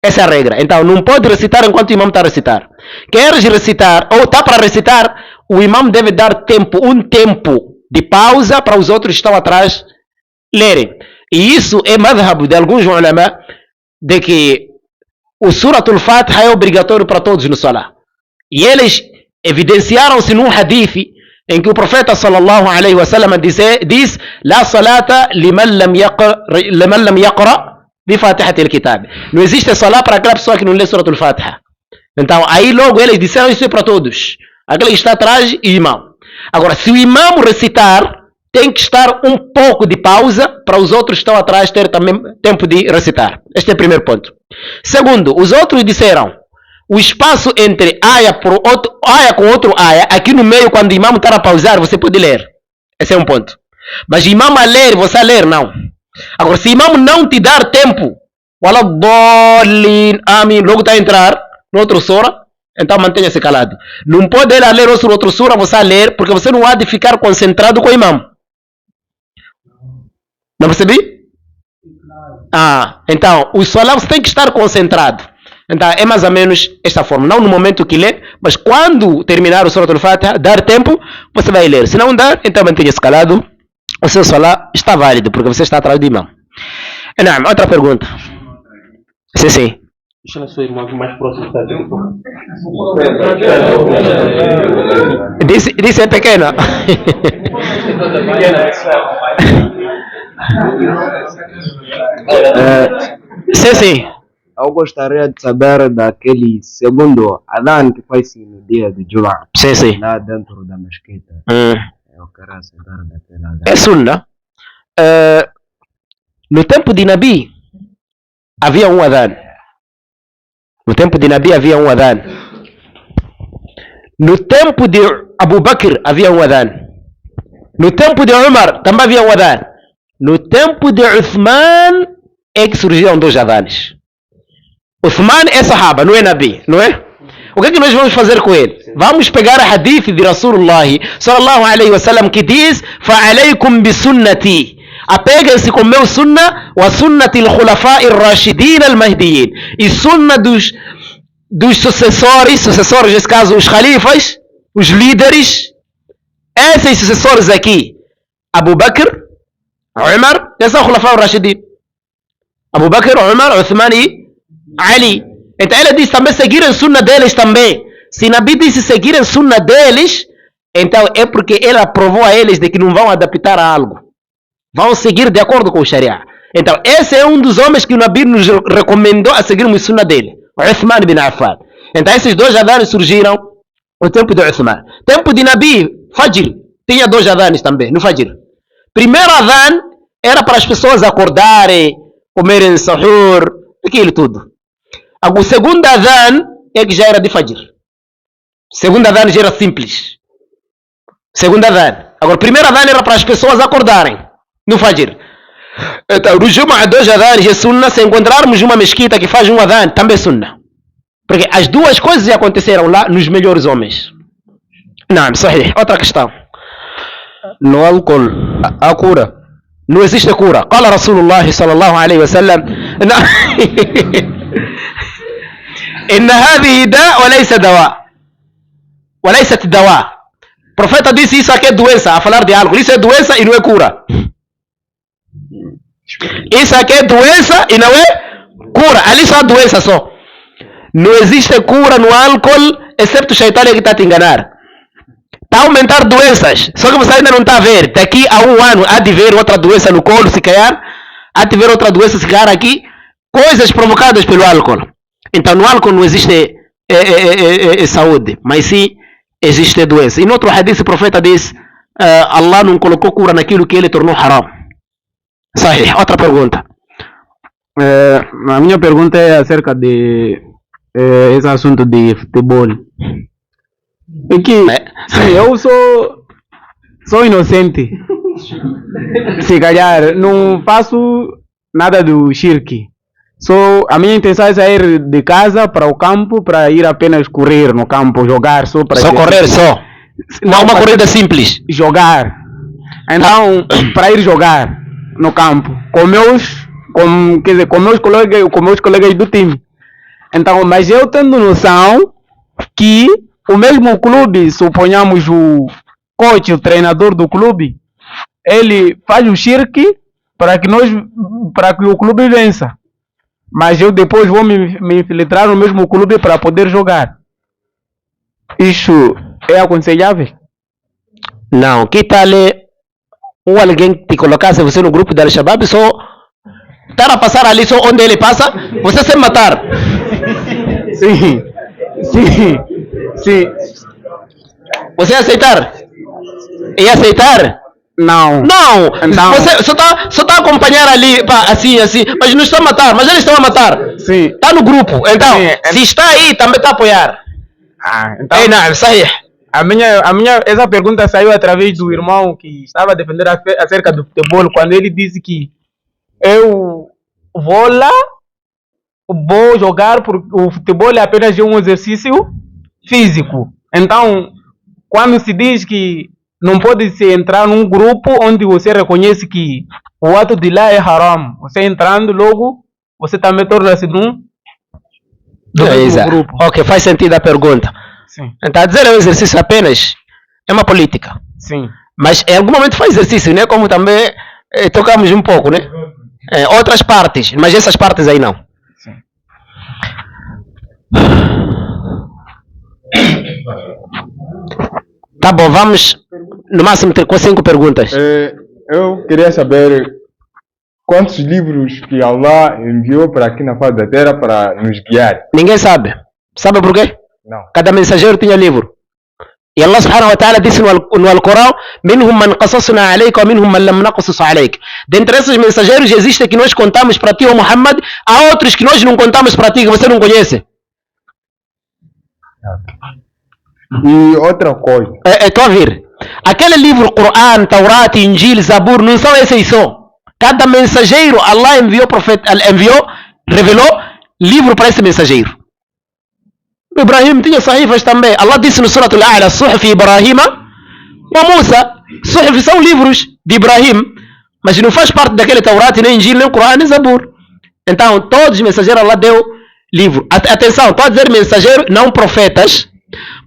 Essa é a regra. Então, não pode recitar enquanto o imam está a recitar. Queres recitar, ou está para recitar, o imam deve dar tempo, um tempo de pausa para os outros que estão atrás lerem. E isso é madhab de alguns ulama, de que o Suratul Fatiha é obrigatório para todos no Salah. E eles evidenciaram-se num hadith em que o profeta sallallahu alaihi wasallam diz: La salata liman lam yaqra bi Fatihat al-Kitab. Não existe Salah para aquela pessoa que não lê Suratul Fatiha. Então, aí logo eles disseram isso é para todos. Aquele que está atrás e imam. Agora, se o imam recitar, tem que estar um pouco de pausa para os outros que estão atrás ter também tempo de recitar. Este é o primeiro ponto. Segundo, os outros disseram, o espaço entre aya com outro aya, aqui no meio, quando o imam está a pausar, você pode ler. Esse é um ponto. Mas o imam a ler, você a ler, não. Agora, se o imam não te dar tempo, logo está a entrar no outro sura, então mantenha-se calado. Não pode ele ler outro sura, você a ler, porque você não há de ficar concentrado com o imam. Não percebi? Então, o salah você tem que estar concentrado. Então, é mais ou menos esta forma. Não no momento que lê, mas quando terminar o Suratul Fatiha, dar tempo, você vai ler. Se não dar, então mantenha-se calado. O seu salah está válido, porque você está atrás do imam. Não, outra pergunta. Sim. Deixa a sua irmã mais próxima. Disse é pequena. Sim. Eu gostaria de saber daquele segundo adhan que faz-se no dia de Jumu'ah. Sim. Lá dentro da mesquita. Eu quero saber daquele adhan. É sunna. No tempo de Nabi, havia um adhan. No tempo de Nabi havia um adhan. No tempo de Abu Bakr havia um adhan. No tempo de Umar também havia um adhan. No tempo de Uthman é que surgiram dois adhanes. Uthman é sahaba, não é Nabi, não é? O que é que nós vamos fazer com ele? Vamos pegar a hadith de Rasulullah sallallahu alaihi wasallam que diz: "Fa'alaykum bi sunnati". Apeguem-se com meu sunna, wa sunnati al-khulafa'i ar-rashidin al-mahdiyin. E sunna dos sucessores, nesse caso os khalifas, os líderes, esses sucessores aqui, Abu Bakr, Umar, esses são khulafa ar-rashidin. Abu Bakr, Umar, Uthman e Ali. Então ele diz também seguirem sunna deles também. Se Nabi disse seguirem sunna deles, então é porque ele aprovou a eles de que não vão adaptar a algo. Vão seguir de acordo com o Sharia. Então esse é um dos homens que o Nabi nos recomendou a seguirmos sunna dele. Uthman bin Affan. Então esses dois adhanes surgiram no tempo de Uthman. Tempo de Nabi, Fajr. Tinha dois adhanes também, no Fajr. Primeiro adhan era para as pessoas acordarem, comerem sahur, aquilo tudo. O segundo adhan é que já era de Fajr. O segundo adhan já era simples. Segundo adhan. Agora, o primeiro adhan era para as pessoas acordarem no Fajr. Então, no Jumu'ah, dois adhanes é sunna. Se encontrarmos uma mesquita que faz um adhan, também é sunna. Porque as duas coisas já aconteceram lá nos melhores homens. Não, sahih. Outra questão. No álcool, a cura. Não existe cura. Qala Rasulullah sallallahu alaihi wasallam: "Inna hadhihi da' wa laysa dawa'. Wa laysat dawa'." O profeta disse isso aqui é doença, a falar de álcool. Isso é doença e não é cura. Isso aqui é doença e não é cura. Ali só há doença só. Não existe cura no álcool, excepto o shaitan que está a te enganar. Está a aumentar doenças, só que você ainda não está a ver. Daqui a um ano há de ver outra doença no colo, se calhar. Há de ver outra doença, se calhar aqui. Coisas provocadas pelo álcool. Então no álcool não existe saúde, mas sim existe doença. E no outro hadith o profeta diz: Allah não colocou cura naquilo que ele tornou haram. Sahih. Outra pergunta. A minha pergunta é acerca de esse assunto de futebol. É que sim, eu sou inocente. Se calhar não faço nada do shirk. A minha intenção é sair de casa para o campo para ir apenas correr no campo, jogar só para correr só. Não uma corrida simples. Jogar. Então, para ir jogar no campo com meus colegas do time. Então, mas eu tendo noção que o mesmo clube, suponhamos coach, o treinador do clube, ele faz o shirk para que o clube vença. Mas eu depois vou me infiltrar no mesmo clube para poder jogar. Isso é aconselhável? Não, que tal ou alguém te colocasse você no grupo da Al-Shabaab só estar a passar ali só onde ele passa, você sem matar? Sim. Você ia aceitar? Ia aceitar? Não. Não! Você só tá a acompanhar ali, pá, assim, mas não está a matar, mas eles estão a matar. Sim. Está no grupo, então, se está aí, também está a apoiar. Então, não, sai. Essa pergunta saiu através do irmão que estava a defender acerca do futebol, quando ele disse que eu vou lá, vou jogar, porque o futebol é apenas um exercício físico. Então, quando se diz que não pode se entrar num grupo onde você reconhece que o ato de lá é haram, você entrando logo, você também torna-se num grupo. Ok, faz sentido a pergunta. Sim. Então, dizer é um exercício apenas, é uma política. Sim. Mas em algum momento faz exercício, né? Como também tocamos um pouco, né? Outras partes, mas essas partes aí não. Sim. Tá bom, vamos no máximo ter 5 perguntas. Eu queria saber quantos livros que Allah enviou para aqui na face da terra para nos guiar. Ninguém sabe. Sabe por quê? Não. Cada mensageiro tinha livro. E Allah subhanahu wa ta'ala disse no Alcorão: "Minhum man qasasna alayka wa minhum man lam naqsus alayk." Dentre esses mensageiros existem que nós contamos para ti, ó Muhammad, há outros que nós não contamos para ti, que você não conhece. E outra coisa. Estou a vir. Aquele livro, Coran, Taurat, Injil, Zabur, não são esses só. Cada mensageiro, Allah revelou livro para esse mensageiro. Ibrahim tinha sahifas também. Allah disse no Surat Al-A'la: Suhuf Ibrahima wa Musa. Suhuf são livros de Ibrahim, mas não faz parte daquele Taurat, nem Injil, nem Coran, nem Zabur. Então, todos os mensageiros, Allah deu livro. Atenção, estou a dizer mensageiro, não profetas,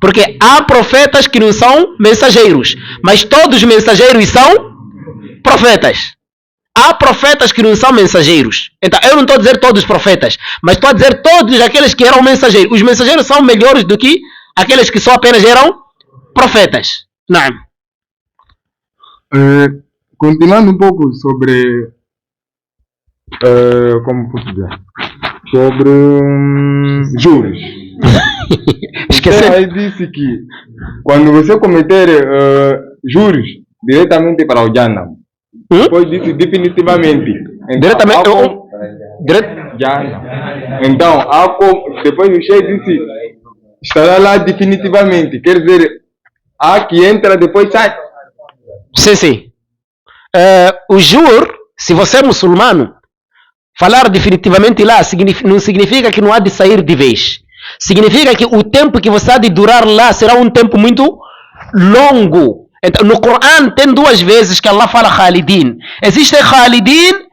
porque há profetas que não são mensageiros, mas todos os mensageiros são profetas. Há profetas que não são mensageiros. Então, eu não estou a dizer todos os profetas, mas estou a dizer todos aqueles que eram mensageiros. Os mensageiros são melhores do que aqueles que só apenas eram profetas. Não. Continuando um pouco sobre como posso dizer? Sobre juros. Você aí disse que quando você cometer juros diretamente para o Jannah, depois disse definitivamente. Então, diretamente. Então, depois o Sheikh disse estará lá definitivamente. Quer dizer, há que entra depois sai. Sim. O jur, se você é muçulmano, falar definitivamente lá não significa que não há de sair de vez. Significa que o tempo que você há de durar lá será um tempo muito longo. Então, no Coran tem 2 vezes que Allah fala Khalidin. Existe Khalidin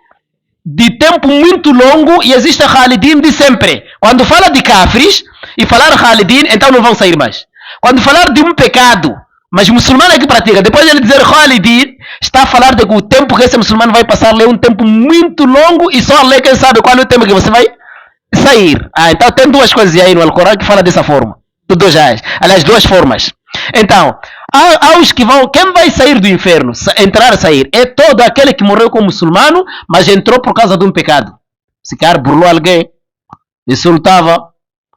de tempo muito longo e existe Khalidin de sempre. Quando fala de Kafris e falar Khalidin, então não vão sair mais. Quando falar de um pecado, mas o muçulmano é que pratica, depois de ele dizer Khalidin, está a falar de que o tempo que esse muçulmano vai passar lá é um tempo muito longo e só Allah quem sabe qual é o tempo que você vai sair. Então tem 2 coisas aí no Alcorão que fala dessa forma. Aliás, 2 formas. Então, há os que vão, quem vai sair do inferno, entrar e sair, é todo aquele que morreu como muçulmano, mas entrou por causa de um pecado. Se cara burlou alguém, insultava,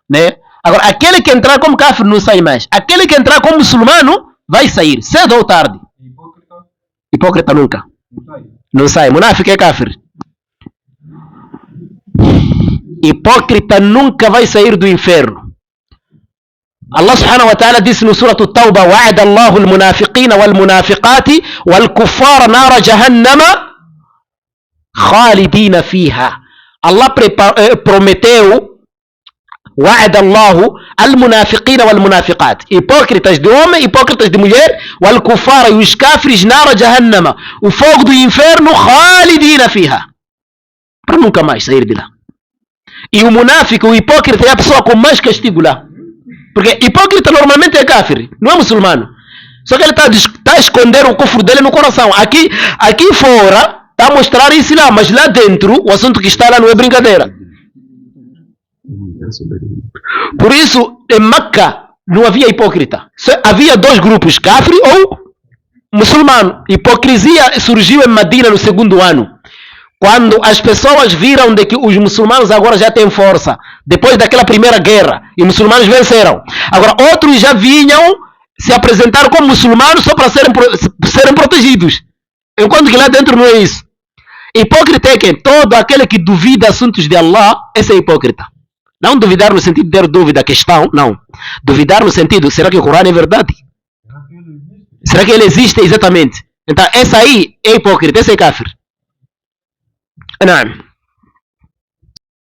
né? Agora, aquele que entrar como kafir não sai mais. Aquele que entrar como muçulmano vai sair, cedo ou tarde. Hipócrita nunca. Não sai. Munáfico é kafir. Hipócrita nunca vai sair do inferno. Allah subhanahu wa ta'ala disse no Surah At-Tawbah: Wa'ada Allahu al-munafiqina wal-munafiqati wal-kuffara nara jahannama khalidina fiha. Allah prometeu, Wa'ada Allahu al-munafiqina wal-munafiqat, hipócritas de homem, hipócritas de mulher, wal-kuffara e os kafres, nara jahannama, o fogo do inferno, khalidina fiha, para nunca mais sair de lá. E o munáfico, o hipócrita, é a pessoa com mais castigo lá. Porque hipócrita normalmente é kafir, não é muçulmano. Só que ele está a esconder o cofre dele no coração. Aqui fora está a mostrar isso lá, mas lá dentro o assunto que está lá não é brincadeira. Por isso, em Meca não havia hipócrita. Havia dois grupos, kafir ou muçulmano. Hipocrisia surgiu em Medina no segundo ano, quando as pessoas viram de que os muçulmanos agora já têm força, depois daquela primeira guerra, e os muçulmanos venceram. Agora outros já vinham se apresentar como muçulmanos só para serem protegidos, enquanto que lá dentro não é isso. Hipócrita é que todo aquele que duvida assuntos de Allah, esse é hipócrita. Não duvidar no sentido de ter dúvida, questão, não. Duvidar no sentido, será que o Corão é verdade? Será que ele existe exatamente? Então essa aí é hipócrita, esse é kafir. Não.